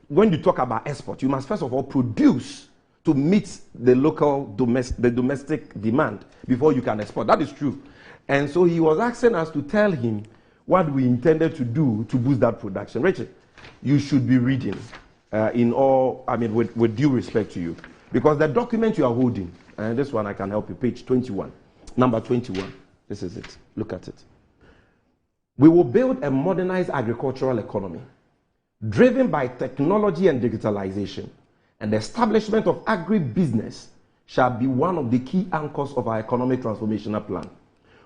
when you talk about export, you must first of all produce to meet the local domestic demand before you can export. That is true. And so he was asking us to tell him what we intended to do to boost that production. Richard, you should be reading with due respect to you. Because the document you are holding, and this one I can help you, page 21, number 21. This is it. Look at it. We will build a modernized agricultural economy driven by technology and digitalization, and the establishment of agribusiness shall be one of the key anchors of our economic transformational plan.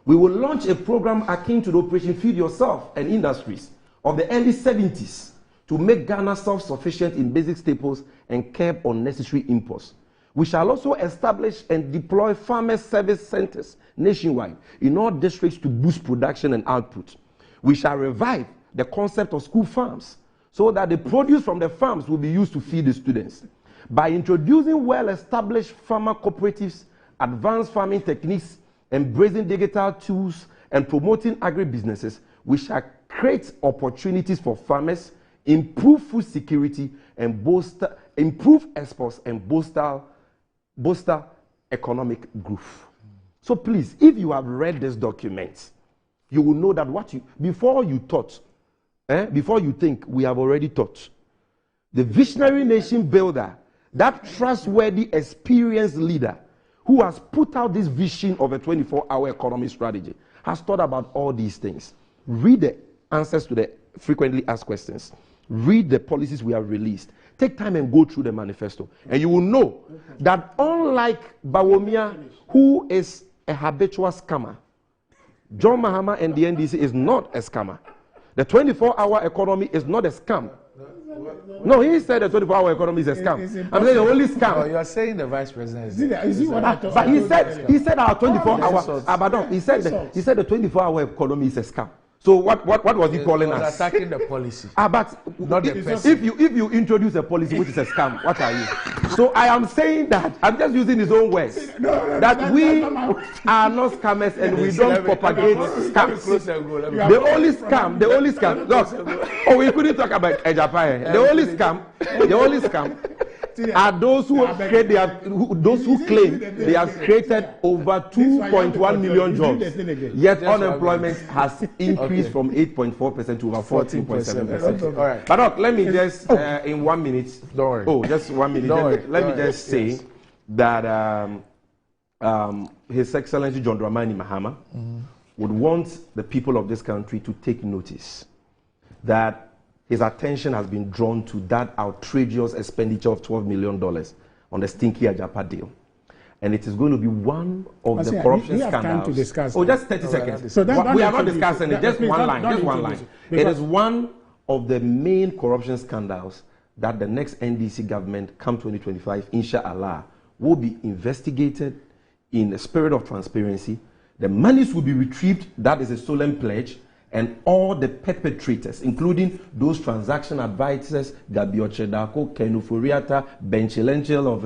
We will launch a program akin to the Operation Feed Yourself and Industries of the early 70s to make Ghana self-sufficient in basic staples and curb unnecessary imports. We shall also establish and deploy farmer service centers nationwide in all districts to boost production and output. We shall revive the concept of school farms so that the produce from the farms will be used to feed the students. By introducing well-established farmer cooperatives, advanced farming techniques, embracing digital tools, and promoting agribusinesses, we shall create opportunities for farmers, improve food security, and improve exports and bolster economic growth. So please, if you have read this document, you will know that before you think, we have already thought. The visionary nation builder, that trustworthy, experienced leader who has put out this vision of a 24-hour economy strategy, has thought about all these things. Read the answers to the frequently asked questions. Read the policies we have released. Take time and go through the manifesto. And you will know that unlike Bawumia, who is a habitual scammer, John Mahama and the NDC is not a scammer. The 24-hour economy is not a scam. No, he said the 24-hour economy is a scam. I'm saying the only scam. Oh, you are saying the vice president But he said our 24-hour. He said the 24-hour economy is a scam. So what was he calling us? Attacking the policy. But not the person. If you introduce a policy which is a scam, what are you? So I am saying that, I'm just using his own words, that we are not scammers and we don't propagate scams. The only scam, look, we couldn't talk about Ejapaye. The only scam are those who claim they have created over 2.1 million jobs. Yet unemployment has increased from 8.4% to over 14.7%. All right. But look, let me just in 1 minute. Don't worry. Oh, just 1 minute. Let me just say that His Excellency John Dramani Mahama would want the people of this country to take notice that his attention has been drawn to that outrageous expenditure of $12 million on the stinky Ajapa deal. And it is going to be one of the corruption scandals. To discuss just 30 seconds. So we are not discussing it, just one line. It is one of the main corruption scandals that the next NDC government, come 2025, inshallah, will be investigated in a spirit of transparency. The monies will be retrieved, that is a solemn pledge, and all the perpetrators, including those transaction advisors, Gabio Chedako, Kenu Furiata, Benchilenchel of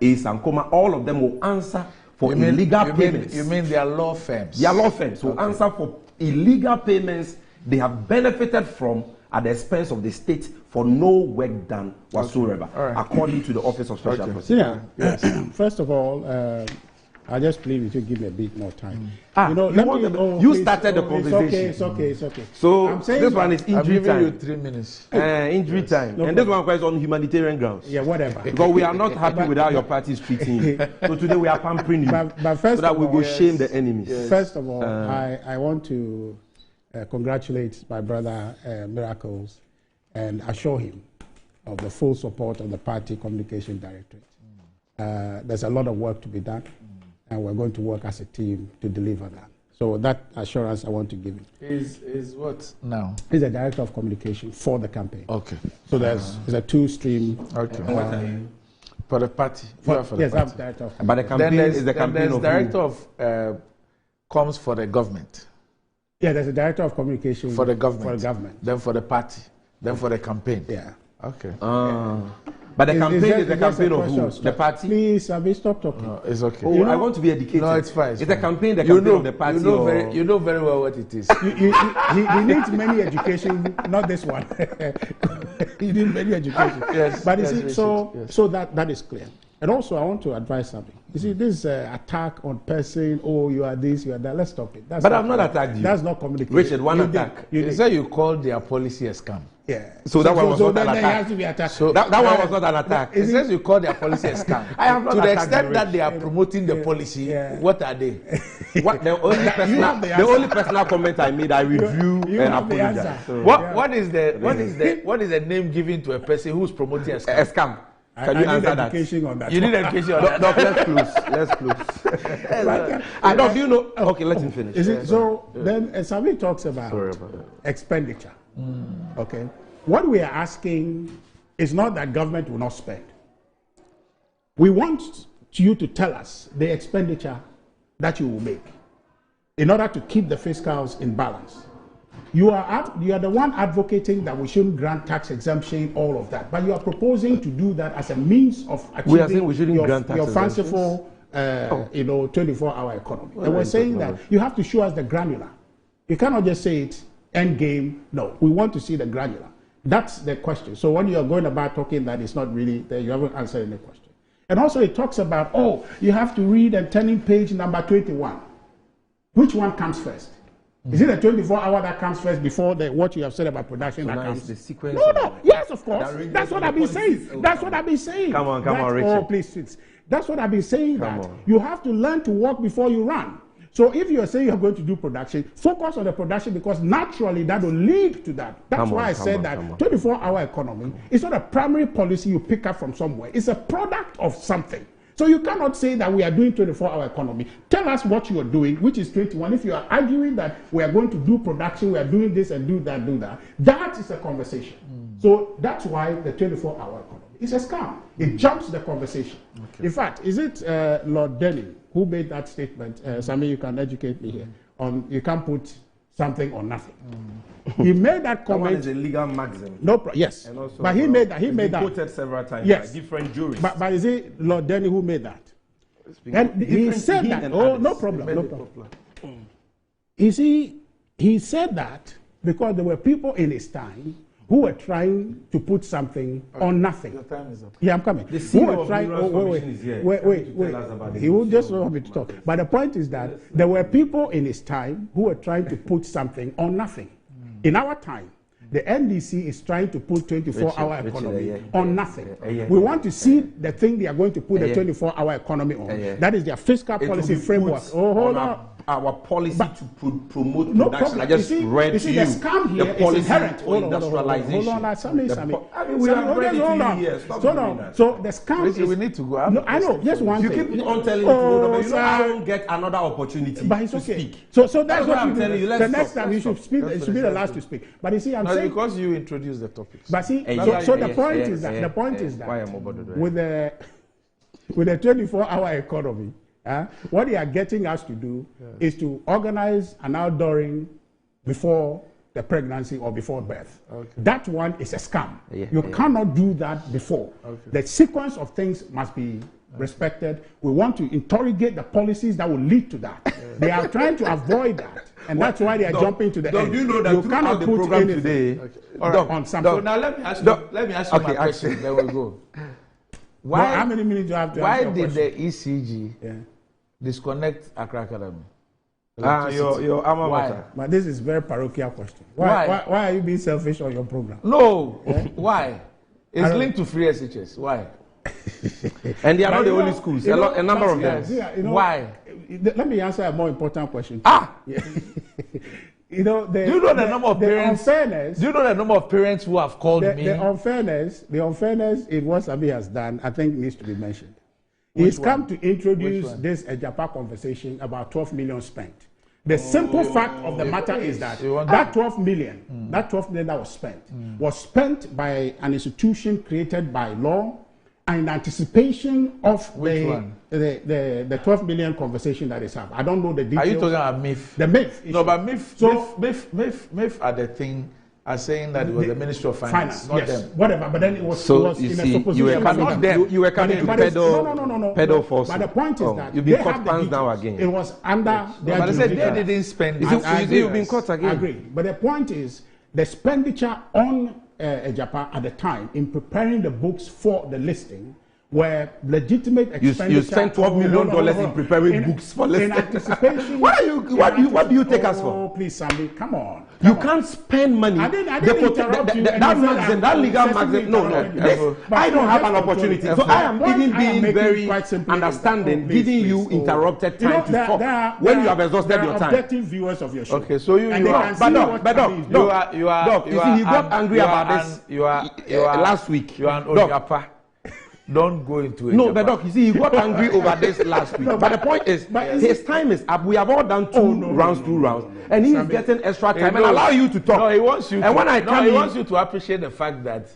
Ace and Koma, all of them will answer for illegal payments. You mean their law firms? Their law firms will answer for illegal payments they have benefited from at the expense of the state for no work done whatsoever, according to the Office of Special Prosecutor. Yes. First of all, I just plead with you, give me a bit more time. You started the conversation. It's okay. So this one is injury time. I'm giving you 3 minutes. Injury time. And this one is on humanitarian grounds. Yeah, whatever. Because we are not happy with how your party is treating you. So today we are pampering you. But first so that we will shame the enemies. First of all, I want to congratulate my brother Miracles and assure him of the full support of the party communication directorate. There's a lot of work to be done. And we're going to work as a team to deliver that. So that assurance I want to give him. Is what now? He's the director of communication for the campaign. Okay. So there's a two-stream. Okay. For the party. Yes, I'm director of. But the campaign is the campaign of director of comms for the government. Yeah, there's a director of communication for the government. For the government. Then for the party. Then for the campaign. Yeah. Okay. But the campaign is the campaign of who? The party? Please, stop talking. No, it's okay. Oh, I want to be educated. No, it's fine. It's a campaign, the campaign of the party. You know very well what it is. He needs many education, not this one. He needs many education. Yes. But you see, so that is clear. And also, I want to advise something. You see, this attack on person, you are this, you are that, let's stop it. But I've not attacked you. That's not communication. Richard, one attack. You said you called their policy a scam. Yeah. So that one was not an attack. Has to be attacked. So that one was not an attack. It says you call their policy a scam. I have not to the attacked extent that they are promoting the policy, what are they? The only personal comment I made, I withdrew and apologized. So, what is the name given to a person who's promoting a scam? A scam. Can you answer that? On that? You need education on that. Let's close. Do you know? Okay, let him finish. Then Sami talks about expenditure. Okay. What we are asking is not that government will not spend. We want you to tell us the expenditure that you will make in order to keep the fiscals in balance. You are the one advocating that we shouldn't grant tax exemption, all of that. But you are proposing to do that as a means of achieving we are saying we shouldn't grant tax your fanciful 24-hour economy. And we're saying that you have to show us the granular. You cannot just say it, end game. No, we want to see the granular. That's the question. So when you are going about talking that it's not really there, you haven't answered any question. And also it talks about, you have to read and turning page number 21. Which one comes first? Is it the 24-hour that comes first before what you have said about production that comes? The sequence. No. Yes, of course. That's what I've been saying. That's what I've been saying. Come on, Richard. Please. That's what I've been saying. You have to learn to walk before you run. So if you are saying you're going to do production, focus on the production because naturally that will lead to that. That's why I said that 24-hour economy is not a primary policy you pick up from somewhere. It's a product of something. So you cannot say that we are doing 24-hour economy. Tell us what you are doing, which is 21. If you are arguing that we are going to do production, we are doing this and do that, that is a conversation. So that's why the 24-hour economy is a scam. It jumps the conversation. In fact, is it Lord Denning who made that statement? Sammy, you can educate me here. On you can't put something on nothing. He made that comment. That one is a legal maxim. No, yes. And also, but he made that. He made that. Quoted several times by different juries. But is it Lord Denning who made that? And he said that. Oh, no problem. No problem. You see, he said that because there were people in his time who were trying to put something on nothing. Your time is up. Yeah, I'm coming. The CEO of trying, Minerals Commission is here. Wait. He will just want me to talk. But the point is that there were people in his time who were trying to put something on nothing. In our time, the NDC is trying to put 24-hour economy on nothing. We want to see the thing they are going to put the 24-hour economy on. That is their fiscal policy framework. Oh, hold on. Our policy to promote no production. Problem. I just read you see, the scam here the policy is inherent. for industrialization. Hold on, Sammy. I mean, we are ready to years. So the scam is... We need to go. I know, just one thing. You keep on telling me to go, but you know I don't get another opportunity to speak. So that's what I'm telling you. The next time you should speak, it should be the last to speak. But you see, I'm saying... because you introduced the topics. But see, so the point is that with the 24-hour economy, what they are getting us to do is to organize an outdooring before the pregnancy or before birth. That one is a scam. You cannot do that before. The sequence of things must be respected. We want to interrogate the policies that will lead to that. They are trying to avoid that. And that's why they are jumping to the end. Do you know that cannot the put program today on something. So now let me ask you my question, then we'll go. Why, how many minutes do you have to why answer did the ECG disconnect Accra Academy? Your alma mater. But this is a very parochial question. Why are you being selfish on your program? No. Why? It's linked to free SHS. Why? And they are not the only schools. A number of them. Why? Let me answer a more important question. Do you know the number of parents? Do you know the number of parents who have called me? The unfairness in what Sabi has done, I think needs to be mentioned. He's come to introduce this Ejapa conversation about 12 million spent. The simple fact of the matter is that that 12 million that was spent by an institution created by law and in anticipation of the 12 million conversation that is happening. I don't know the details. Are you talking about MIF? The MIF. No, but MIF are the thing are saying that it was the Ministry of Finance, not them. Whatever, but then it was so it was you in see, a supposition. You were coming to pedo force. But the point is that you've been caught pants down again. It was under their but I said they didn't spend. You've been caught again. I agree. But the point is the expenditure on Ejapa at the time in preparing the books for the listing were legitimate expenditure. You spent $12 million in preparing books for listing. In anticipation. What do you take us for? Oh, please, Sammy, come on. You can't spend money. I didn't interrupt you. That legal magazine. No. I don't have an opportunity. So I am even being very understanding, giving you interrupted time to talk when you have exhausted your time. Objective viewers of your show. Okay, so you are. But you see, he got angry about this last week. You are an Ojapa. Don't go into it. No, but Doc, you see, he got angry over this last week. But the point is, his time is up. We have all done two rounds, and he's getting extra time and allow you to talk. No, he wants you. And when I come, he wants you to appreciate the fact that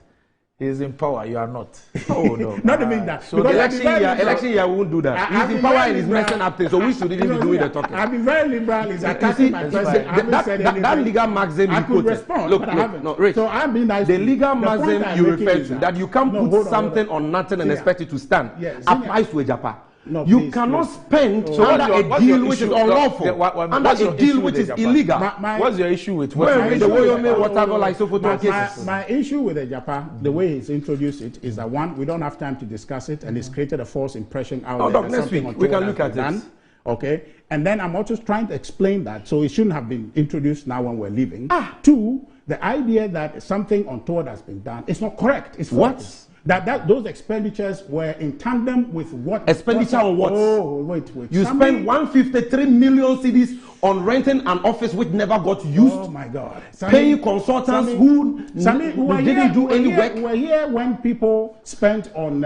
he's in power. You are not. Oh no, not even that. So the election year won't do that. He's in power and he's messing up things. So we should even be doing the talking. I've been very liberal. He's attacking my president. That legal maxim you quoted. Respond, look, Rich. So I'm being nice. The legal maxim you refer to that you can't put something on nothing and expect it to stand applies to Ejapa. No, you cannot spend under a deal which is unlawful, under a deal which is illegal. What's your issue with the Woyome Watergo Lysofoto cases? My issue with Ejapa, the way he's introduced it, is that one, we don't have time to discuss it, and it's created a false impression out there. Next week we can look at it. Okay, and then I'm also trying to explain that, so it shouldn't have been introduced now when we're leaving. Two, the idea that something untoward has been done is not correct. It's false. those expenditures were in tandem with what expenditure on what? Oh, wait. You spent 153 million cedis on renting an office which never got used. Oh my God! Paying consultants who didn't do any work. We were here when people spent on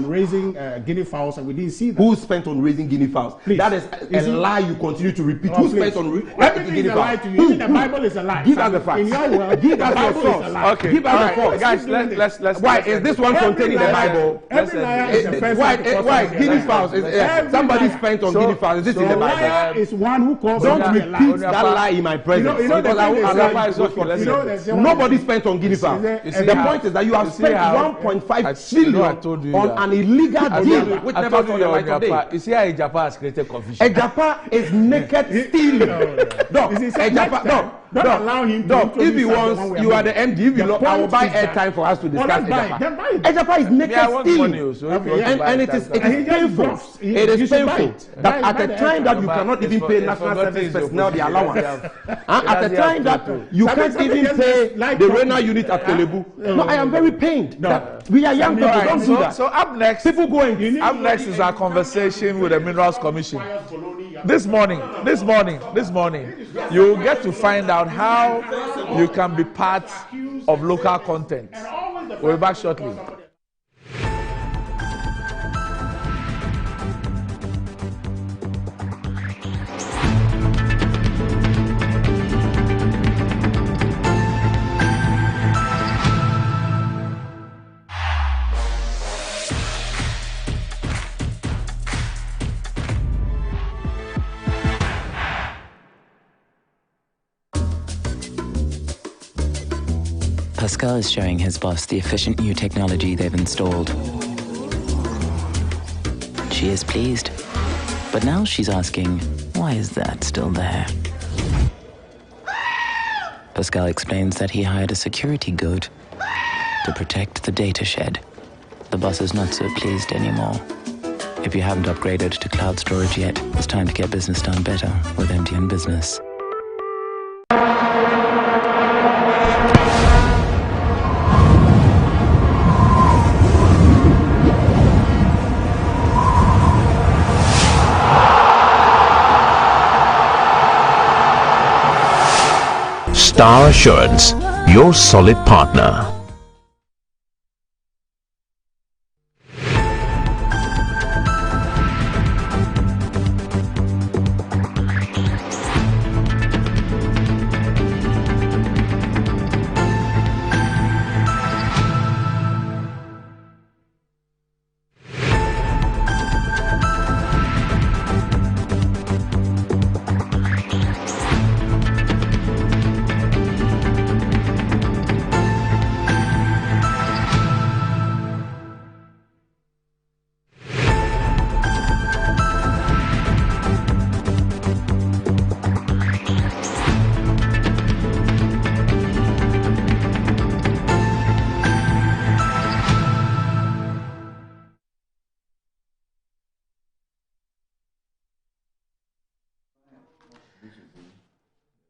raising guinea fowls, and we didn't see that. Who spent on raising guinea fowls? Please. That is a lie you continue to repeat. Who spent on raising guinea fowls? Lie to you. The Bible is a lie. Give us the facts. In your world, give us your source. Okay. Give us the facts. Guys, let's. Why is this one containing the Bible? Every liar is a person. Why guinea fowls? Somebody spent on guinea fowls. Is this in the Bible? Liar is one who calls. Don't repeat that lie in my presence. Nobody spent on guinea fowls. The point is that you have spent 1.5 trillion on an illegal deal which never saw the light of day. You see how Ejapa has created confusion. Ejapa is naked stealing. Don't allow him to if he wants, you are the MD. If you I will buy airtime for us to discuss Ejapa. Ejapa is naked stealing. And it is painful. It is painful that at the time that you cannot even pay national service personnel the allowance, at the time that you can't even pay the RENA unit at Kolebu. No, I am very pained that we are young people. Don't do that. So up next, people go and up next is our conversation with the Minerals Commission. This morning, you will get to find out how you can be part of local content. We'll be back shortly. Pascal is showing his boss the efficient new technology they've installed. She is pleased, but now she's asking, why is that still there? Pascal explains that he hired a security goat to protect the data shed. The boss is not so pleased anymore. If you haven't upgraded to cloud storage yet, it's time to get business done better with MTN Business. Star Assurance, your solid partner.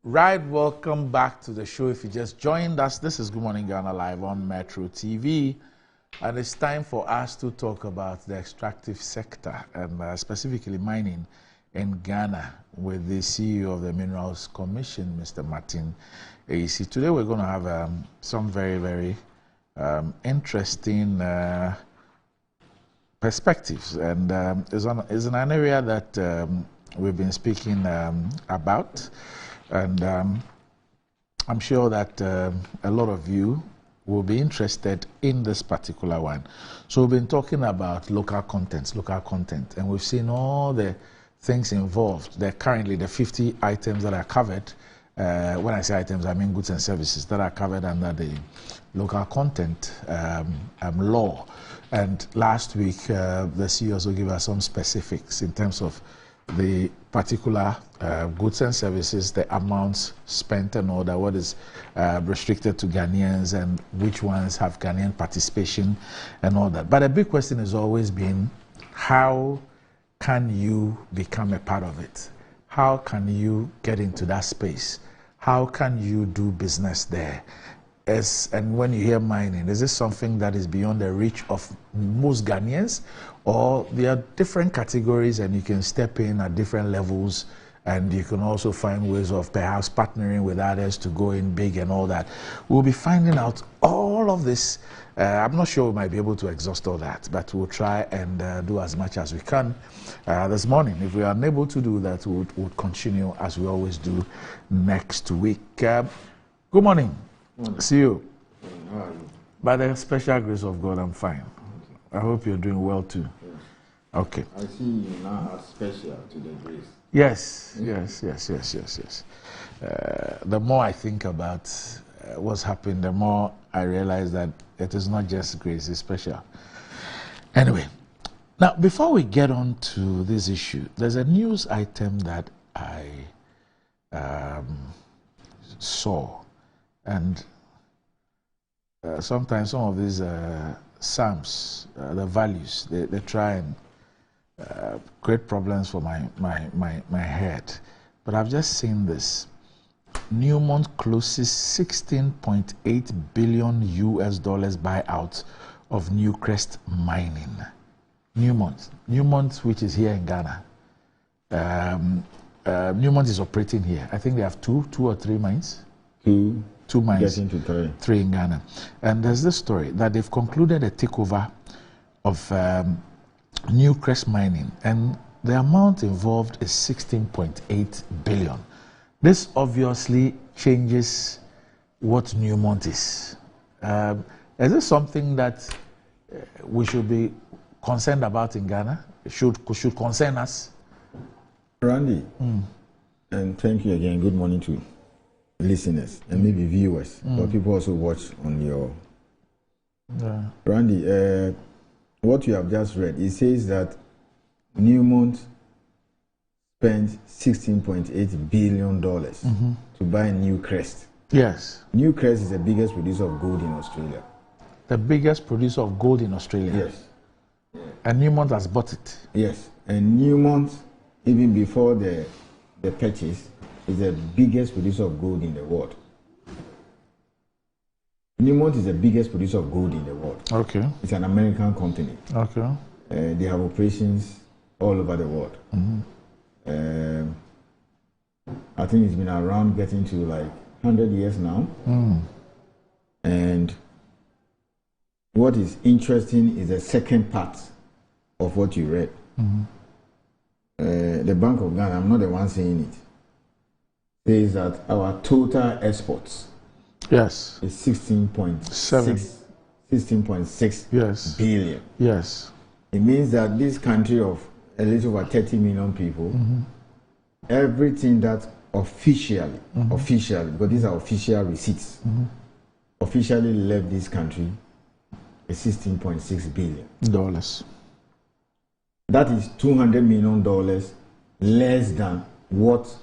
Right, welcome back to the show. If you just joined us, this is Good Morning Ghana Live on Metro TV, and it's time for us to talk about the extractive sector, and specifically mining in Ghana, with the CEO of the Minerals Commission, Mr. Martin Ayisi. Today we're going to have some very, very interesting perspectives, and it's in an area that we've been speaking about. And I'm sure that a lot of you will be interested in this particular one. So we've been talking about local content, and we've seen all the things involved. There are currently the 50 items that are covered. When I say items, I mean goods and services that are covered under the local content law. And last week, the CEO also gave us some specifics in terms of the particular goods and services, the amounts spent and all that, what is restricted to Ghanaians and which ones have Ghanaian participation and all that. But a big question has always been, how can you become a part of it? How can you get into that space? How can you do business there? and when you hear mining, is this something that is beyond the reach of most Ghanaians, or there are different categories and you can step in at different levels, and you can also find ways of perhaps partnering with others to go in big and all that? We'll be finding out all of this. I'm not sure we might be able to exhaust all that, but we'll try and do as much as we can this morning. If we are unable to do that, we'll continue as we always do next week. Good morning. See you. How are you? By the special grace of God, I'm fine. I hope you're doing well too. Yes. Okay. I see you now are special to the grace. Yes. The more I think about what's happened, the more I realize that it is not just grace, it's special. Anyway, now before we get on to this issue, there's a news item that I saw, and sometimes some of these psalms, the values, they try and create problems for my head. But I've just seen this. Newmont closes $16.8 billion buyout of Newcrest Mining. Newmont, which is here in Ghana. Newmont is operating here. I think they have two or three mines. Two mines. Getting to three in Ghana. And there's this story that they've concluded a takeover of Newcrest Mining, and the amount involved is $16.8 billion. This obviously changes what Newmont is. Is this something that we should be concerned about in Ghana? Should concern us? Randy, and thank you again. Good morning to listeners and maybe viewers, but people also watch on your... Randy, what you have just read, it says that Newmont spent $16.8 billion to buy Newcrest. Yes. Newcrest is the biggest producer of gold in Australia. The biggest producer of gold in Australia? Yes. And Newmont has bought it? Yes. And Newmont, even before the purchase, is the biggest producer of gold in the world. Newmont is the biggest producer of gold in the world. Okay. It's an American company. Okay. They have operations all over the world. I think it's been around getting to like 100 years now. And what is interesting is the second part of what you read. The Bank of Ghana, I'm not the one saying it, says that our total exports is 16.6 billion. Yes. It means that this country of a little over 30 million people, everything that officially, because these are official receipts, officially left this country is $16.6 billion. That is $200 million less than what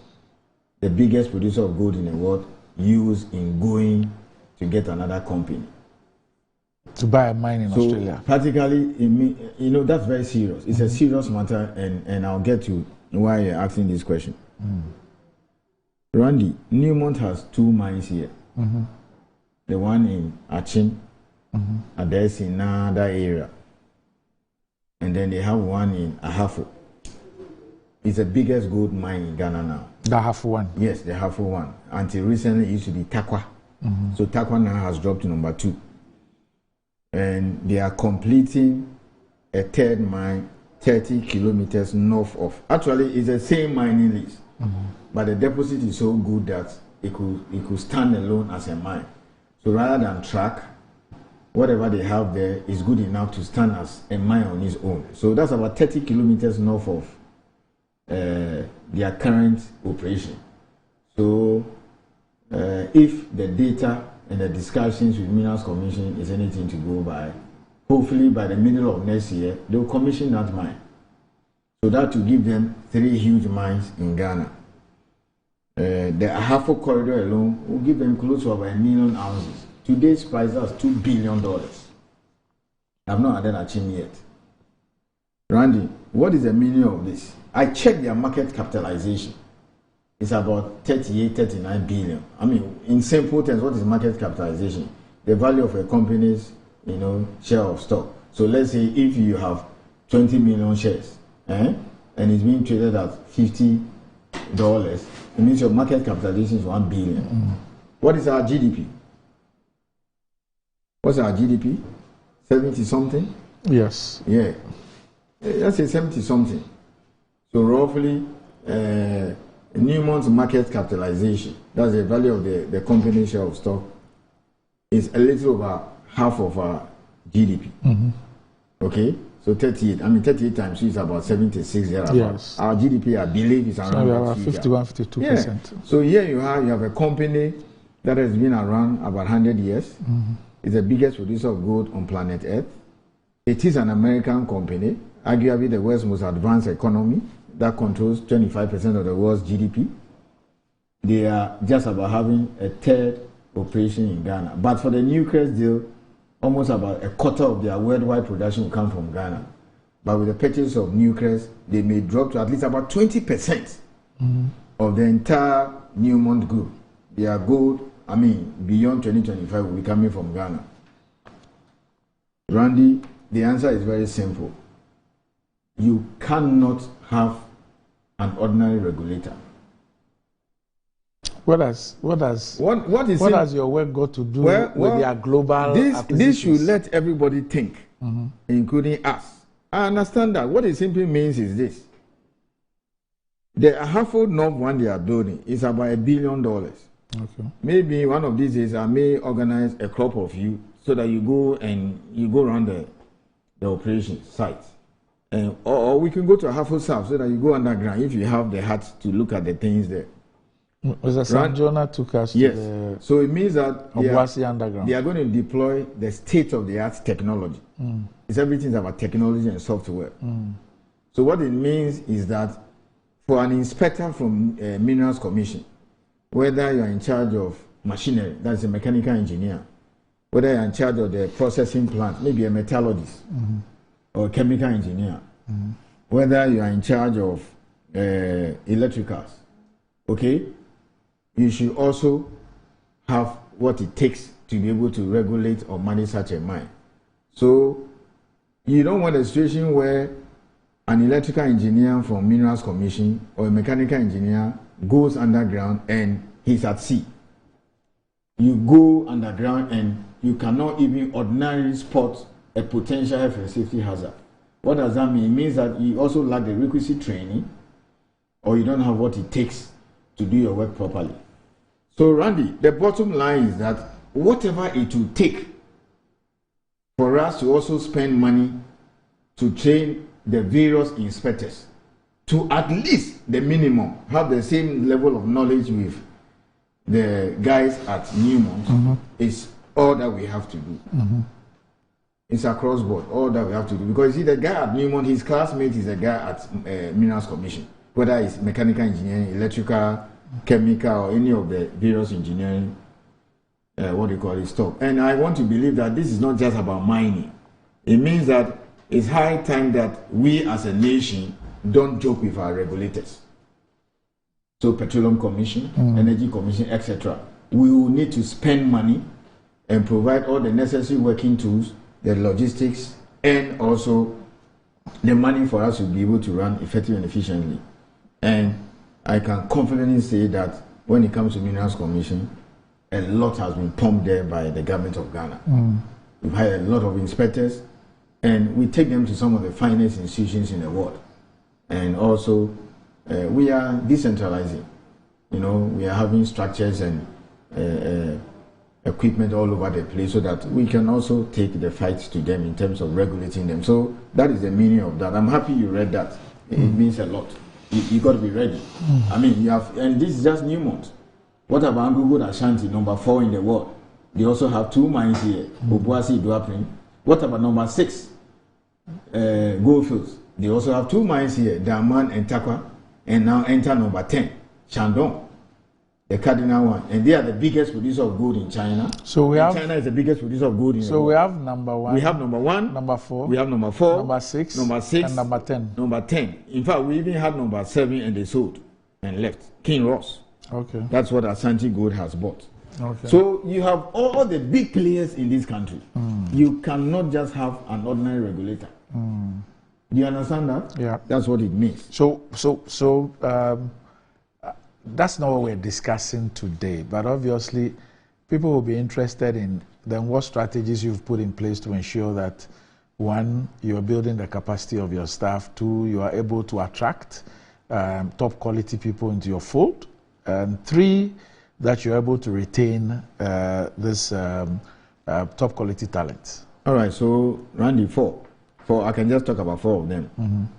the biggest producer of gold in the world used in going to get another company. To buy a mine in Australia. Practically, that's very serious. It's a serious matter, and I'll get to why you're asking this question. Randy, Newmont has two mines here. The one in Achin, Adesina, that area. And then they have one in Ahafo. It's the biggest gold mine in Ghana now. The Ahafo one? Yes, the Ahafo one. Until recently, it used to be Takwa. So Takwa now has dropped to number 2. And they are completing a third mine 30 kilometers north of. Actually, it's the same mining lease, but the deposit is so good that it could stand alone as a mine. So rather than track, whatever they have there is good enough to stand as a mine on its own. So that's about 30 kilometers north of their current operation. So if the data and the discussions with Minerals Commission is anything to go by, hopefully by the middle of next year, they will commission that mine. So that will give them 3 huge mines in Ghana. The Ahafo corridor alone will give them close to about 1 million ounces. Today's price is $2 billion. I've not added a chin yet. Randy, what is the meaning of this? I checked their market capitalization. is about 38, 39 billion. I mean, in simple terms, what is market capitalization? The value of a company's, share of stock. So let's say if you have 20 million shares, and it's being traded at $50, it means your market capitalization is 1 billion. What is our GDP? What's our GDP? 70 something? Yes. Yeah. Let's say 70 something. So roughly, Newmont's market capitalization, that's the value of the company's share of stock, is a little over half of our GDP. Okay? So 38. I mean, 38 times 2 is about 76 thereabouts. Yes. Our GDP, I believe, is around about 51, 52%. Yeah. So here you have a company that has been around about 100 years. It's the biggest producer of gold on planet Earth. It is an American company, arguably the world's most advanced economy that controls 25% of the world's GDP. They are just about having a third operation in Ghana. But for the Newcrest deal, almost about a quarter of their worldwide production will come from Ghana. But with the purchase of Newcrest, they may drop to at least about 20% of the entire Newmont group. Their gold, beyond 2025 will be coming from Ghana. Randy, the answer is very simple. You cannot have an ordinary regulator. What has your work got to do with their global this should let everybody think, including us. I understand that. What it simply means is this. The Ahafo North one they are building is about $1 billion. Okay. Maybe one of these days I may organize a crop of you so that you go around the operation site. Or we can go to Ahafo South so that you go underground if you have the heart to look at the things there. Mr. Sanjona took us to the so it means that underground. They are going to deploy the state-of-the-art technology. It's everything about technology and software. So what it means is that for an inspector from Minerals Commission, whether you are in charge of machinery, that's a mechanical engineer, whether you are in charge of the processing plant, maybe a metallurgist or a chemical engineer, whether you are in charge of electricals, okay, you should also have what it takes to be able to regulate or manage such a mine. So you don't want a situation where an electrical engineer from Minerals Commission or a mechanical engineer goes underground and he's at sea. You go underground and you cannot even ordinarily spot a potential health and safety hazard. What does that mean? It means that you also lack the requisite training or you don't have what it takes to do your work properly. So Randy, the bottom line is that whatever it will take for us to also spend money to train the various inspectors to at least the minimum have the same level of knowledge with the guys at Newmont is all that we have to do. It's across board, all that we have to do. Because you see, the guy at Newmont, his classmate is the guy at Minerals Commission, whether it's mechanical engineering, electrical, chemical, or any of the various engineering, stuff. And I want to believe that this is not just about mining. It means that it's high time that we as a nation don't joke with our regulators. So Petroleum Commission, Energy Commission, etc. We will need to spend money and provide all the necessary working tools, the logistics, and also the money for us to be able to run effectively and efficiently. And I can confidently say that when it comes to Minerals Commission, a lot has been pumped there by the government of Ghana. We've hired a lot of inspectors, and we take them to some of the finest institutions in the world. And also, we are decentralizing. We are having structures and equipment all over the place so that we can also take the fight to them in terms of regulating them. So that is the meaning of that. I'm happy you read that. It means a lot. You got to be ready. You have, and this is just Newmont. What about Anglogold Ashanti, number 4 in the world? They also have 2 mines here, Obuasi, Duaprin. What about number 6, Goldfields? They also have 2 mines here, Daman and Takwa, and now enter number 10, Shandong, the cardinal one. And they are the biggest producer of gold in China. So China is the biggest producer of gold in the world. So we have number 1. We have number 1. Number 4. We have number 4. Number 6. Number 6. And number 10. Number 10. In fact, we even had number 7 and they sold. and left. King Ross. Okay. That's what Asante Gold has bought. Okay. So you have all the big players in this country. You cannot just have an ordinary regulator. Do you understand that? Yeah. That's what it means. So that's not what we're discussing today. But obviously, people will be interested in then what strategies you've put in place to ensure that, one, you're building the capacity of your staff. Two, you are able to attract top quality people into your fold. And three, that you're able to retain this top quality talent. All right, so Randy, four. I can just talk about 4 of them.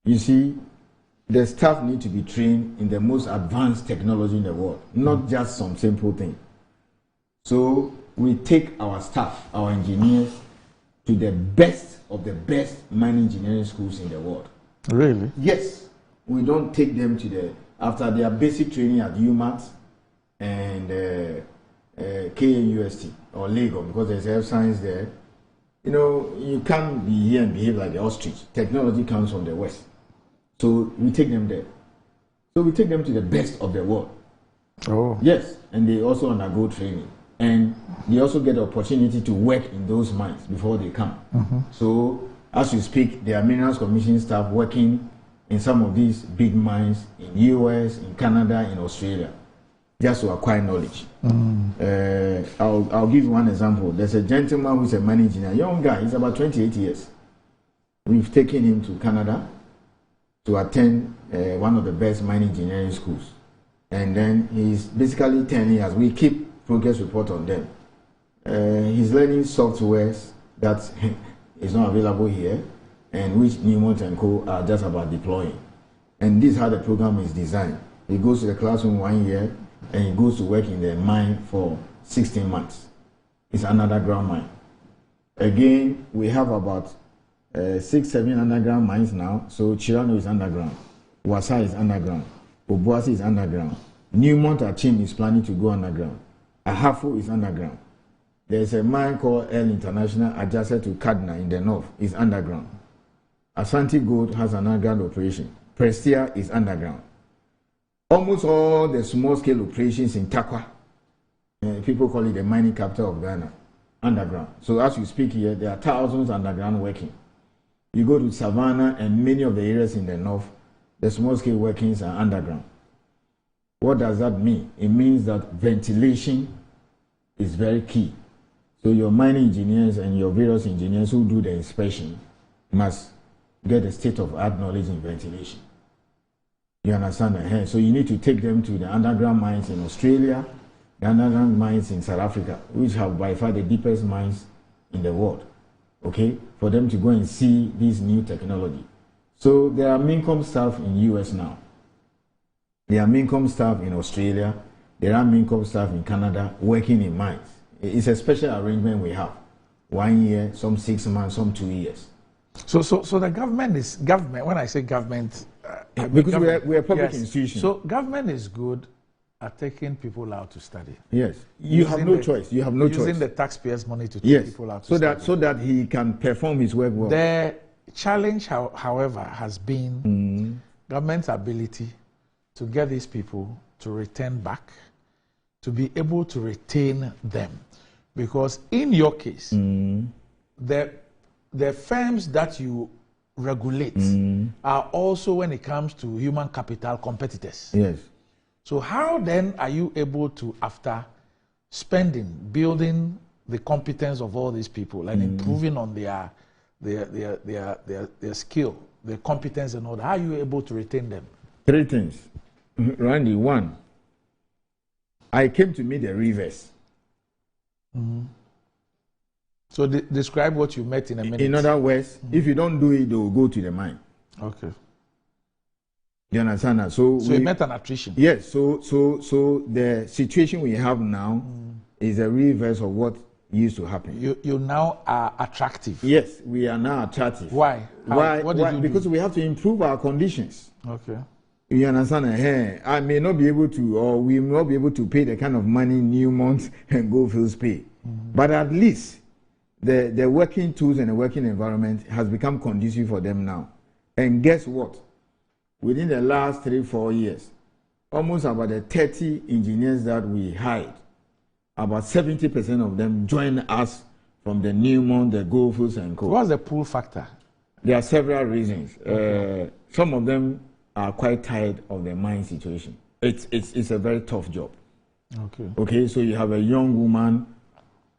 You see, the staff need to be trained in the most advanced technology in the world, not just some simple thing. So we take our staff, our engineers, to the best of the best mining engineering schools in the world. Really? Yes. We don't take them to after their basic training at UMass and KUST or Lagos, because there's health science there. You know, you can't be here and behave like the ostrich. Technology comes from the West. So we take them there. So we take them to the best of the world. Oh. Yes, and they also undergo training. And they also get the opportunity to work in those mines before they come. So as we speak, there are Minerals Commission staff working in some of these big mines in the US, in Canada, in Australia, just to acquire knowledge. I'll give you one example. There's a gentleman who's a mining engineer, young guy, he's about 28 years. We've taken him to Canada to attend one of the best mining engineering schools. And then he's basically telling us, we keep progress report on them. He's learning softwares that is not available here, and which Newmont and Co. are just about deploying. And this is how the program is designed. He goes to the classroom 1 year, and he goes to work in the mine for 16 months. It's an underground mine. Again, we have about 6-7 underground mines now. So Chirano is underground, Wasa is underground, Obuasi is underground, Newmont Achim is planning to go underground, Ahafo is underground. There's a mine called El International adjacent to Kaduna in the north, is underground. Asante Gold has an underground operation. Prestia is underground. Almost all the small-scale operations in Takwa, people call it the mining capital of Ghana, underground. So as we speak here, there are thousands underground working. You go to Savannah and many of the areas in the north, the small-scale workings are underground. What does that mean? It means that ventilation is very key. So your mining engineers and your various engineers who do the inspection must get a state-of-art knowledge in ventilation. You understand that? So you need to take them to the underground mines in Australia, the underground mines in South Africa, which have by far the deepest mines in the world, okay, for them to go and see this new technology. So there are Mincom staff in US now. There are Mincom staff in Australia. There are Mincom staff in Canada working in mines. It's a special arrangement we have. 1 year, some 6 months, some 2 years. So the government is government. When I say government, because we are public institution. So government is good at taking people out to study. Yes, you have no choice. You have no choice. Using the taxpayers' money to take people out to study. So that he can perform his work well. The challenge, however, has been government's ability to get these people to return back, to be able to retain them, because in your case, the firms that you regulate are also, when it comes to human capital, competitors. Yes. So how then are you able to, after spending, building the competence of all these people and improving on their skill, their competence and all that, how are you able to retain them? 3 things. Randy, 1, I came to meet the reavers. So describe what you met in a minute. In other words, if you don't do it, they will go to the mine. Okay. You understand that? So you met an attrition. Yes. So the situation we have now is a reverse of what used to happen. You now are attractive. Yes, we are now attractive. Why? What did you because do? we have to improve our conditions. Okay. You understand? I may not be able to, or we may not be able to pay the kind of money Newmont and Goldfields pay, but at least the working tools and the working environment has become conducive for them now. And guess what? within the last 3-4 years, almost about the 30 engineers that we hired, about 70% of them joined us from the Newmont, the Goldfields and Co. What's the pull factor? There are several reasons. Some of them are quite tired of the mine situation. It's a very tough job. Okay, so you have a young woman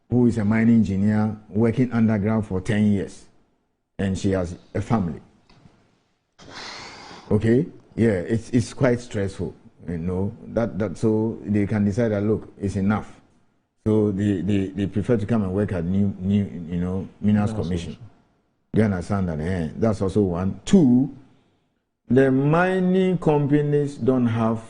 who is a mining engineer working underground for 10 years, and she has a family. Okay, yeah, it's quite stressful, you know. That so they can decide that look, it's enough. So they prefer to come and work at new Minerals Commission. You understand that? That's also one. Two, the mining companies don't have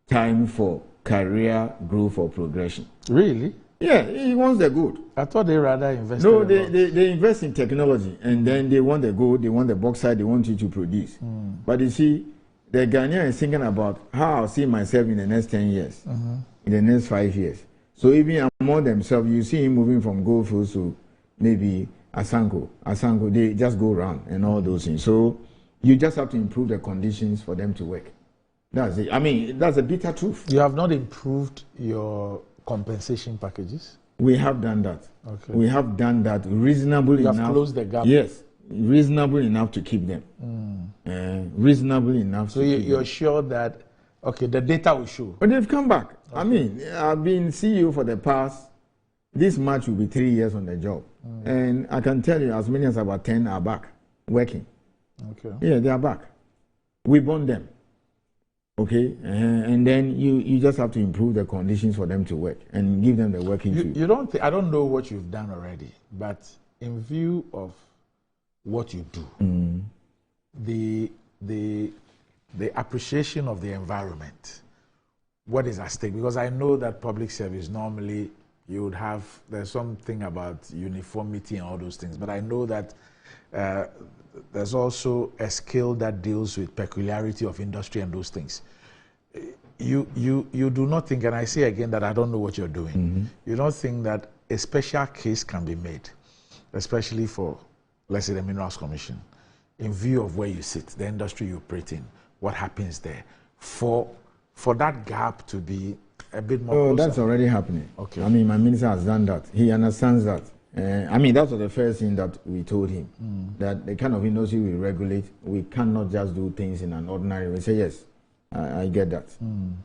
time for career growth or progression. Really? Yeah, he wants the good. I thought they rather invest. No, they invest in technology, and then they want the gold, they want the bauxite, they want you to produce. But you see, the Ghanaian is thinking about how I'll see myself in the next 10 years, in the next 5 years. So even among themselves, you see him moving from Goldfields to maybe Asanko, they just go around and all those things. So you just have to improve the conditions for them to work. That's it. I mean, that's a bitter truth. You have not improved your compensation packages? We have done that. Okay. We have done that reasonably enough. You have closed the gap? Yes, reasonable enough to keep them. Reasonable enough. So you're sure that, okay, the data will show? But they've come back. Okay. I mean, I've been CEO for the past, this March will be 3 years on the job. And I can tell you as many as about 10 are back, working. Okay. Yeah, they are back. We bond them. Okay, and then you just have to improve the conditions for them to work and give them the working field. You don't I don't know what you've done already, but in view of what you do, the appreciation of the environment, what is at stake? Because I know that public service normally you would have, there's something about uniformity and all those things, but I know that there's also a skill that deals with peculiarity of industry and those things. You do not think, and I say again that I don't know what you're doing, you don't think that a special case can be made, especially for, let's say, the Minerals Commission, in view of where you sit, the industry you operate in, what happens there, for that gap to be a bit more closer? That's already happening. Okay. I mean, my minister has done that. He understands that. I mean, that was the first thing that we told him, that the kind of industry we regulate, we cannot just do things in an ordinary way. Say, yes, I get that.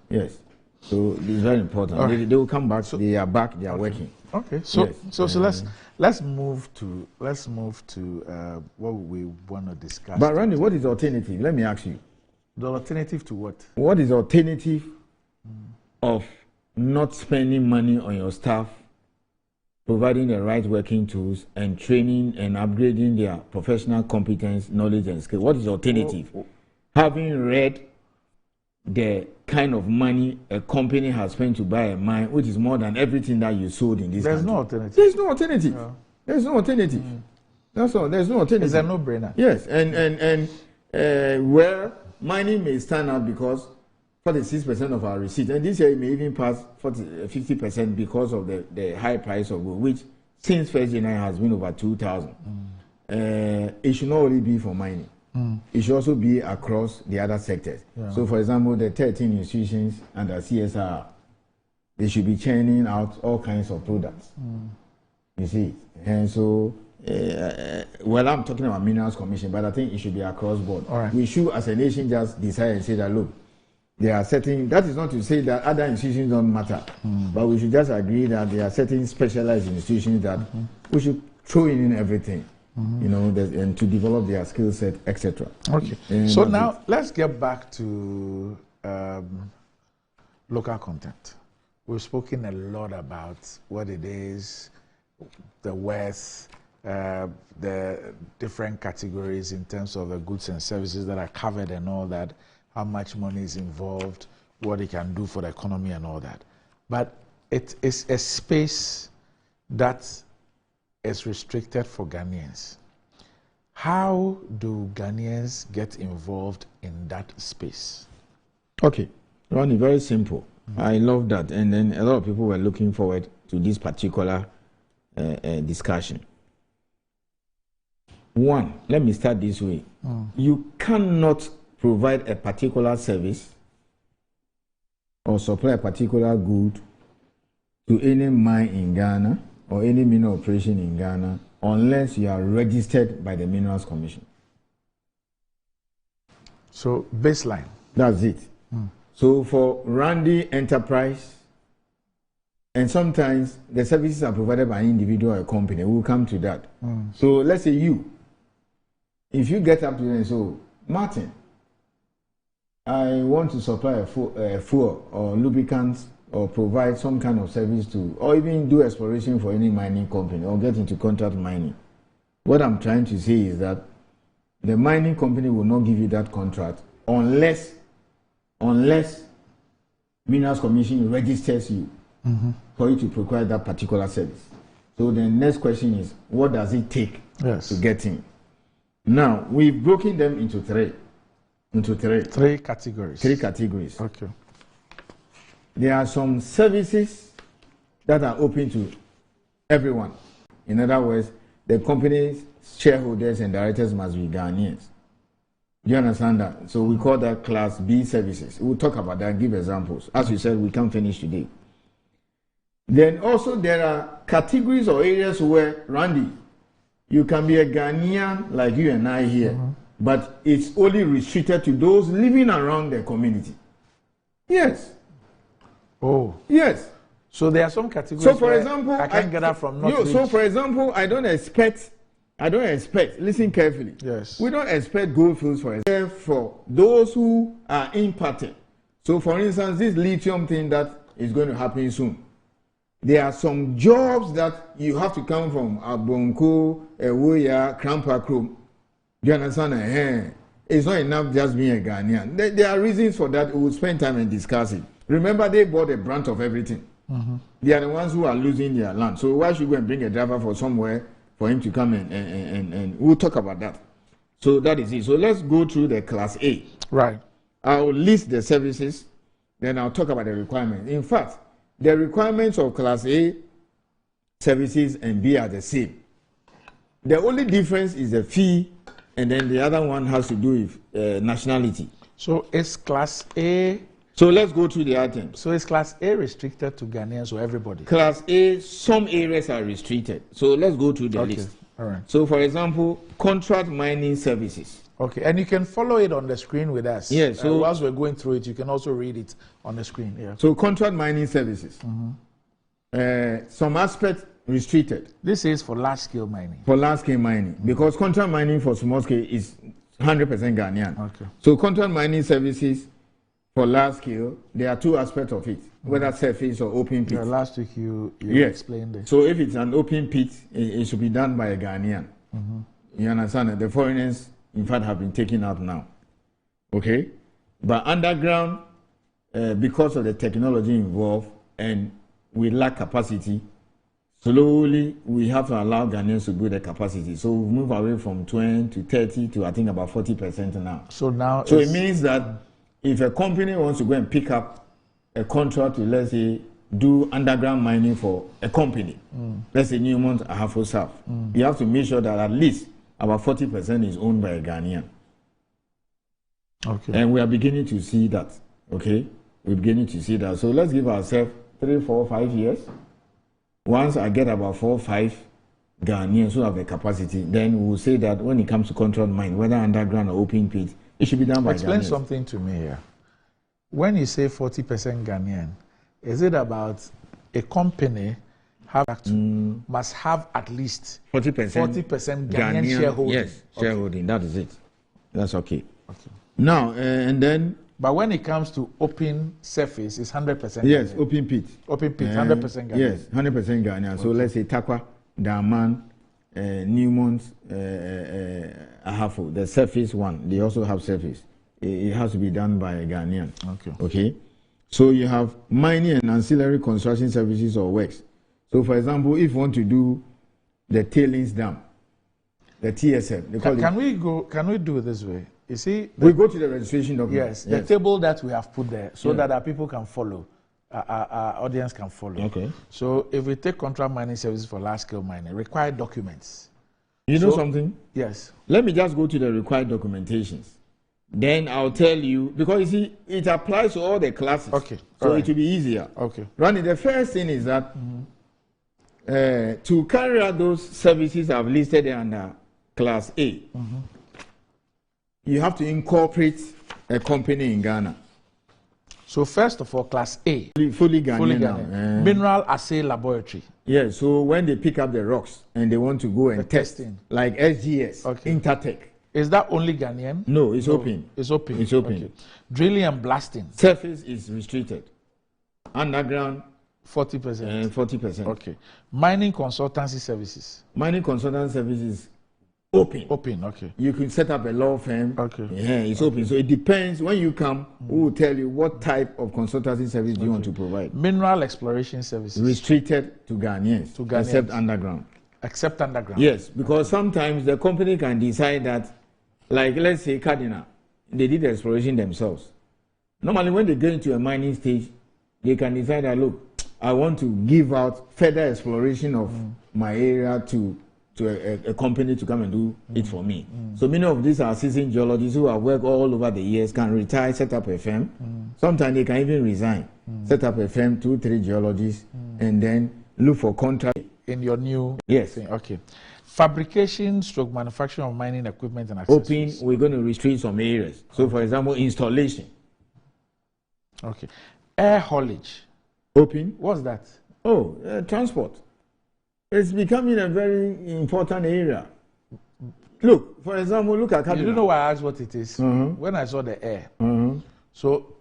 Yes. So it's very important. Right. They will come back, so they are back, they are working. Okay. So yes. so let's move to what we want to discuss. But Randy, what is the alternative? Let me ask you. The alternative to what? What is the alternative of not spending money on your staff, providing the right working tools, and training and upgrading their professional competence, knowledge, and skill? What is the alternative? Having read the kind of money a company has spent to buy a mine, which is more than everything that you sold in this country. No alternative. There's no alternative. Yeah. There's no alternative. That's all. There's no alternative. It's a no-brainer. Yes, and where mining may stand out because 46% of our receipts, and this year it may even pass 50% because of the high price of gold, which since 1st January has been over 2,000. It should not only be for mining. It should also be across the other sectors. Yeah. So, for example, the 13 institutions under CSR, they should be churning out all kinds of products. You see, and so, well, I'm talking about Minerals Commission, but I think it should be across board. Right. We should, as a nation, just decide and say that, look, there are certain, that is not to say that other institutions don't matter, but we should just agree that there are certain specialized institutions that we should throw in everything, you know, and to develop their skill set, etc. Okay. So now let's get back to local content. We've spoken a lot about what it is, the worth, the different categories in terms of the goods and services that are covered and all that, how much money is involved, what it can do for the economy and all that. But it is a space that is restricted for Ghanaians. How do Ghanaians get involved in that space? Okay, Ronnie, very simple. I love that. And then a lot of people were looking forward to this particular discussion. One, let me start this way. You cannot provide a particular service or supply a particular good to any mine in Ghana or any mineral operation in Ghana unless you are registered by the Minerals Commission. So baseline. That's it. So for Randy Enterprise, and sometimes the services are provided by an individual or a company. We'll come to that. So let's say if you get up to them and say, Martin, I want to supply a fuel or lubricants or provide some kind of service to, or even do exploration for any mining company or get into contract mining. What I'm trying to say is that the mining company will not give you that contract unless Minerals Commission registers you for you to procure that particular service. So the next question is, what does it take to get in? Now, we've broken them into three. Three categories. Three categories. Okay. There are some services that are open to everyone. In other words, the company's shareholders and directors must be Ghanaians. Do you understand that? So we call that Class B services. We'll talk about that and give examples. As you said, we can't finish today. Then also there are categories or areas where, Randy, you can be a Ghanaian like you and I here, but it's only restricted to those living around the community. Yes. Oh. Yes. So there are some categories. So for example, I can get that from not so for example, I don't expect, listen carefully. Yes. We don't expect goldfields for those who are impacted. So for instance, this lithium thing that is going to happen soon. There are some jobs that you have to come from Abonko, Ewoya, Krampa Krom. Do you understand? It's not enough just being a Ghanaian. There are reasons for that. We will spend time and discuss it. Remember, they bought the brunt of everything. They are the ones who are losing their land. So why should we go and bring a driver for somewhere for him to come and we'll talk about that. So that is it. So let's go through the Class A. Right. I'll list the services, then I'll talk about the requirements. In fact, the requirements of Class A services and B are the same. The only difference is the fee, and then the other one has to do with nationality. So it's Class A. So let's go through the items. So is Class A restricted to Ghanaians or everybody? Class A, some areas are restricted. So let's go through the list. All right. So for example, contract mining services. Okay, and you can follow it on the screen with us. Yes. So whilst we're going through it, you can also read it on the screen. Yeah. So contract mining services. Some aspects restricted. This is for large scale mining. For large scale mining, because contract mining for small scale is 100% Ghanaian. Okay. So contract mining services for large scale, there are two aspects of it, whether surface or open pit. Yeah, last week you explained it. So if it's an open pit, it should be done by a Ghanaian. You understand? The foreigners, in fact, have been taken out now. Okay? But underground, because of the technology involved and we lack capacity, slowly we have to allow Ghanaians to build the capacity. So we move away from 20 to 30 to I think about 40% now. So now it means that if a company wants to go and pick up a contract to, let's say, do underground mining for a company, let's say Newmont, Ahafo South, you have to make sure that at least about 40% is owned by a Ghanaian. Okay. And we are beginning to see that. Okay? We're beginning to see that. So let's give ourselves 3, 4, 5 years. Once I get about 4 or 5 Ghanaians who have a capacity, then we'll say that when it comes to contract mine, whether underground or open pit, it should be done by Explain Ghanaians. something to me here. When you say 40% Ghanaian, is it about a company must have at least 40% Ghanaian shareholding? Yes, shareholding. That is it. That's okay. Now, and then... But when it comes to open surface, it's 100%. Yes, Ghanaian. open pit. Open pit, 100% Ghanaian. Yes, 100% Ghanaian. So let's say Takwa, Daman, Newmont, Ahafo, the surface one, they also have surface. It has to be done by a Ghanaian. Okay. So you have mining and ancillary construction services or works. So for example, if you want to do the tailings dam, the TSF. Can we do it this way? You see, we go to the registration document. Yes, the table that we have put there so that our people can follow, our audience can follow. Okay. So if we take contract mining services for large scale mining, required documents. You know something? Yes. Let me just go to the required documentations. then I'll tell you, because you see, it applies to all the classes. Okay. So it will be easier. Okay. Ronnie, the first thing is that to carry out those services I've listed under Class A, you have to incorporate a company in Ghana. So first of all, Class A. Fully Ghanaian. Mineral Assay Laboratory. Yeah, so when they pick up the rocks and they want to go and test, like SGS, Intertech. Is that only Ghanaian? No, it's open. It's open. It's open. Okay. Drilling and blasting. Surface is restricted. Underground, 40%. 40%. Okay. Mining consultancy services. Mining consultancy services open. Open, okay. You can set up a law firm. Okay. Yeah, it's open. So it depends. When you come, we will tell you what type of consultancy service do you want to provide. Mineral exploration services. Restricted to Ghanaians. To Ghanaians. Except underground. Except underground. Yes, because sometimes the company can decide that, like let's say Cardinal, they did the exploration themselves. Normally when they go into a mining stage, they can decide that, look, I want to give out further exploration of my area to a company to come and do it for me. So many of these are seasoned geologists who have worked all over the years, can retire, set up a firm. Sometimes they can even resign, set up a firm, 2-3 geologists, and then look for contract. In your new thing. Okay. Fabrication stroke manufacturing of mining equipment and accessories. Open, we're going to restrict some areas. So for example, installation. Okay. Air haulage. Open. What's that? Oh, transport. It's becoming a very important area. Look, for example, look at Cardinal. You don't know why I asked what it is? When I saw the air. So,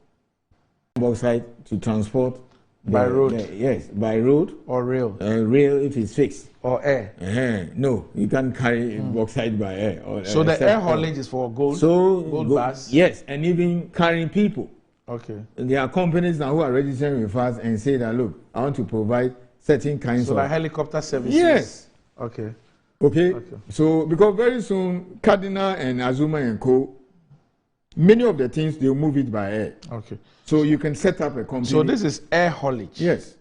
bauxite to transport by road. Yes, by road or rail. Rail if it's fixed. Or air. No, you can't carry bauxite by air. Or, so the air haulage is for gold. Gold bars. Yes, and even carrying people. Okay. And there are companies now who are registering with us and say that, look, I want to provide certain kinds of. So like helicopter services. Yes. Okay. Okay. So because very soon Cardinal and Azuma and Co. Many of the things they'll move it by air. Okay. So you can set up a company. So this is air haulage. Yes.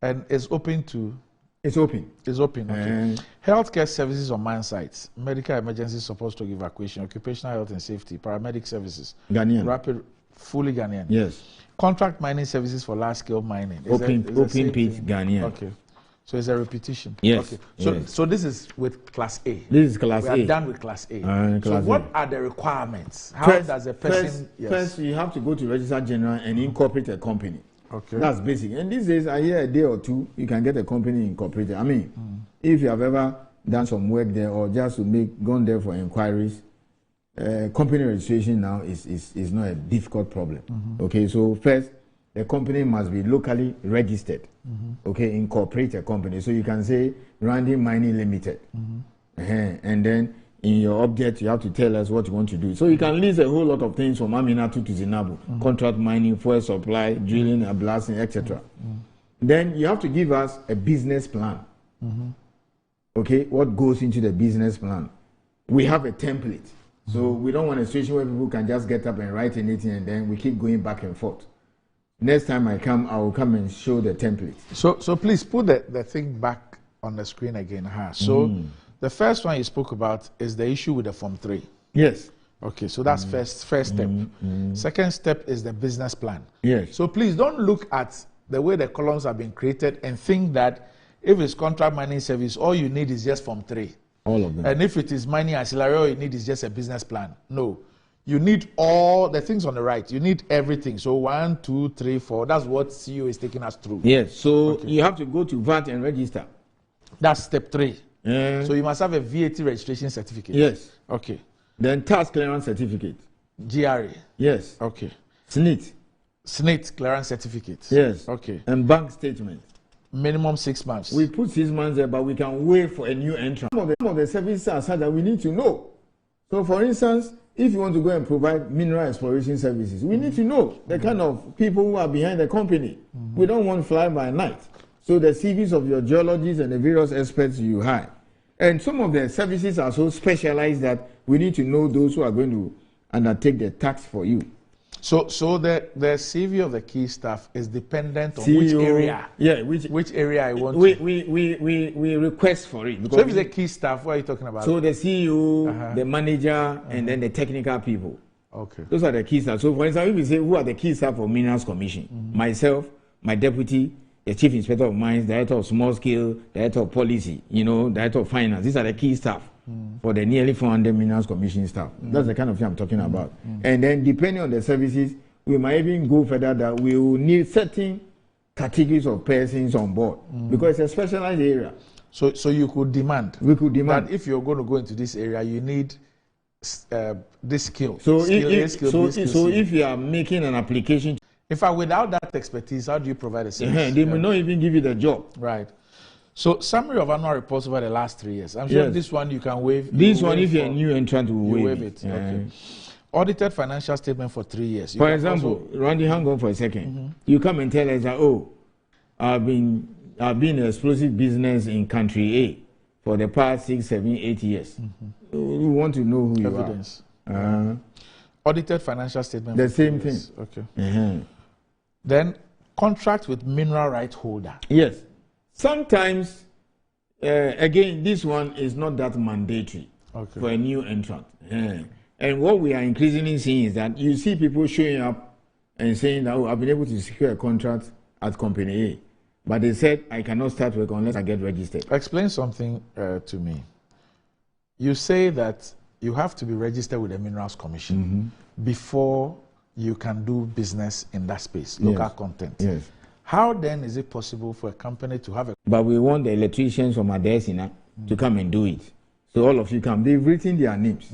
And it's open to. It's open. It's open. Okay. Healthcare services on mine sites, medical emergency support to evacuation, occupational health and safety, paramedic services. Ghanaian. Rapid, fully Ghanaian. Yes. Contract mining services for large scale mining. Open pit Ghanaian. Okay. So it's a repetition. Yes. Okay. So, yes. So this is with Class A. This is Class A. We are done with Class A. So what are the requirements? How does a person... First, you have to go to Registrar General and incorporate a company. Okay. That's basic. And these days, I hear a day or two, you can get a company incorporated. I mean, if you have ever done some work there or just to gone there for inquiries, company registration now is not a difficult problem. Okay, so first, the company must be locally registered. Okay, incorporate a company. So you can say Randy Mining Limited. And then in your object, you have to tell us what you want to do. So you can list a whole lot of things from Aminatu to Zinabu. Contract mining, fuel supply, drilling and blasting, etc. Then you have to give us a business plan. Okay, what goes into the business plan? We have a template. So we don't want a situation where people can just get up and write anything and then we keep going back and forth. Next time I come, I will come and show the template. So please put the thing back on the screen again. So the first one you spoke about is the issue with the Form 3. Yes. Okay, so that's first step. Second step is the business plan. Yes. So please don't look at the way the columns have been created and think that if it's contract mining service, all you need is just Form 3. All of them. And if it is mining ancillary, all you need is just a business plan. No. You need all the things on the right. You need everything. So 1, 2, 3, 4. That's what CEO is taking us through. Yes. So you have to go to VAT and register. That's step 3. So you must have a VAT registration certificate. Yes. Okay. Then tax clearance certificate. GRA. Yes. Okay. SNIT clearance certificate. Yes. Okay. And bank statement. Minimum 6 months. We put 6 months there, but we can wait for a new entrant. Some of the services are such that we need to know. So for instance, if you want to go and provide mineral exploration services, we need to know the kind of people who are behind the company. We don't want fly by night. So the CVs of your geologists and the various experts you hire. And some of the services are so specialized that we need to know those who are going to undertake the tax for you. So the CV of the key staff is dependent on CEO, which area. Yeah, which area I want. We request for it. So if it's a key staff, what are you talking about? So the CEO, the manager, and then the technical people. Okay. Those are the key staff. So, for example, if you say who are the key staff for Minerals Commission, myself, my deputy, the Chief Inspector of Mines, Director of Small Scale, Director of Policy, Director of Finance. These are the key staff for the nearly 400 Minerals Commission staff. That's the kind of thing I'm talking about. And then, depending on the services, we might even go further that we will need certain categories of persons on board because it's a specialized area. So you could demand. We could demand that if you're going to go into this area, you need this skill. So if you are making an application, in fact, without that expertise, how do you provide a service? They may not even give you the job. Right. So summary of annual reports over the last 3 years. I'm sure this one you can waive. This one, if you're a new entrant, will waive it. Okay. Audited financial statement for 3 years. For example, Randy, hang on for a second. You come and tell us that, I've been in explosive business in country A for the past 6, 7, 8 years. We want to know who evidence. You are. Audited financial statement. The same thing. Okay. Then contract with mineral right holder. Yes. Sometimes, again, this one is not that mandatory for a new entrant. And what we are increasingly seeing is that you see people showing up and saying that, I've been able to secure a contract at company A. But they said, I cannot start work unless I get registered. Explain something to me. You say that you have to be registered with the Minerals Commission before you can do business in that space, local content. Yes. How then is it possible for a company to have a... But we want the electricians from Adesina to come and do it. So all of you come. They've written their names.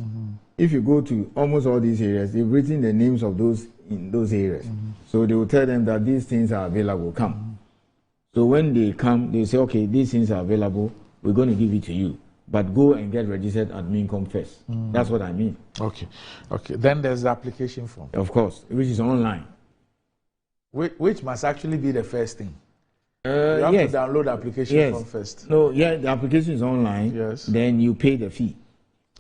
If you go to almost all these areas, they've written the names of those in those areas. So they will tell them that these things are available. Come. So when they come, they say, okay, these things are available. We're going to give it to you. But go and get registered at Mincom first. That's what I mean. Okay. Then there's the application form. Of course, which is online. Which must actually be the first thing. You have to download the application form first. No, the application is online. Yes. Then you pay the fee.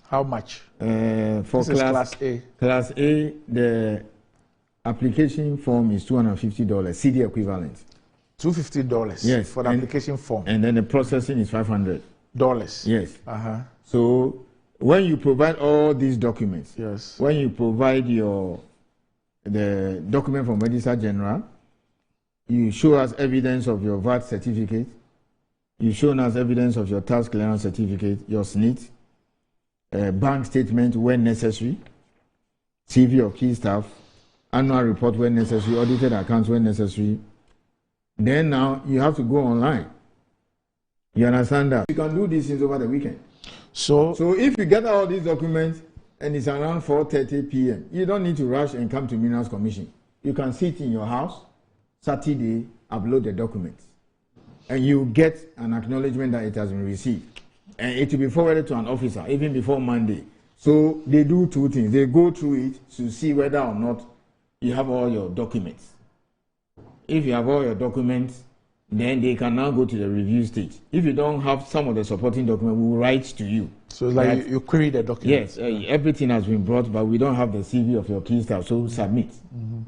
How much? For class A. Class A, the application form is $250, CD equivalent. $250. Yes. For the application form. And then the processing is $500. Yes. So when you provide all these documents, yes. When you provide the document from Registrar General, you show us evidence of your VAT certificate, you show us evidence of your tax clearance certificate, your SNIT, bank statement when necessary, CV of key staff, annual report when necessary, audited accounts when necessary. Then now you have to go online. You understand that? You can do these things over the weekend. So if you get all these documents and it's around 4:30 p.m., you don't need to rush and come to Minerals Commission. You can sit in your house, Saturday, upload the documents. And you get an acknowledgement that it has been received. And it will be forwarded to an officer, even before Monday. So they do two things. They go through it to see whether or not you have all your documents. If you have all your documents, then they can now go to the review stage. If you don't have some of the supporting documents, we will write to you. So it's like you query the documents? Yes, everything has been brought, but we don't have the CV of your key staff, so submit.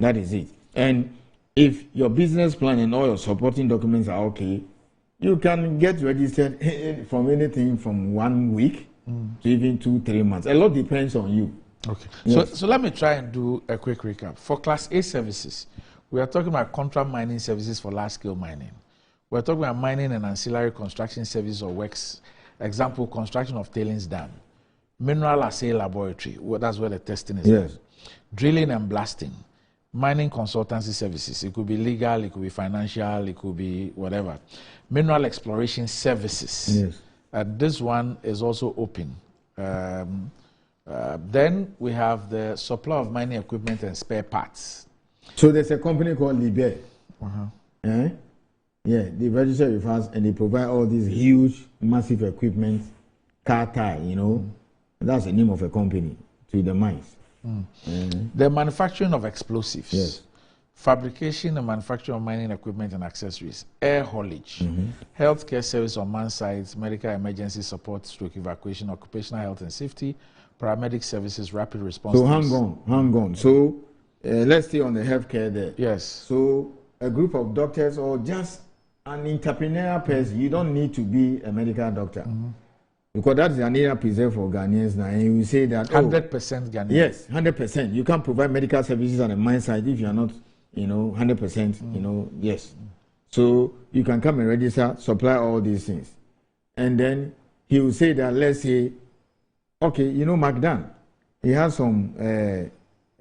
That is it. And if your business plan and all your supporting documents are okay, you can get registered from anything from 1 week to even 2-3 months. A lot depends on you. Okay. Yes. So let me try and do a quick recap. For Class A services, we are talking about contract mining services for large-scale mining. We're talking about mining and ancillary construction services or works. Example, construction of tailings dam. Mineral assay laboratory, that's where the testing is. Yes. Drilling and blasting. Mining consultancy services. It could be legal, it could be financial, it could be whatever. Mineral exploration services. Yes. And this one is also open. Then we have the supply of mining equipment and spare parts. So there's a company called Liber. Yeah, they register with us and they provide all these huge, massive equipment, car tie, That's the name of a company to the mines. The manufacturing of explosives. Yes. Fabrication and manufacturing of mining equipment and accessories. Air haulage. Healthcare service on man sites, medical emergency support, stroke evacuation, occupational health and safety, paramedic services, rapid response. So hang on. So let's stay on the healthcare there. Yes. So a group of doctors or just an entrepreneurial person, you don't need to be a medical doctor. Because that is an area preserved for Ghanaians now. And you say that 100% Ghanaians. Yes, 100%. You can't provide medical services on the mine side if you are not, 100%, yes. So you can come and register, supply all these things. And then he will say that, let's say, okay, McDan, he has some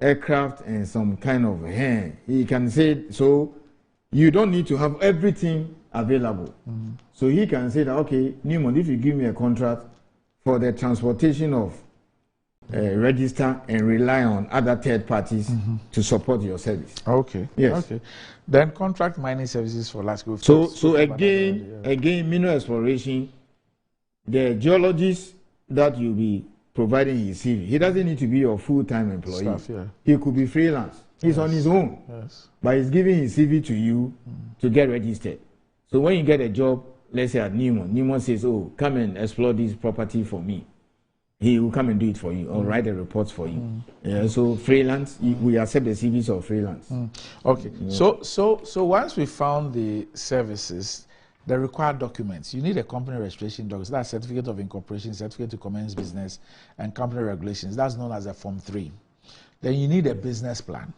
aircraft and some kind of he can say, so you don't need to have everything available. So he can say that, okay, Newmont, if you give me a contract for the transportation of register and rely on other third parties to support your service. Okay. Yes. Okay. Then contract mining services for large scale. So again, mineral exploration, the geologist that you'll be providing his CV, he doesn't need to be your full-time employee. Staff, yeah. He could be freelance. He's on his own. Yes. But he's giving his CV to you to get registered. So when you get a job, let's say at Newmont says, oh, come and explore this property for me. He will come and do it for you or write the reports for you. Yeah, so freelance, we accept the CVs of freelance. Okay. So once we found the services, the required documents, you need a company registration document. That's certificate of incorporation, certificate to commence business, and company regulations. That's known as a Form 3. Then you need a business plan,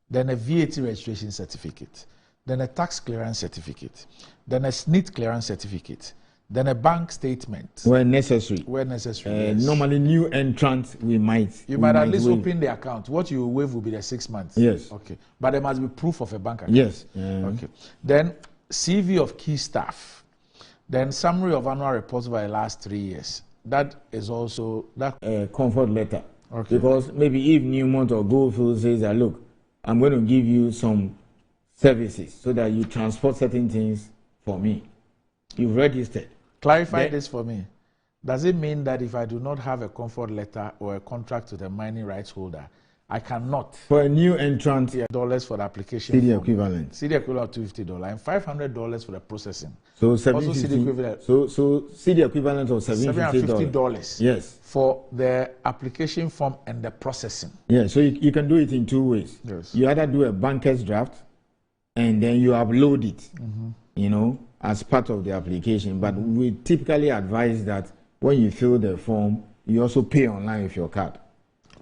then a VAT registration certificate, then a tax clearance certificate, then a SNIT clearance certificate, then a bank statement. Where necessary. Yes. Normally, new entrants, you might at least open the account. What you waive will be the 6 months. Yes. Okay. But there must be proof of a bank account. Yes. Okay. Then CV of key staff. Then summary of annual reports for the last 3 years. That is also that comfort letter. Okay. Because maybe if Newmont or Goldfield says that, look, I'm going to give you some services so that you transport certain things for me. You've registered. Clarify this for me. Does it mean that if I do not have a comfort letter or a contract with a mining rights holder, I cannot? For a new entrant, $50 for the application. CD equivalent. CD equivalent of $250 and $500 for the processing. So also CD equivalent. So CD equivalent of $750. Yes. For the application form and the processing. Yeah. So you can do it in two ways. Yes. You either do a banker's draft, and then you upload it. As part of the application. But we typically advise that when you fill the form, you also pay online with your card.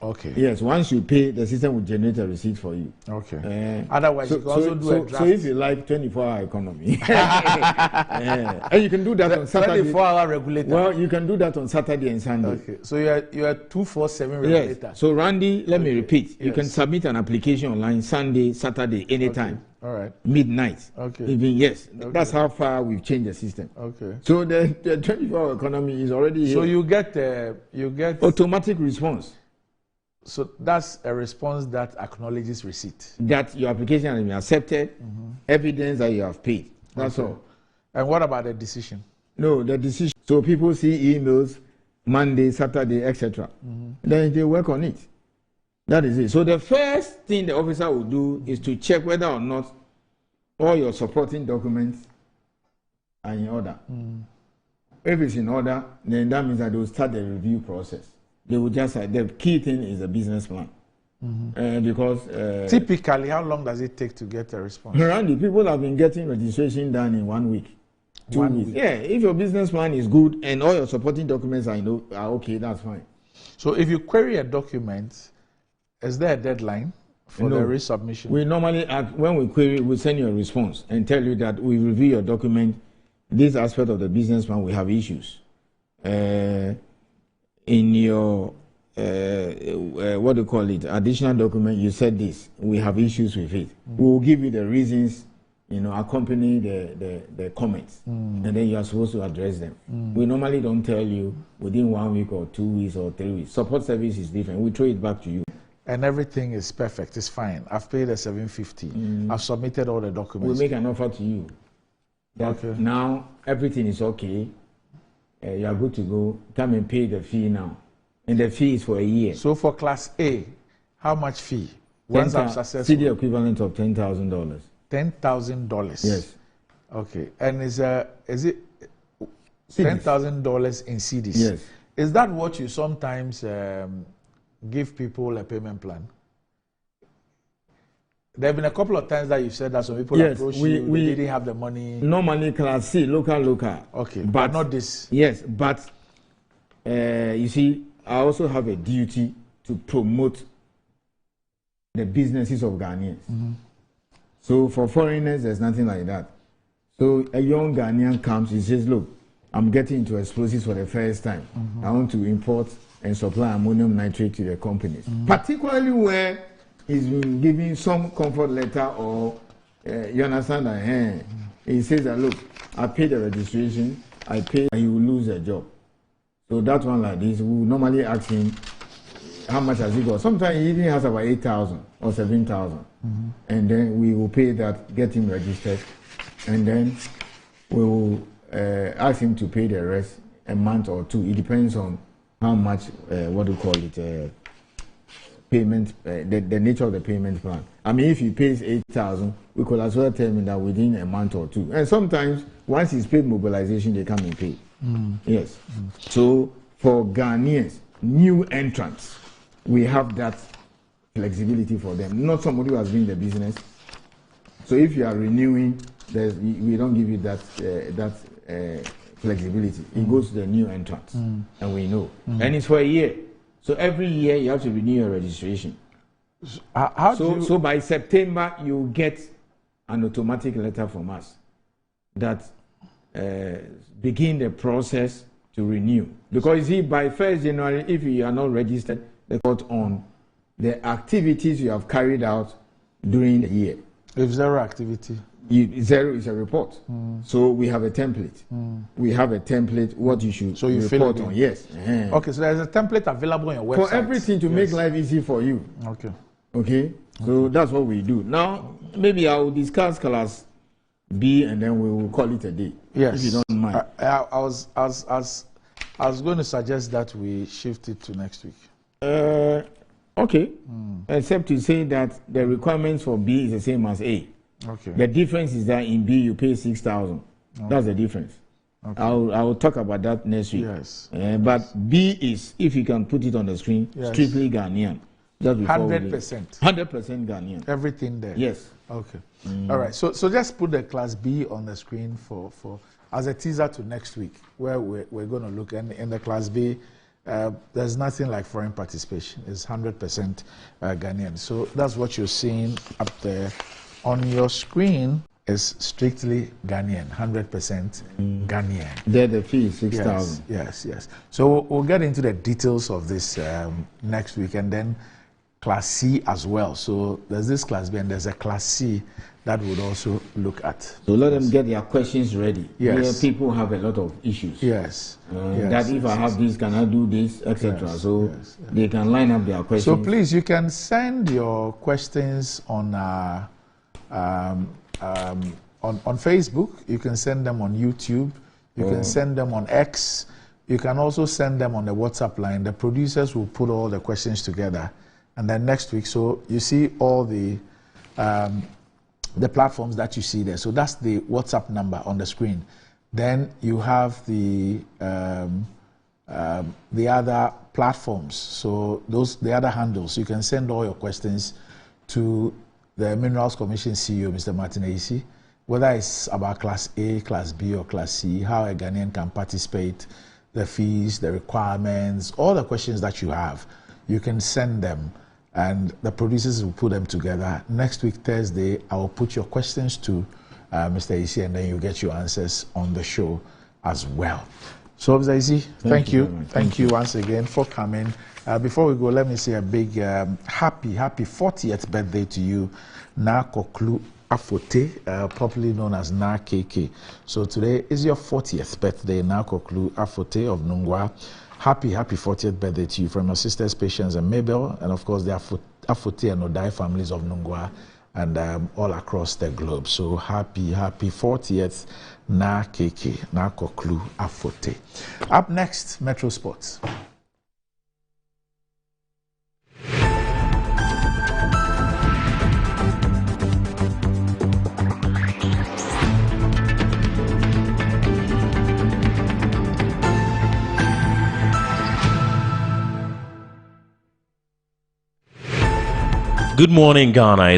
Okay. Yes, once you pay, the system will generate a receipt for you. Okay. Otherwise, you can also do a draft. So if you like 24-hour economy, and you can do that on Saturday. 24-hour regulator. Well, you can do that on Saturday and Sunday. Okay. So you are 247 regulator. Yes. So Randy, let me repeat. You can submit an application online Sunday, Saturday, anytime. Okay. All right. Midnight. Okay. Even that's how far we've changed the system. Okay. So the 24-hour economy is already here. So you get automatic response. So that's a response that acknowledges receipt. That your application has been accepted, evidence that you have paid. That's all. And what about the decision? No, the decision. So people see emails Monday, Saturday, etc. Then they work on it. That is it. So the first thing the officer will do is to check whether or not all your supporting documents are in order. If it's in order, then that means that they will start the review process. They will just the key thing is a business plan. Because typically, how long does it take to get a response? Randy, people have been getting registration done in 1 week, 2 weeks. Yeah, if your business plan is good and all your supporting documents are okay, that's fine. So if you query a document, is there a deadline for the resubmission? We normally, when we query, we send you a response and tell you that we review your document. This aspect of the business plan, we have issues. In your what do you call it, additional document, you said this, we have issues with it. We will give you the reasons, accompany the comments, and then you are supposed to address them. We normally don't tell you within 1 week or 2 weeks or 3 weeks. Support service is different. We throw it back to you. And everything is perfect. It's fine. I've paid the $750. I've submitted all the documents. We make an offer to you. Okay. Now everything is okay. You are good to go. Come and pay the fee now. And the fee is for a year. So for Class A, how much fee? Once I'm successful? CD equivalent of $10,000. $10,000? Yes. Okay. And is it $10,000 in CDs? Yes. Is that what you sometimes give people a payment plan? There have been a couple of times that you've said that some people approached you, we didn't have the money. Normally Class C, local. Okay, but not this. Yes, but you see, I also have a duty to promote the businesses of Ghanaians. So for foreigners, there's nothing like that. So a young Ghanaian comes, he says, look, I'm getting into explosives for the first time. I want to import and supply ammonium nitrate to the companies. Particularly where he's been giving some comfort letter or, you understand that, he says that, look, I paid the registration, I paid, and he will lose a job. So that one like this, we will normally ask him, how much has he got? Sometimes he even has about 8,000 or 7,000. And then we will pay that, get him registered, and then we will ask him to pay the rest a month or two. It depends on how much, what do you call it, payment, the nature of the payment plan. I mean, if he pays 8,000, we could as well tell him that within a month or two. And sometimes, once he's paid mobilization, they come and pay. Yes. So, for Ghanaians, new entrants, we have that flexibility for them. Not somebody who has been in the business. So, if you are renewing, we don't give you that flexibility. It goes to the new entrants, and we know. And it's for a year. So every year you have to renew your registration. So by September you get an automatic letter from us that begin the process to renew. Because you see, by 1st January, if you are not registered, they put on the activities you have carried out during the year. If zero activity? Zero is a report. So we have a template. We have a template, what you should report on. Yes. Okay, so there's a template available on your website. For everything to make life easy for you. Okay? So that's what we do. Now, maybe I will discuss class B and then we will call it a day. Yes. If you don't mind. I was going to suggest that we shift it to next week. Okay. Except to say that the requirements for B is the same as A. Okay. The difference is that in B you pay 6,000. That's the difference. I will talk about that next week. Yes. But B is, if you can put it on the screen, strictly Ghanaian. 100%. 100% Ghanaian. Everything there. Yes. Okay. All right. So just put the class B on the screen for as a teaser to next week, where we're going to look. And in the class B, there's nothing like foreign participation. It's 100% Ghanaian. So that's what you're seeing up there on your screen. Is strictly Ghanaian, 100% Ghanaian. There the fee is 6,000. Yes. So we'll get into the details of this next week, and then Class C as well. So there's this Class B and there's a Class C that we'll also look at. So let them get their questions ready. Yes. Here people have a lot of issues. Yes. That if I have this, can I do this, etc. So they can line up their questions. So please, you can send your questions on on Facebook. You can send them on YouTube. You can send them on X. You can also send them on the WhatsApp line. The producers will put all the questions together. And then next week, so you see all the platforms that you see there. So that's the WhatsApp number on the screen. Then you have the other platforms. So the other handles. You can send all your questions to the Minerals Commission CEO, Mr. Martin Ayisi, whether it's about Class A, Class B, or Class C, how a Ghanaian can participate, the fees, the requirements, all the questions that you have, you can send them, and the producers will put them together. Next week, Thursday, I will put your questions to Mr. Ayisi, and then you get your answers on the show as well. So, Mr. Ayisi, thank you. Thank you once again for coming. Before we go, let me say a big happy 40th birthday to you, Na Koklu Afote, popularly known as Na KK. So today is your 40th birthday, Na Koklu Afote of Nungwa. Happy 40th birthday to you from your sisters, Patience and Mabel, and of course the Afote and Odai families of Nungwa and all across the globe. So happy 40th, Na KK, Na Koklu Afote. Up next, Metro Sports. Good morning, Ghana.